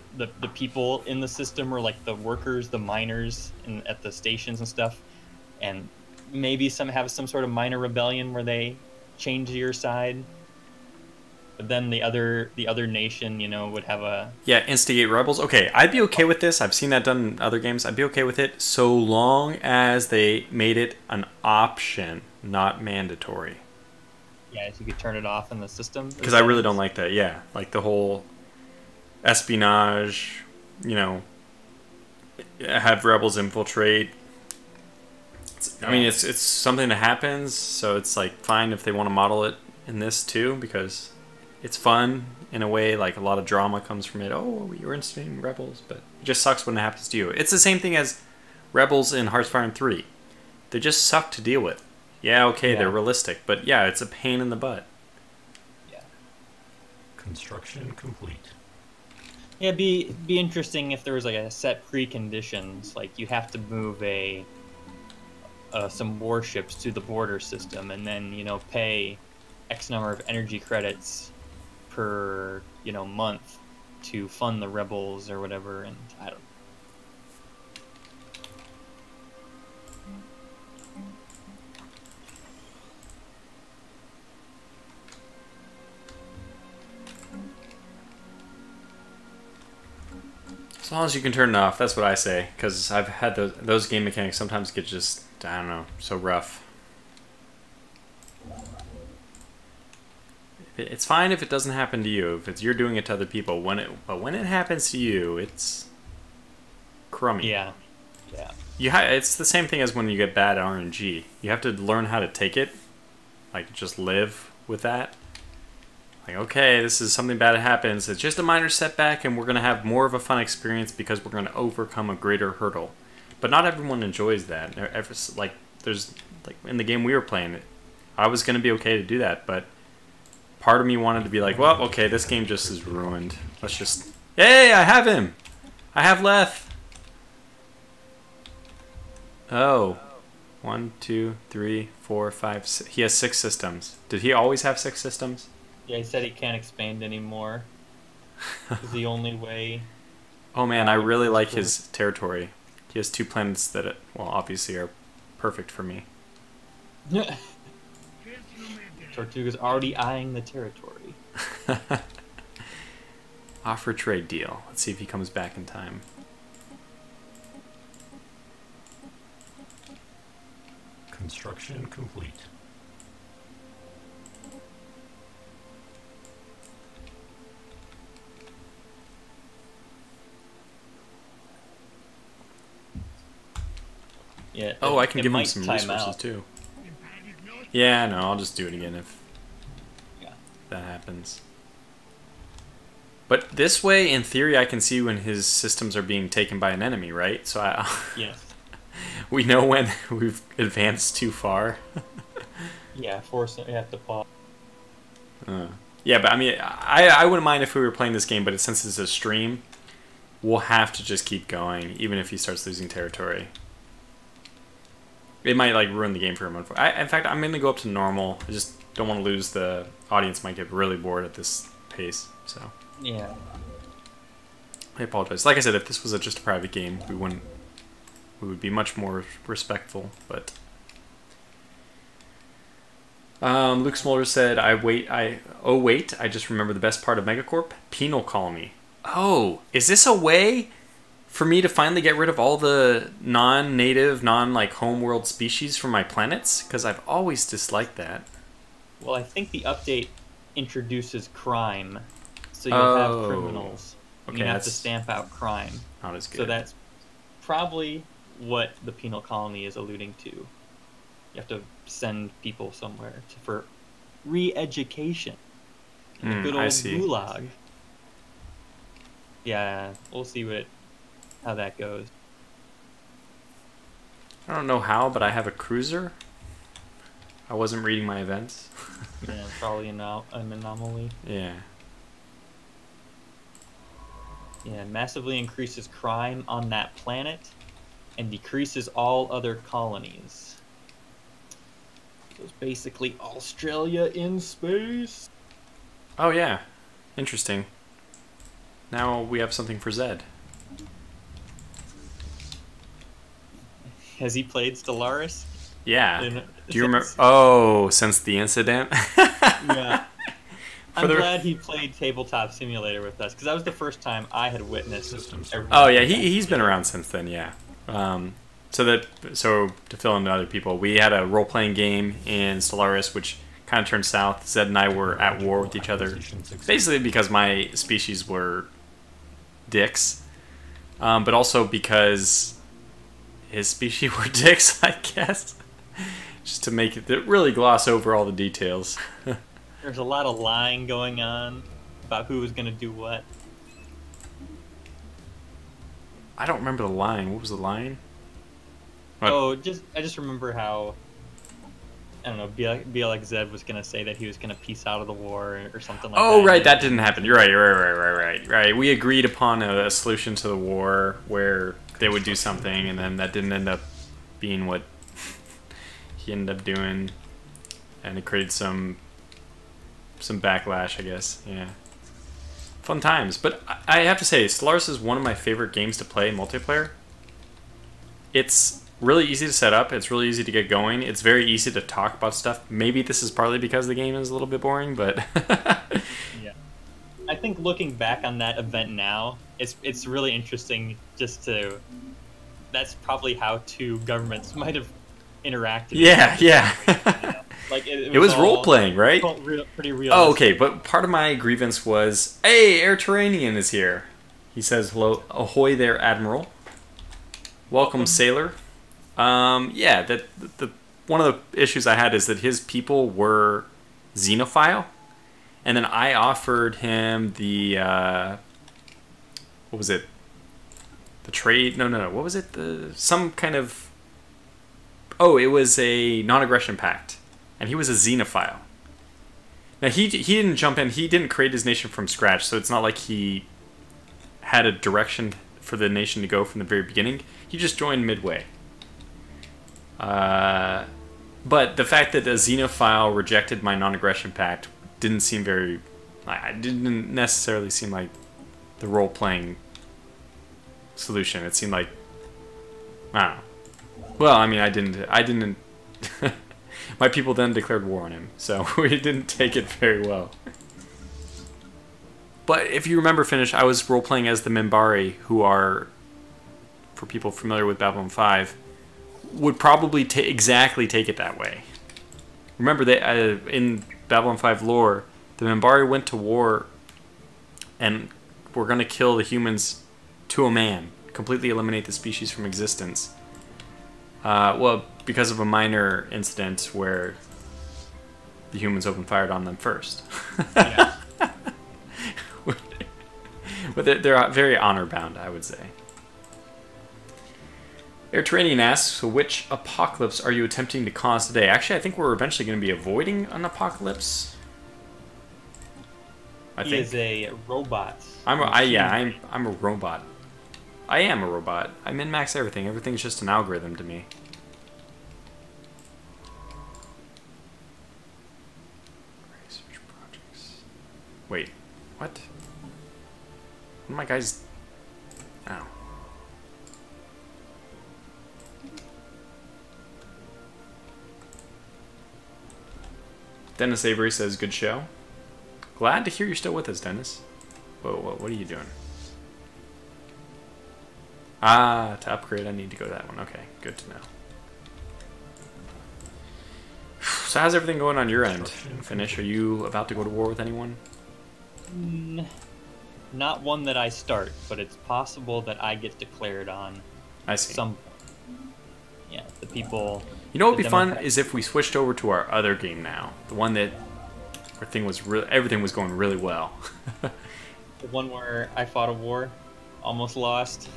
people in the system, or, like, the workers, the miners at the stations and stuff, and maybe have some sort of minor rebellion where they change to your side. But then the other nation, would have a... Yeah, instigate rebels. Okay, I'd be okay with this. I've seen that done in other games. I'd be okay with it so long as they made it an option, not mandatory. Yeah, if you could turn it off in the system. Because I really don't like that, yeah. Like the whole espionage, have rebels infiltrate. I mean, it's something that happens, so it's like fine if they want to model it in this too, because... It's fun in a way, like a lot of drama comes from it. Oh, you're instigating rebels, but it just sucks when it happens to you. It's the same thing as rebels in Hearthfire 3. They just suck to deal with. Yeah, okay, they're realistic, but yeah, it's a pain in the butt. Yeah. Construction complete. Yeah, it'd be interesting if there was like a set preconditions, like you have to move some warships to the border system, and then pay X number of energy credits per month to fund the rebels or whatever, and I don't know. As long as you can turn it off, that's what I say. Because I've had those game mechanics sometimes get just, I don't know, so rough. It's fine if it doesn't happen to you. If you're doing it to other people, but when it happens to you, it's crummy. Yeah. It's the same thing as when you get bad RNG. You have to learn how to take it, like just live with that. Like, okay, this is something bad that happens. It's just a minor setback, and we're gonna have more of a fun experience because we're gonna overcome a greater hurdle. But not everyone enjoys that. Like, there's like in the game we were playing, I was gonna be okay to do that, but part of me wanted to be like, well, okay, this game just is ruined. Let's just, hey, I have him. I have Leth. Oh, 1, 2, 3, 4, 5, 6. He has 6 systems. Did he always have 6 systems? Yeah, he said he can't expand anymore. It's the only way. Oh man, I really like his territory. He has 2 planets that, well, obviously are perfect for me. Tortuga's already eyeing the territory. Offer trade deal. Let's see if he comes back in time. Construction complete. Yeah. Oh, I can give him might some time resources out. too. Yeah, no, I'll just do it again if Yeah. that happens. But this way, in theory, I can see when his systems are being taken by an enemy, right? So Yes. we know when we've advanced too far. Yeah, force it. You have to pause. Yeah, but I mean, I wouldn't mind if we were playing this game, but since it's a stream, we'll have to just keep going, even if he starts losing territory. It might like ruin the game for him. In fact, I'm going to go up to normal. I just don't want to lose. The audience might get really bored at this pace, so Yeah. I apologize. Like I said, if this was just a private game, we would be much more respectful, but Luke Smolder said, oh wait, I just remember the best part of Megacorp, penal colony. Oh, is this a way for me to finally get rid of all the non-native, like homeworld species from my planets? Because I've always disliked that. Well, I think the update introduces crime, so you'll have criminals. Okay, you have to stamp out crime. Not as good. So that's probably what the penal colony is alluding to. You have to send people somewhere for re-education. Good old gulag. Yeah, we'll see how that goes. I don't know how, but I have a cruiser. I wasn't reading my events. Yeah, probably an anomaly. Yeah. Yeah, massively increases crime on that planet and decreases all other colonies. So it's basically Australia in space. Oh yeah, interesting. Now we have something for Zed. Has he played Stellaris? Yeah. Do you remember? Oh, since the incident? Yeah. I'm the- glad he played Tabletop Simulator with us, because that was the first time I had witnessed everything. Oh yeah, he's been around since then. Yeah. So to fill in to other people, we had a role-playing game in Solaris, which kind of turned south. Zed and I were at war with each other, basically because my species were dicks, but also because his species were dicks, I guess. Just to make it really gloss over all the details. There's a lot of lying going on about who was going to do what. I don't remember the line. What was the line? What? Oh, I just remember how, I don't know, BLXZ was going to say that he was going to peace out of the war or something like that. Oh, right, that didn't happen. You're right. We agreed upon a solution to the war where they would do something, and then that didn't end up being what he ended up doing, and it created some backlash, I guess. Yeah. Fun times. But I have to say, Solaris is one of my favorite games to play multiplayer. It's really easy to set up. It's really easy to get going. It's very easy to talk about stuff. Maybe this is partly because the game is a little bit boring, but Yeah. I think looking back on that event now, it's really interesting just to. That's probably how two governments might have interacted. Yeah, yeah. Like it was role playing, right? Pretty real. Oh, okay. But part of my grievance was, hey, Airterranian is here. He says hello, ahoy there, Admiral. Welcome, sailor. Yeah, the one of the issues I had is that his people were xenophile, and then I offered him the what was it? The trade? No. What was it? Some kind of. Oh, it was a non-aggression pact, and he was a xenophile. Now he didn't jump in. He didn't create his nation from scratch, so it's not like he had a direction for the nation to go from the very beginning. He just joined midway. But the fact that a xenophile rejected my non-aggression pact didn't seem very. I didn't necessarily seem like the role-playing solution. It seemed like, I don't know. Well, I mean, I didn't. My people then declared war on him, so we didn't take it very well. But if you remember, Finish, I was role-playing as the Minbari, who are, for people familiar with Babylon 5, would probably exactly take it that way. Remember, they in Babylon 5 lore, the Minbari went to war and were going to kill the humans to a man, completely eliminate the species from existence. Well, because of a minor incident where the humans opened fire on them first. Yeah. But they're very honor-bound, I would say. Airterranian asks, so which apocalypse are you attempting to cause today? Actually, I think we're eventually going to be avoiding an apocalypse. He is a robot. I'm a robot. I am a robot. I min-max everything. Everything's just an algorithm to me. Research projects. Wait, what? One of my guys. Oh. Dennis Avery says, good show. Glad to hear you're still with us, Dennis. Whoa, what are you doing? Ah, to upgrade, I need to go to that one. Okay, good to know. So how's everything going on your end? Finish, are you about to go to war with anyone? Not one that I start, but it's possible that I get declared on. I see. Yeah, the people. You know what would be fun is if we switched over to our other game now, the one that everything was going really well. The one where I fought a war, almost lost.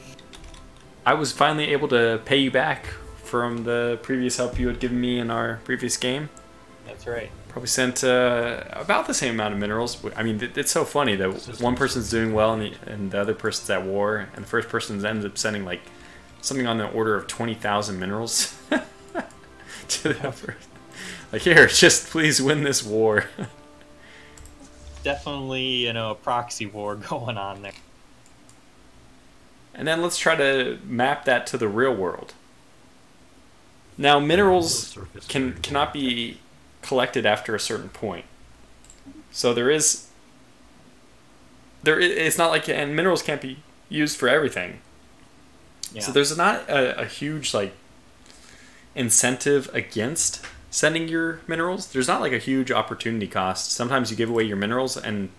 I was finally able to pay you back from the previous help you had given me in our previous game. That's right. Probably sent about the same amount of minerals. I mean, it's so funny that one person's doing well and the other person's at war, and the first person ends up sending like something on the order of 20,000 minerals to the other. Like, here, just please win this war. Definitely, a proxy war going on there. And then let's try to map that to the real world. Now, minerals cannot be collected after a certain point. So it's not like, and minerals can't be used for everything. Yeah. So there's not a huge like incentive against sending your minerals. There's not like a huge opportunity cost. Sometimes you give away your minerals, and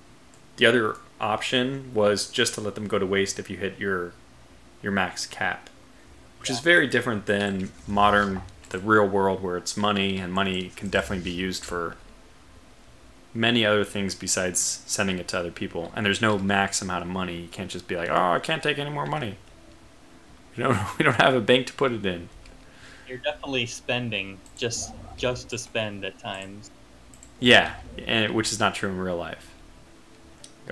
the other option was just to let them go to waste if you hit your max cap, which is very different than the real world, where it's money, and money can definitely be used for many other things besides sending it to other people. And there's no max amount of money. You can't just be like, oh, I can't take any more money. We don't have a bank to put it in. You're definitely spending just to spend at times. Yeah, which is not true in real life.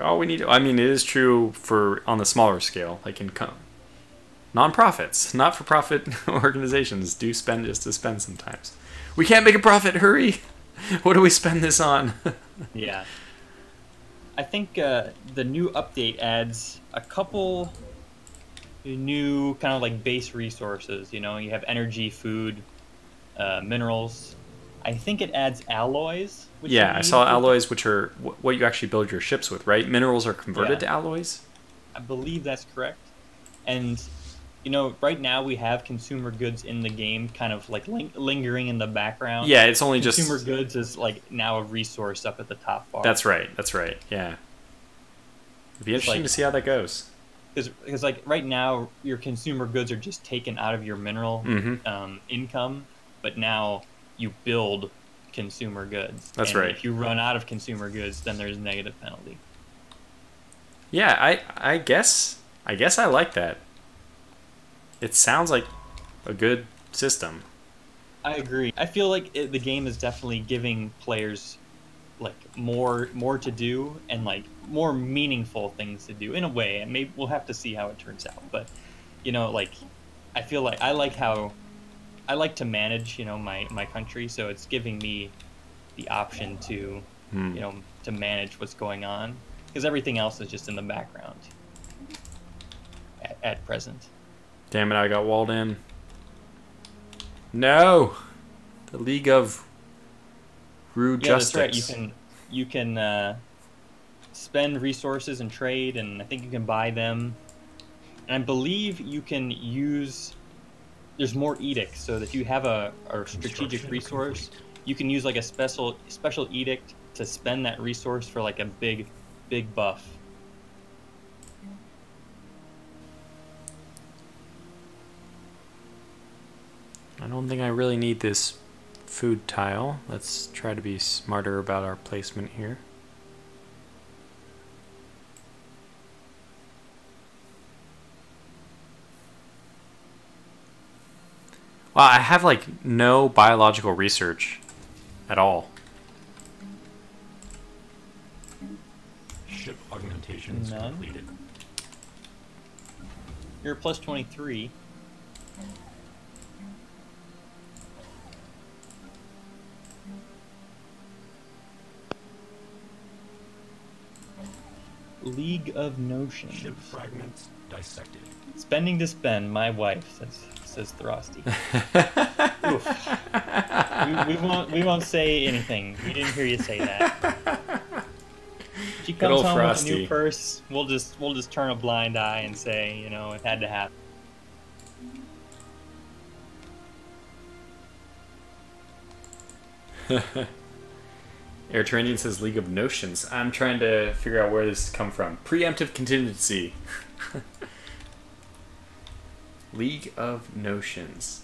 All we need. I mean, it is true on the smaller scale, like in non-profits, not-for-profit organizations do spend just to spend sometimes. We can't make a profit. Hurry! What do we spend this on? Yeah. I think the new update adds a couple new kind of like base resources. You have energy, food, minerals. I think it adds alloys. Which Yeah, you I need saw for- alloys, which are what you actually build your ships with, right? Minerals are converted Yeah. to alloys? I believe that's correct. And, you know, right now we have consumer goods in the game kind of like lingering in the background. Yeah, it's only Consumer just... goods is like now a resource up at the top bar. That's right, yeah. It'd be interesting like- to see how that goes. Because like right now your consumer goods are just taken out of your mineral income, but now you build consumer goods. That's and right. If you run out of consumer goods, then there's a negative penalty. Yeah, I guess I like that. It sounds like a good system. I agree. I feel like the game is definitely giving players like more to do and like more meaningful things to do in a way, and maybe we'll have to see how it turns out. But you know, like I feel like I like to manage, you know, my country, so it's giving me the option to you know, to manage what's going on, because everything else is just in the background at present. Damn it, I got walled in. No! The League of Rude Justice. That's right. You can spend resources and trade, and I think you can buy them. And I believe you can use... There's more edicts, so that if you have a strategic resource, you can use like a special edict to spend that resource for like a big buff. I don't think I really need this food tile. Let's try to be smarter about our placement here. Wow, I have like no biological research at all. Ship augmentations None? completed. You're plus 23. League of Notions. Ship fragments dissected. Spending to spend, my wife, says Throsty. we won't say anything. We didn't hear you say that. She Good comes old home Frosty. with a new purse. We'll just turn a blind eye and say, you know, it had to happen. Airtranian says League of Notions. I'm trying to figure out where this has come from. Preemptive contingency. League of Notions.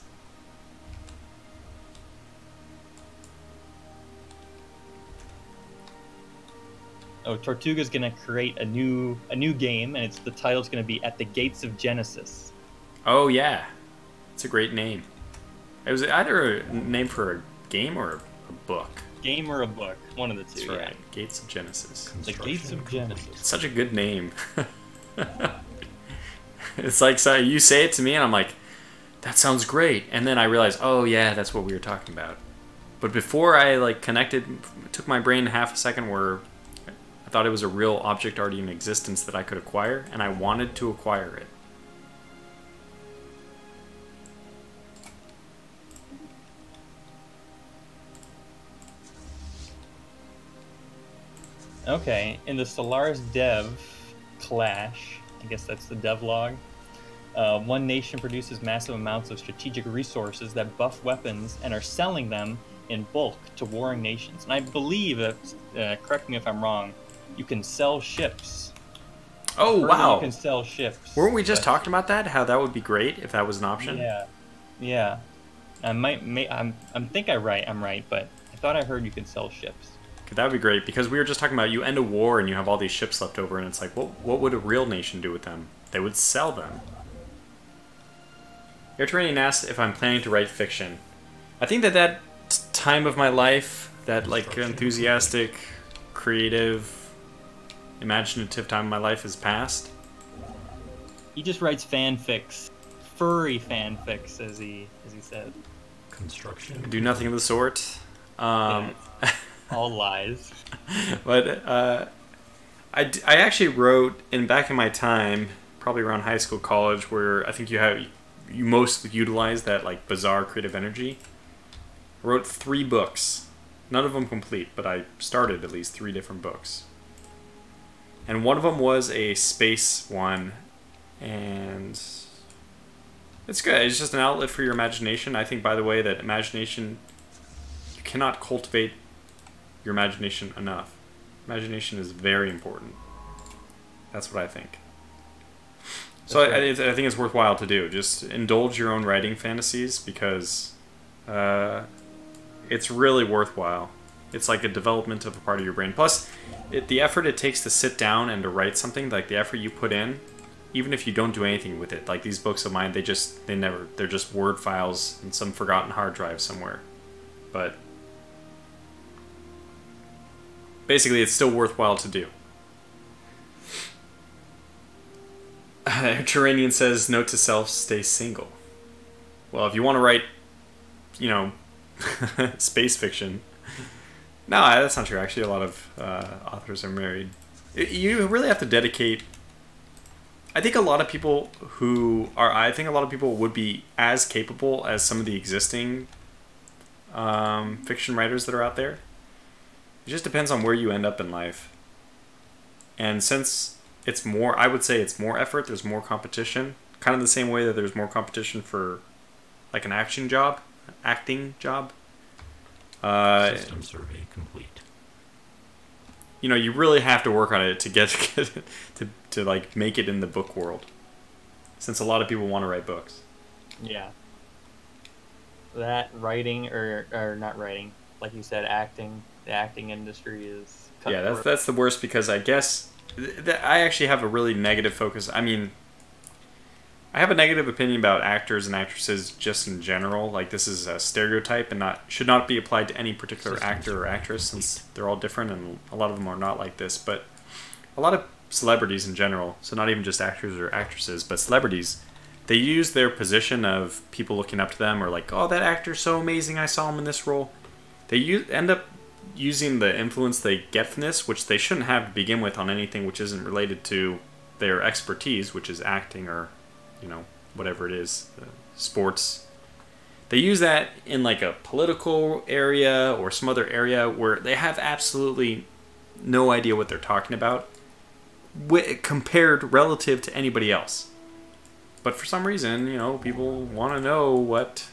Oh, Tortuga's gonna create a new game, and the title's gonna be At the Gates of Genesis. Oh yeah, it's a great name. It was either a name for a game or a book. Game or a book, one of the two. That's right. Gates of Genesis. The Gates of Genesis. It's such a good name. It's like, so you say it to me and I'm like, that sounds great, and then I realize, oh yeah, that's what we were talking about. But before I like connected, it took my brain half a second where I thought it was a real object already in existence that I could acquire, and I wanted to acquire it. Okay, in the Solaris dev clash, I guess that's the devlog, one nation produces massive amounts of strategic resources that buff weapons and are selling them in bulk to warring nations. And I believe, correct me if I'm wrong, you can sell ships. Oh, I've heard that wow. You can sell ships. Weren't we just but- talking about that? How that would be great if that was an option? Yeah. I'm right, but I thought I heard you could sell ships. That would be great, because we were just talking about you end a war and you have all these ships left over, and it's like, what would a real nation do with them? They would sell them. Airtranian asked if I'm planning to write fiction. I think that time of my life, that like enthusiastic, creative, imaginative time of my life is past. He just writes fanfics, furry fanfics, as he said. Construction. Do nothing of the sort. All lies. But I actually wrote back in my time, probably around high school, college, where I think you most utilize that like bizarre creative energy. I wrote 3 books. None of them complete, but I started at least 3 different books. And one of them was a space one, and it's good. It's just an outlet for your imagination. I think, by the way, that imagination, you cannot cultivate your imagination enough. Imagination is very important. That's what I think. So I think it's worthwhile to do. Just indulge your own writing fantasies, because it's really worthwhile. It's like a development of a part of your brain. Plus, the effort it takes to sit down and to write something, like the effort you put in, even if you don't do anything with it. Like these books of mine, they're just Word files in some forgotten hard drive somewhere. But basically, it's still worthwhile to do. Turanian says, note to self, stay single. Well, if you want to write, space fiction. No, that's not true. Actually, a lot of authors are married. You really have to dedicate. I think a lot of people would be as capable as some of the existing fiction writers that are out there. It just depends on where you end up in life. And since it's more, I would say it's more effort, there's more competition. Kind of the same way that there's more competition for like an acting job. System survey complete. You really have to work on it to get to like make it in the book world. Since a lot of people want to write books. Yeah. That writing or not writing, like you said, acting. The acting industry is. Yeah, that's the worst, because I guess I actually have a really negative focus. I mean, I have a negative opinion about actors and actresses just in general. Like, this is a stereotype and should not be applied to any particular actor or actress, since they're all different and a lot of them are not like this. But a lot of celebrities in general, so not even just actors or actresses, but celebrities, they use their position of people looking up to them, or like, oh, that actor's so amazing, I saw him in this role. They end up using the influence they get from this, which they shouldn't have to begin with, on anything which isn't related to their expertise, which is acting or whatever it is, sports. They use that in like a political area or some other area where they have absolutely no idea what they're talking about compared relative to anybody else. But for some reason, people want to know what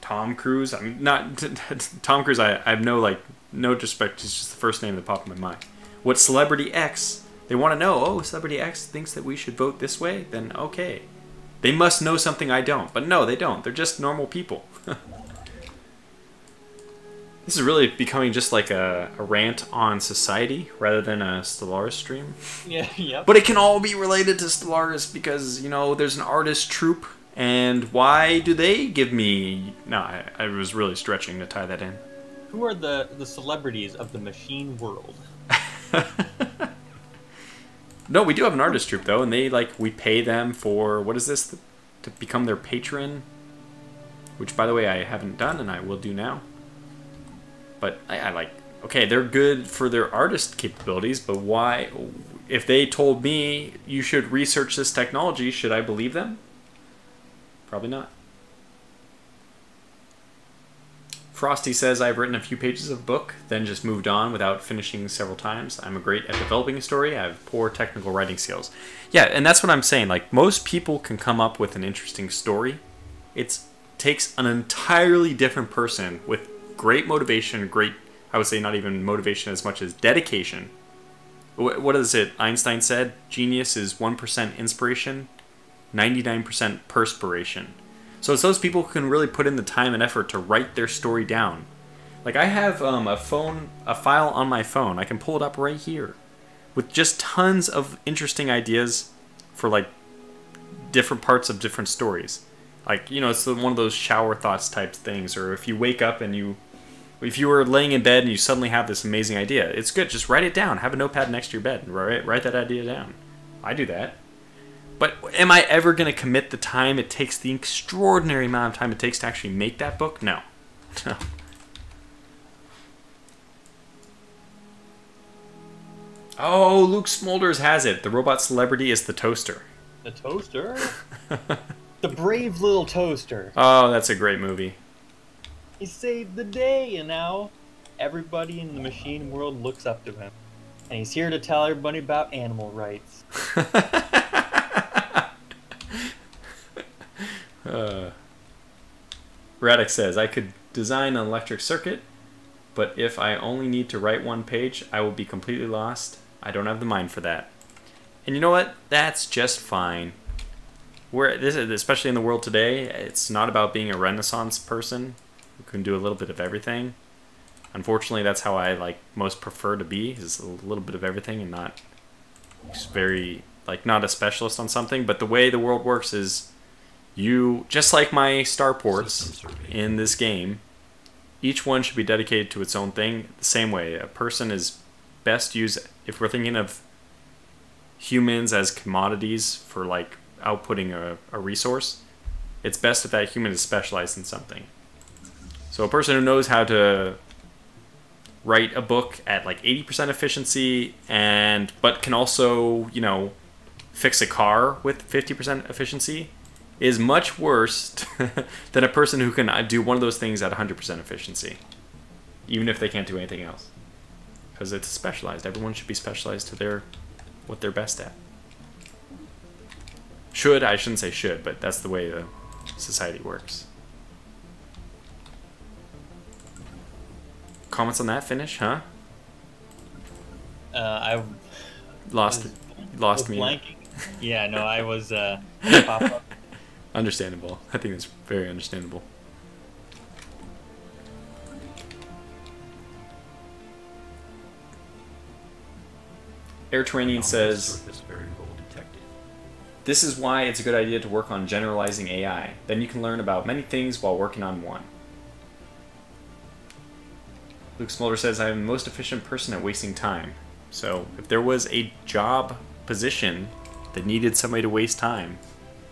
Tom Cruise, Tom Cruise, I have no disrespect, it's just the first name that popped in my mind. What Celebrity X, they want to know, oh, Celebrity X thinks that we should vote this way, then okay. They must know something I don't. But no, they don't. They're just normal people. This is really becoming just like a rant on society rather than a Stellaris stream. Yeah. But it can all be related to Stellaris because, there's an artist troupe. And why do they give me... No, I was really stretching to tie that in. Who are the celebrities of the machine world? No, we do have an artist troupe, though, and we pay them for, what is this, to become their patron, which, by the way, I haven't done, and I will do now. But okay, they're good for their artist capabilities, but why, if they told me you should research this technology, should I believe them? Probably not. Frosty says, I've written a few pages of a book, then just moved on without finishing several times. I'm great at developing a story. I have poor technical writing skills. Yeah, and that's what I'm saying. Like, most people can come up with an interesting story. It takes an entirely different person with great motivation, I would say not even motivation as much as dedication. What is it Einstein said? Genius is 1% inspiration, 99% perspiration. So it's those people who can really put in the time and effort to write their story down. Like, I have a file on my phone. I can pull it up right here with just tons of interesting ideas for like different parts of different stories. Like, it's one of those shower thoughts type things, or if you wake up and if you were laying in bed and you suddenly have this amazing idea, it's good. Just write it down. Have a notepad next to your bed and write that idea down. I do that. But am I ever going to commit the time it takes, the extraordinary amount of time it takes to actually make that book? No. No. Oh, Luke Smolders has it. The robot celebrity is the toaster. The toaster? The brave little toaster. Oh, that's a great movie. He saved the day, and now everybody in the machine world looks up to him. And he's here to tell everybody about animal rights. Radek says, I could design an electric circuit, but if I only need to write one page, I will be completely lost. I don't have the mind for that. And you know what? That's just fine. Especially in the world today, it's not about being a Renaissance person who can do a little bit of everything. Unfortunately, that's how I most prefer to be, is a little bit of everything and not very not a specialist on something. But the way the world works is you, just like my starports in this game, each one should be dedicated to its own thing. The same way, a person is best used, if we're thinking of humans as commodities for outputting a resource, it's best if that human is specialized in something. So a person who knows how to write a book at 80% efficiency but can also, fix a car with 50% efficiency is much worse than a person who can do one of those things at 100% efficiency, even if they can't do anything else. Because it's specialized. Everyone should be specialized to what they're best at. I shouldn't say should, but that's the way the society works. Comments on that finish, huh? I lost me. Blanking. Yeah, no, I was pop up. Understandable. I think that's very understandable. Air Training says, this is why it's a good idea to work on generalizing AI. Then you can learn about many things while working on one. Luke Smolder says, I am the most efficient person at wasting time. So if there was a job position that needed somebody to waste time,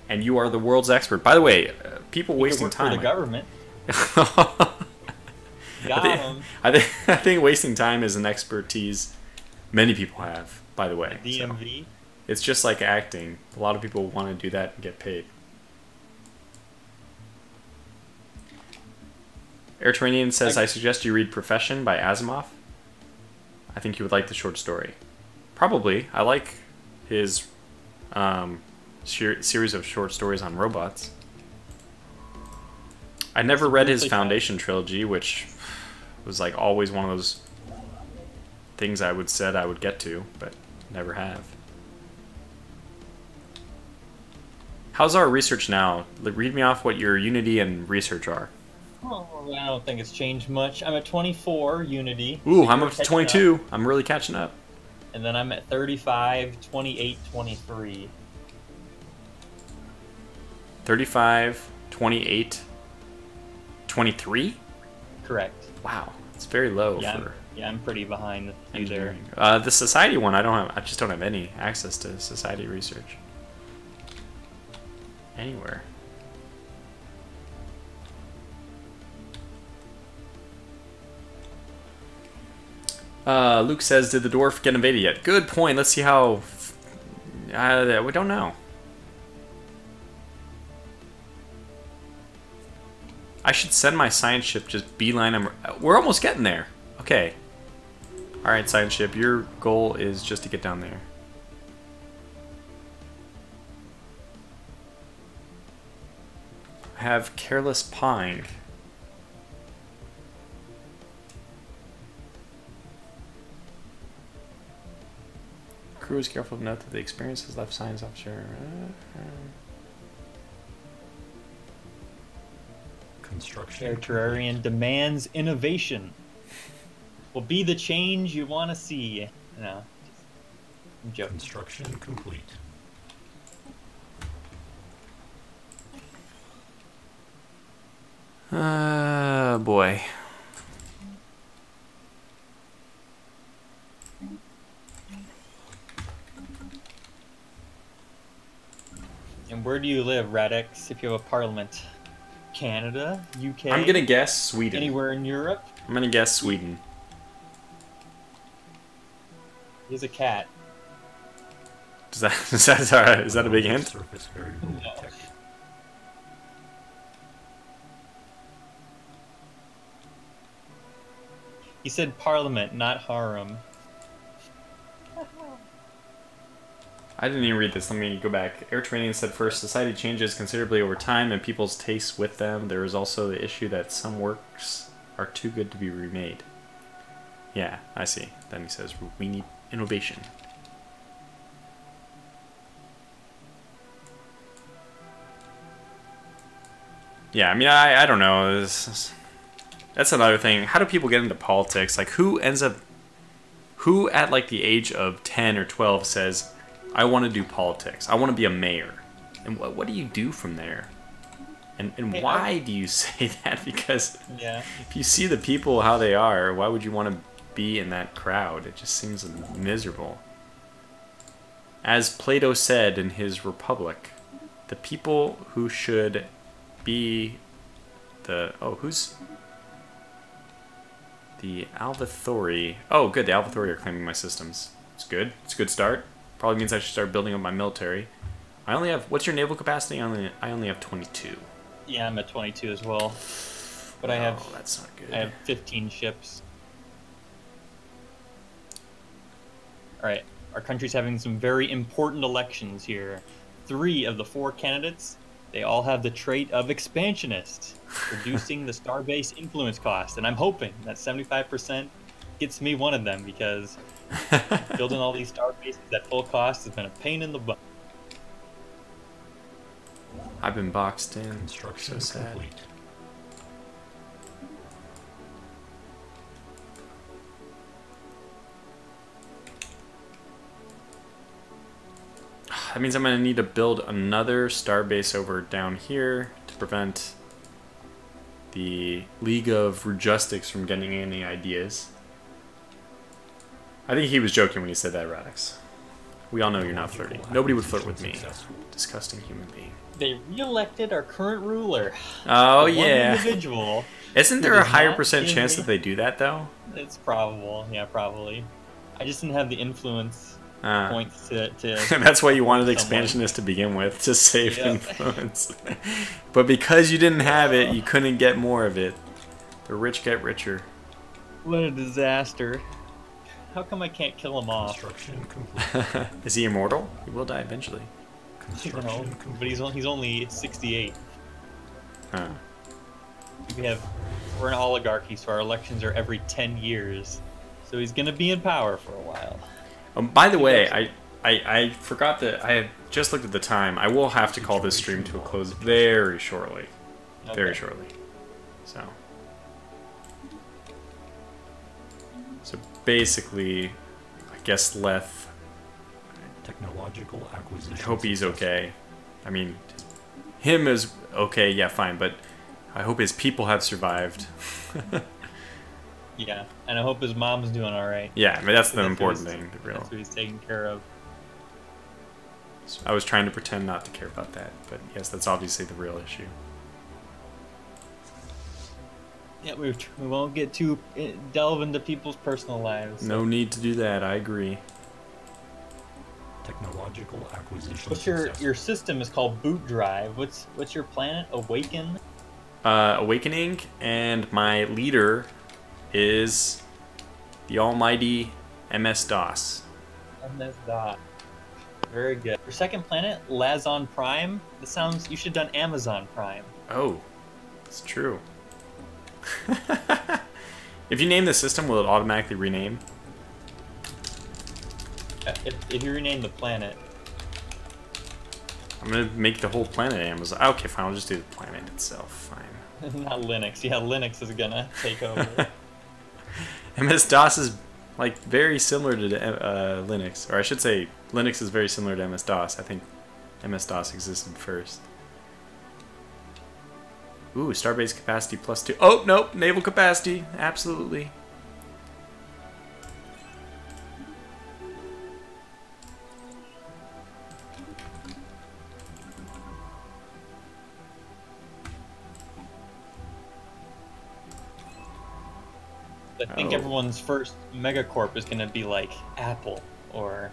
and you are the world's expert. By the way, people wasting time. For the government. I think wasting time is an expertise many people have, by the way. DMV? So it's just like acting. A lot of people want to do that and get paid. Airtranian says, I suggest you read Profession by Asimov. I think you would like the short story. Probably. I like his series of short stories on robots. I never read his Foundation trilogy, which was always one of those things I would get to, but never have. How's our research now? Read me off what your Unity and research are. Oh, I don't think it's changed much. I'm at 24 Unity. Ooh, so I'm up to 22. I'm really catching up. And then I'm at 35, 28, 23. 35, 28, 23? Correct. Wow, it's very low for... Yeah, I'm pretty behind you there. The Society one, I just don't have any access to Society research. Anywhere. Luke says, did the dwarf get invaded yet? Good point. Let's see how... we don't know. I should send my science ship just beeline. We're almost getting there. Okay. Alright, science ship. Your goal is just to get down there. I have Careless Pine. Crew is careful to note that the experience has left science officer. Construction. Terrarian demands innovation. Will be the change you want to see. No, I'm joking. Construction complete. Boy. And where do you live, Radix, if you have a parliament? Canada? UK? I'm gonna guess Sweden. Anywhere in Europe? I'm gonna guess Sweden. He's a cat. Is that a big hint? Surface variable No. detected. He said parliament, not harem. I didn't even read this. Let me go back. Air Training said first, society changes considerably over time and people's tastes with them. There is also the issue that some works are too good to be remade. Yeah, I see. Then he says, we need innovation. Yeah, I mean, I don't know. That's another thing. How do people get into politics? Like, who at like the age of 10 or 12 says, I want to do politics. I want to be a mayor. And what do you do from there? And hey, why do you say that? Because if you see the people how they are, why would you want to be in that crowd? It just seems miserable. As Plato said in his Republic, the people who should be who's the Alvathori? Oh, good. The Alvathori are claiming my systems. It's good. It's a good start. Probably means I should start building up my military. I only have... What's your naval capacity? I only have 22. Yeah, I'm at 22 as well. But I have... that's not good. I have 15 ships. Alright, our country's having some very important elections here. 3 of the 4 candidates, they all have the trait of expansionist, reducing the starbase influence cost. And I'm hoping that 75% gets me one of them, because building all these star bases at full cost has been a pain in the butt. I've been boxed in. Construction So sad. complete. That means I'm going to need to build another starbase over down here to prevent the League of Rujustics from getting any ideas. I think he was joking when he said that, Radix. We all know you're not flirting. Nobody would flirt with me. Disgusting human being. They re-elected our current ruler. Oh, One yeah. individual. Isn't there a does higher not percent give chance me- that they do that, though? It's probable. Yeah, probably. I just didn't have the influence points to That's why you wanted someone. expansionist to begin with, to save Yeah. influence. But because you didn't have it, you couldn't get more of it. The rich get richer. What a disaster. How come I can't kill him off? Construction complete. Is he immortal? He will die eventually. You Construction know, complete. but he's only 68. Huh. We're an oligarchy, so our elections are every 10 years. So he's gonna be in power for a while. By the way, I forgot that I had just looked at the time. I will have to call this stream to a close very shortly. Very Okay. shortly. So basically, I guess Leth, Technological acquisition. I hope he's okay. I mean, him is okay, yeah, fine, but I hope his people have survived. Yeah, and I hope his mom's doing all right. Yeah, I mean, that's the That's important what he's- thing. The real. That's what he's taking care of. I was trying to pretend not to care about that, but yes, that's obviously the real issue. Yeah, we won't get too delve into people's personal lives. So. No need to do that. I agree. Technological acquisition. What's successful. your system is called Boot Drive. What's your planet? Awaken. Awakening, and my leader is the almighty MS-DOS. MS Dot. Very good. Your second planet, Lazon Prime. This sounds. You should have done Amazon Prime. Oh, it's true. If you name the system, will it automatically rename? If you rename the planet. I'm gonna make the whole planet Amazon. Okay, fine. I'll just do the planet itself. Fine. Not Linux. Yeah, Linux is gonna take over. MS-DOS is like very similar to Linux, or I should say, Linux is very similar to MS-DOS. I think MS-DOS existed first. Ooh, starbase capacity +2. Oh, nope, naval capacity. Absolutely. I think Oh. everyone's first megacorp is gonna be like Apple or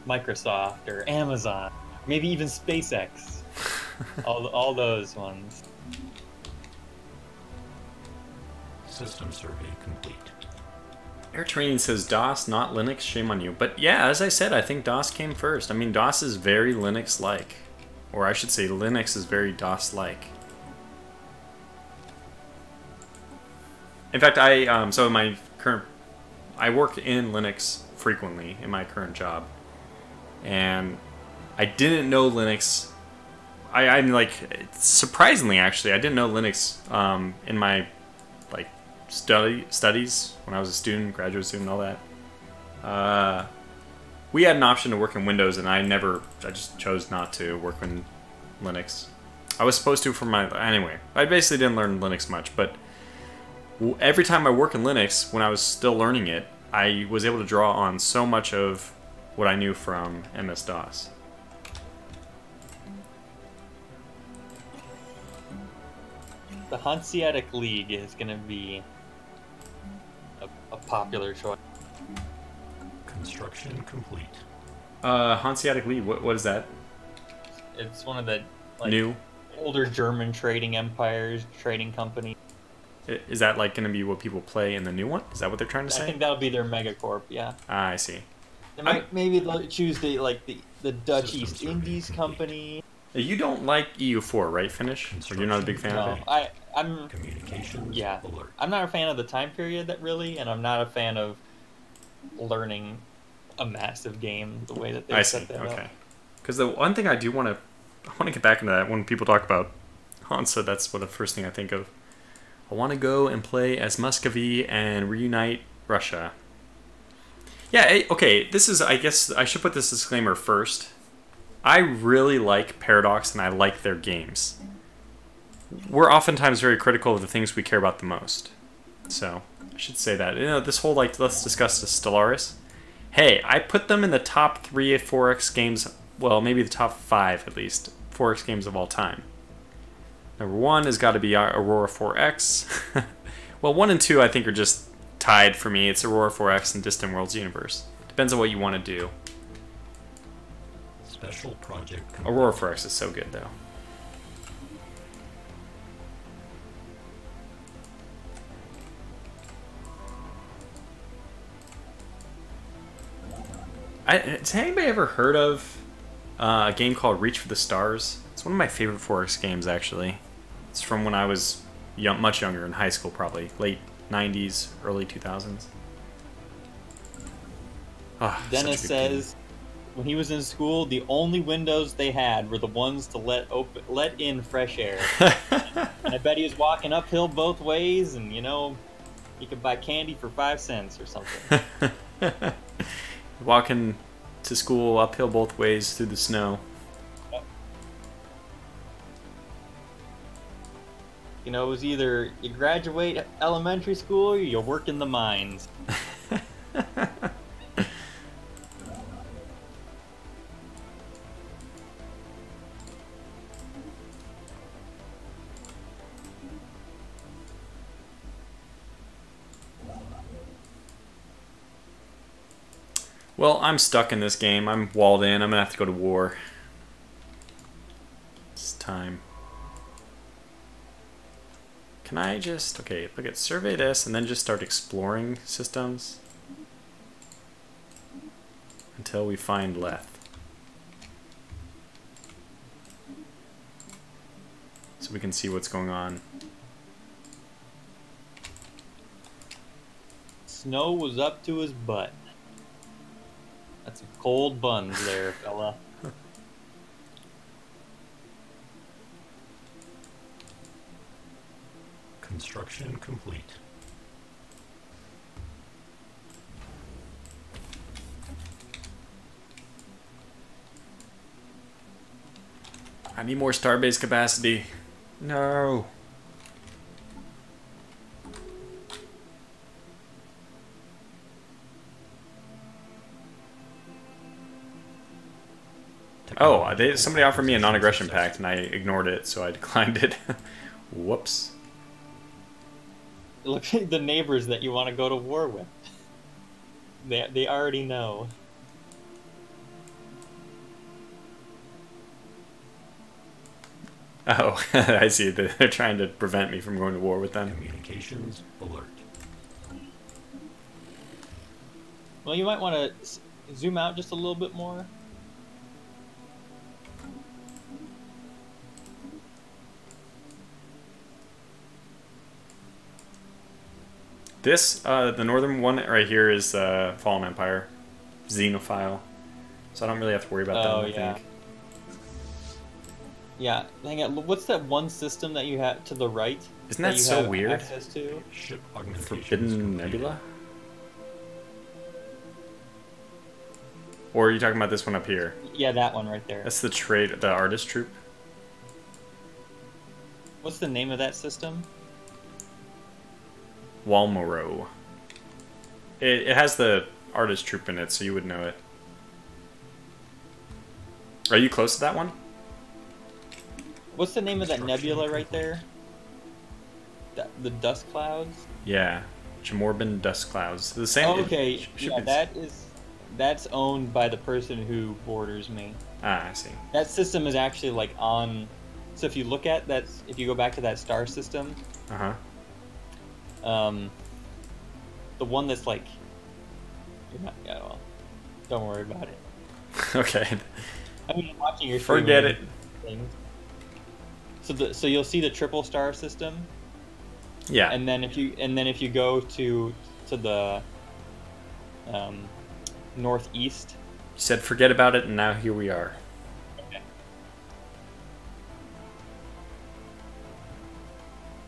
Microsoft or Amazon, maybe even SpaceX. all those ones. System survey complete. Air Training says DOS, not Linux. Shame on you. But yeah, as I said, I think DOS came first. I mean, DOS is very Linux-like. Or I should say Linux is very DOS-like. In fact, so in my current... I work in Linux frequently in my current job. And I didn't know Linux... I'm like, surprisingly actually, I didn't know Linux in my like studies when I was a student, graduate student, all that. We had an option to work in Windows, and I just chose not to work in Linux. I was supposed to anyway. I basically didn't learn Linux much, but every time I work in Linux, when I was still learning it, I was able to draw on so much of what I knew from MS-DOS. The Hanseatic League is going to be a popular choice. Construction complete. Hanseatic League, what is that? It's one of the New? older German trading empires, trading company. Is that like going to be what people play in the new one? Is that what they're trying to say? I think that'll be their megacorp, yeah. Ah, I see. They might maybe choose the Dutch East Indies company. You don't like EU4, right, Finnish? Or you're not a big fan of No, it? I'm Communications yeah. alert. I'm not a fan of the time period really, and I'm not a fan of learning a massive game the way that they I see. set that Okay. up. Because the one thing I want to get back into that when people talk about Hansa. That's what the first thing I think of. I want to go and play as Muscovy and reunite Russia. Yeah. Okay. This is. I guess I should put this disclaimer first. I really like Paradox and I like their games. We're oftentimes very critical of the things we care about the most. So, I should say that. This whole, let's discuss the Stellaris. Hey, I put them in the top 3 4X games, well, maybe the top 5 at least, 4X games of all time. Number 1 has got to be Aurora 4X. Well, 1 and 2 I think are just tied for me. It's Aurora 4X and Distant Worlds Universe. Depends on what you want to do. Special project complete. Aurora 4X is so good, though. Has anybody ever heard of a game called Reach for the Stars? It's one of my favorite 4X games, actually. It's from when I was much younger, in high school, probably. Late 90s, early 2000s. Oh, Dennis says when he was in school, the only windows they had were the ones to let in fresh air. And I bet he was walking uphill both ways, and he could buy candy for 5 cents or something. Walking to school uphill both ways through the snow. Yep. It was either you graduate elementary school or you work in the mines. Well, I'm stuck in this game. I'm walled in. I'm going to have to go to war. It's time. Can I just... Okay, look at survey this and then just start exploring systems until we find Leth. So we can see what's going on. Snow was up to his butt. That's some cold buns there, fella. Construction complete. I need more starbase capacity. No. Oh, somebody offered me a non-aggression pact and I ignored it, so I declined it. Whoops. Look at the neighbors that you want to go to war with. They already know. Oh, I see. They're trying to prevent me from going to war with them. Communications alert. Well, you might want to zoom out just a little bit more. This, the northern one right here is Fallen Empire, Xenophile. So I don't really have to worry about that. I think. Yeah, hang on. What's that one system that you have to the right? Isn't that you so have weird? access to? Ship augmentations Forbidden complete. Nebula? Or are you talking about this one up here? Yeah, that one right there. That's the artist troop. What's the name of that system? Walmoro. It has the artist troop in it, so you would know it. Are you close to that one? What's the name of that nebula right there? The dust clouds? Yeah. Jamorbin dust clouds. The same. Oh, okay. Should Yeah, be- that's owned by the person who borders me. Ah, I see. That system is actually like on. So if you look at that, if you go back to that star system, Uh huh. the one that's like, you're not. Yeah, well, don't worry about it. Okay. I mean, I'm watching your stream Forget and it. things. So you'll see the triple star system, Yeah. and then if you go to the northeast. You said forget about it, and now here we are. Okay.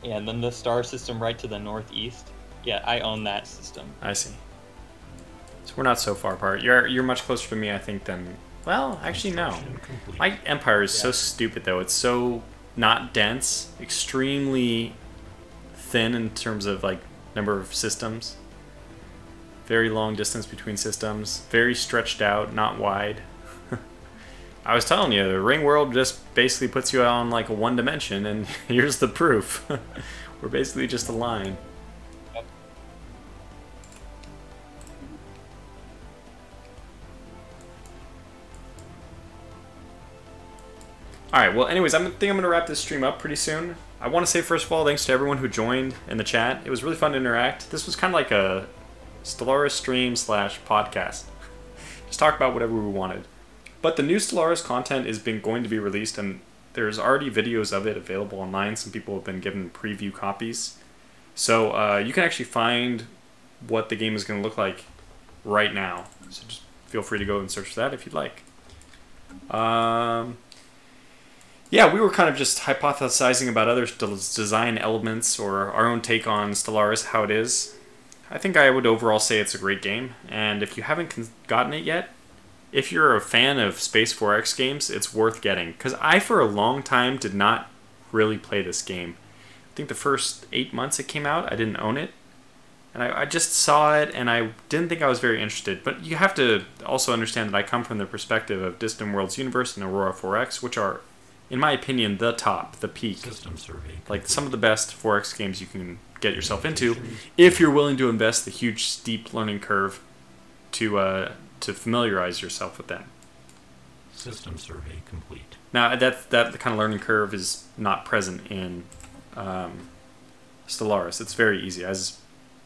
Yeah, and then the star system right to the northeast. Yeah, I own that system. I see. So we're not so far apart. You're much closer to me, I think, than. Well, actually, no. Construction complete. My empire is so Yeah. stupid, though. It's so not dense, extremely thin in terms of like number of systems. Very long distance between systems. Very stretched out, not wide. I was telling you, the ring world just basically puts you on like a one dimension, and here's the proof. We're basically just a line. Yep. Alright, well, anyways, I think I'm going to wrap this stream up pretty soon. I want to say, first of all, thanks to everyone who joined in the chat. It was really fun to interact. This was kind of like a Stellaris stream / podcast. Just talk about whatever we wanted. But the new Stellaris content is going to be released, and there's already videos of it available online. Some people have been given preview copies. So you can actually find what the game is going to look like right now. So just feel free to go and search for that if you'd like. Yeah, we were kind of just hypothesizing about other design elements or our own take on Stellaris, how it is. I think I would overall say it's a great game, and if you haven't gotten it yet, if you're a fan of Space 4X games, it's worth getting. Because I, for a long time, did not really play this game. I think the first 8 months it came out, I didn't own it. And I just saw it, and I didn't think I was very interested. But you have to also understand that I come from the perspective of Distant Worlds Universe and Aurora 4X, which are, in my opinion, the top, the peak. System survey. Like some of the best 4X games you can get yourself into, if you're willing to invest the huge, steep learning curve to familiarize yourself with them. System survey complete. Now, that kind of learning curve is not present in Stellaris. It's very easy. As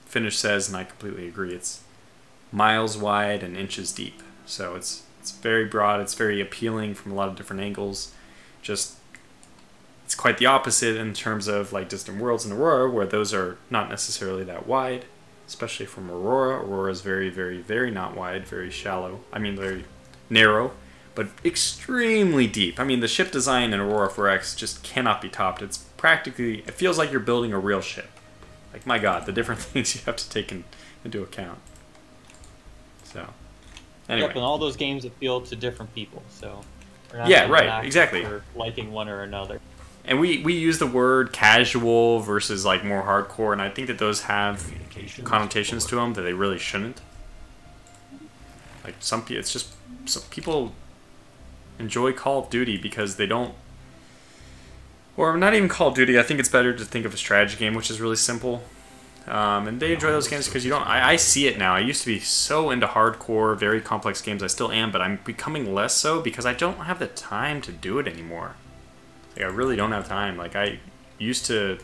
Finish says, and I completely agree, it's miles wide and inches deep. So it's very broad. It's very appealing from a lot of different angles. Just, it's quite the opposite in terms of like Distant Worlds and Aurora, where those are not necessarily that wide, especially from Aurora. Aurora is very, very, very not wide, very shallow. I mean, very narrow, but extremely deep. I mean, the ship design in Aurora 4X just cannot be topped. It's practically, it feels like you're building a real ship. Like, my God, the different things you have to take into account. So, anyway. Yep, and all those games appeal to different people, so. We're not Yeah, gonna right, knock exactly. for liking one or another. And we use the word casual versus like more hardcore, and I think that those have Communications connotations to them that they really shouldn't. Like some people, it's just some people enjoy Call of Duty because they don't, or not even Call of Duty. I think it's better to think of a strategy game, which is really simple. And they enjoy those games because you don't. I see it now. I used to be so into hardcore, very complex games. I still am, but I'm becoming less so because I don't have the time to do it anymore. Like I really don't have time. Like I used to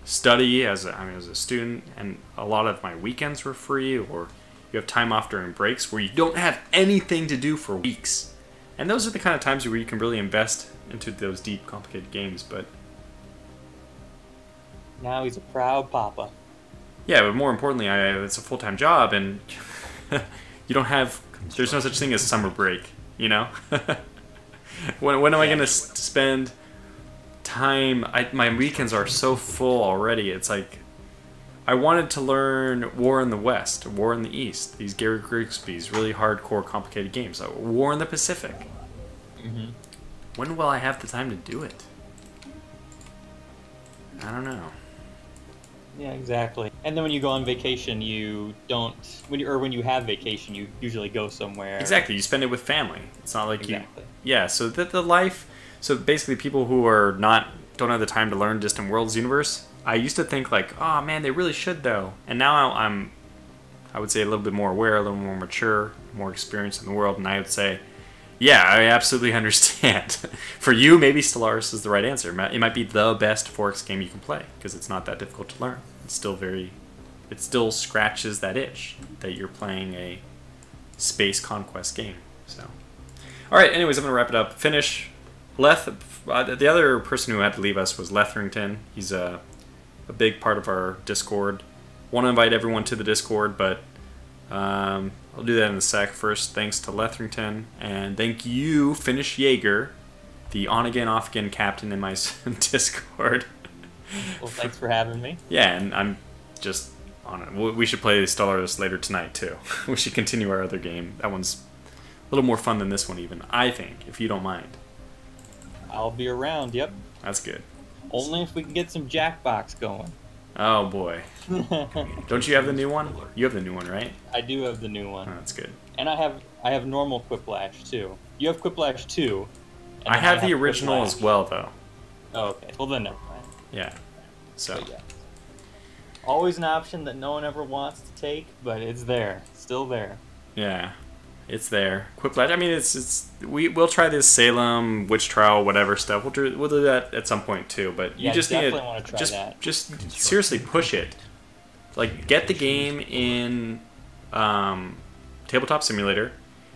study as a student, and a lot of my weekends were free, or You have time off during breaks where you don't have anything to do for weeks. And those are the kind of times where you can really invest into those deep, complicated games. But Now he's a proud papa. yeah, but more importantly, it's a full-time job, and you don't have. There's no such thing as summer break, you know. when am I gonna spend time? My weekends are so full already. It's like I wanted to learn War in the West, War in the East. These Gary Grigsby's really hardcore, complicated games. War in the Pacific. Mm-hmm. When will I have the time to do it? I don't know. Yeah, exactly. And then when you go on vacation, you don't. When you have vacation, you usually go somewhere. Exactly, you spend it with family. It's not like Exactly. Yeah, so the life. So basically, people who are don't have the time to learn Distant Worlds universe. I used to think like, oh man, they really should though. And now I would say a little bit more aware, a little more mature, more experienced in the world, and I would say, yeah, I absolutely understand. For you, maybe Stellaris is the right answer. It might be the best 4X game you can play because it's not that difficult to learn. It still scratches that itch that you're playing a space conquest game. So, all right. Anyways, I'm gonna wrap it up. Finish. The other person who had to leave us was Letherington. He's a big part of our Discord. Want to invite everyone to the Discord, but I'll do that in a sec. First, thanks to Letherington, and thank you, Finnish Jaeger, the on-again, off-again captain in my Discord. Well, thanks for having me. Yeah, and I'm just on it. We should play Stellaris later tonight, too. We should continue our other game. That one's a little more fun than this one, even, I think, if you don't mind. I'll be around, yep. That's good. Only if we can get some Jackbox going. Oh, boy. Don't you have the new one? You have the new one, right? I do have the new one. Oh, that's good. And I have normal Quiplash, too. You have Quiplash 2. I have the original Quiplash. as well, though. Oh, okay. Well, then never mind. Yeah. So. But yeah. Always an option that no one ever wants to take, but it's there. Still there. Yeah. It's there. Quiplash. I mean, we'll try this Salem witch trial, whatever stuff. We'll do that at some point too. But you Yeah, just need definitely want to try that. just seriously push it. Like get the game in Tabletop Simulator,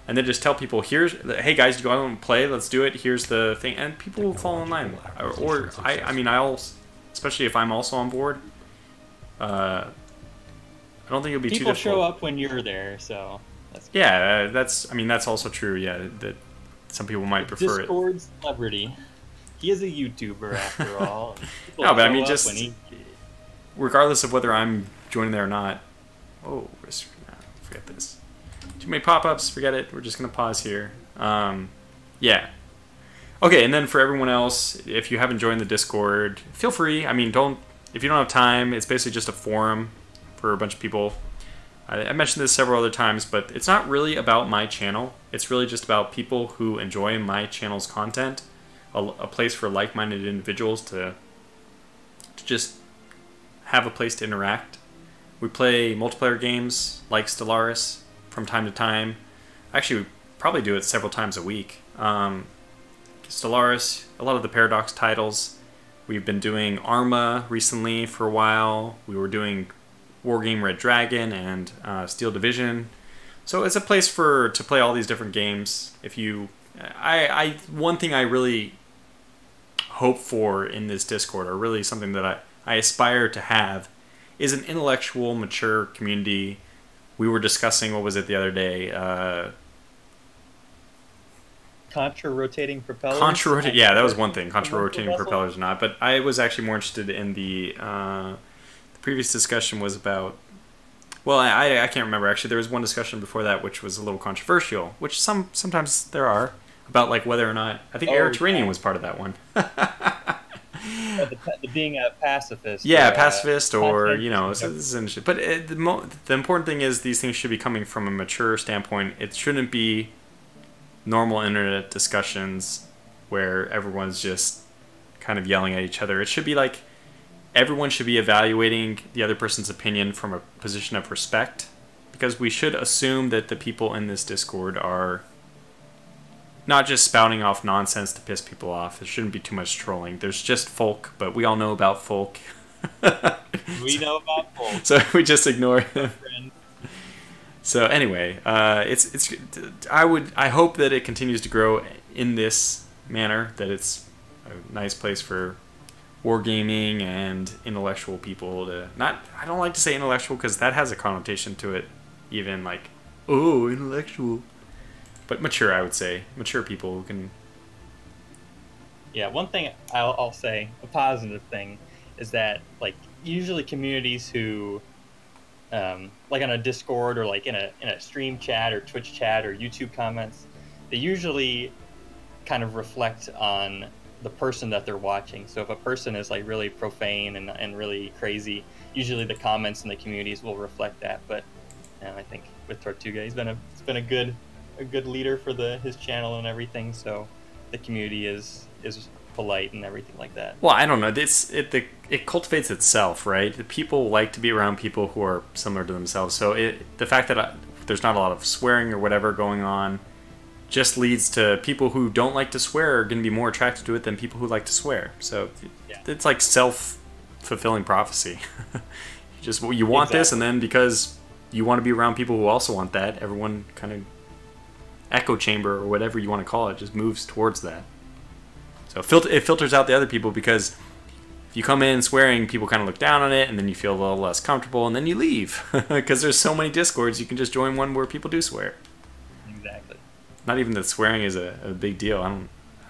and then just tell people, hey guys, you want to play? Let's do it. Here's the thing, and people will fall in line. Or I'll, especially if I'm also on board. I don't think it'll be too difficult. People show up when you're there, so. Yeah, that's also true. Yeah, that some people might prefer Discord celebrity. He is a YouTuber after all. No, but I mean, just regardless of whether I'm joining there or not. Oh, forget this. Too many pop-ups. Forget it. We're just gonna pause here. Yeah. Okay, and then for everyone else, if you haven't joined the Discord, feel free. I mean, if you don't have time, it's basically just a forum for a bunch of people. I mentioned this several other times, but it's not really about my channel. It's really just about people who enjoy my channel's content, a place for like-minded individuals to just have a place to interact. We play multiplayer games like Stellaris from time to time. Actually, we probably do it several times a week. Stellaris, a lot of the Paradox titles. We've been doing Arma recently for a while. We were doing Wargame Red Dragon and Steel Division. So it's a place to play all these different games. One thing I really hope for in this Discord, or really something that I aspire to have, is an intellectual, mature community. We were discussing, what was it the other day? Contra-rotating propellers? Yeah, that was one thing. Contra-rotating propellers or not. But I was actually more interested in the previous discussion was about, well, I can't remember actually. There was one discussion before that which was a little controversial, which sometimes there are, about like whether or not, I think Eritrean was part of that one. Being a pacifist. Yeah, pacifist, or but the important thing is these things should be coming from a mature standpoint. It shouldn't be normal internet discussions where everyone's just kind of yelling at each other. It should be like everyone should be evaluating the other person's opinion from a position of respect, because we should assume that the people in this Discord are not just spouting off nonsense to piss people off. There shouldn't be too much trolling. There's just folk, but we all know about folk. We know about folk. So we just ignore them. So anyway, I hope that it continues to grow in this manner. That it's a nice place for wargaming and intellectual people to I don't like to say intellectual because that has a connotation to it, even like, oh, intellectual. But mature, I would say. Mature people who can... Yeah, one thing I'll say, a positive thing, is that, like, usually communities who, like on a Discord or like in a stream chat or Twitch chat or YouTube comments, they usually kind of reflect on the person that they're watching. So if a person is like really profane and really crazy, usually the comments in the communities will reflect that. But I think with Tortuga, he's been a good leader for his channel and everything. So the community is polite and everything like that. Well, I don't know. It cultivates itself, right? The people like to be around people who are similar to themselves. So the fact that there's not a lot of swearing or whatever going on just leads to people who don't like to swear are going to be more attracted to it than people who like to swear. So it's like self-fulfilling prophecy. You want this, and then because you want to be around people who also want that, everyone kind of echo chamber or whatever you want to call it just moves towards that. So it filters out the other people, because if you come in swearing, people kind of look down on it, and then you feel a little less comfortable, and then you leave. Because there's so many Discords, you can just join one where people do swear. Exactly. Not even that swearing is a big deal.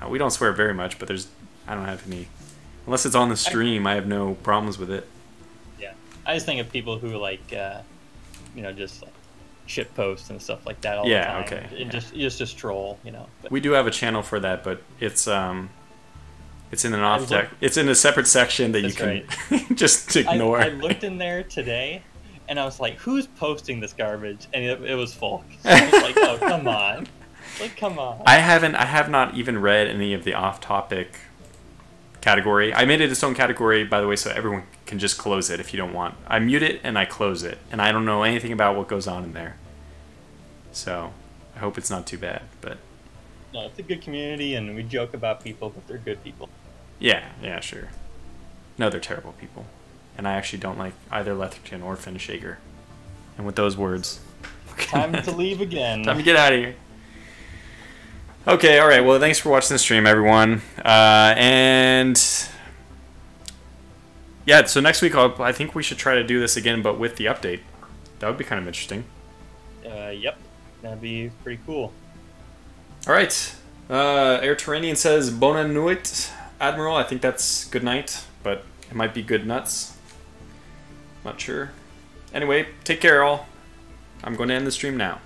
We don't swear very much, but I don't have any... Unless it's on the stream, I have no problems with it. Yeah. I just think of people who like, just like shit posts and stuff like that all the time. Okay. Just troll, But we do have a channel for that, but it's in an it's in a separate section that you can just ignore. I looked in there today, and I was like, "Who's posting this garbage?" And it was Folk. So I was like, "Oh, come on, come on." I have not even read any of the off-topic category. I made it its own category, by the way, so everyone can just close it if you don't want. I mute it and I close it, and I don't know anything about what goes on in there. So I hope it's not too bad, but. No, it's a good community, and we joke about people, but they're good people. Yeah, sure. No, they're terrible people. And I actually don't like either Letherton or Finishager. And with those words... Time to leave again. Time to get out of here. Okay, alright, well, thanks for watching the stream, everyone. And... Yeah, so next week, I think we should try to do this again, but with the update. That would be kind of interesting. Yep. That'd be pretty cool. Alright. Air Terranian says, Bona Nuit, Admiral. I think that's good night, but it might be good nuts. Not sure. Anyway, take care, all. I'm going to end the stream now.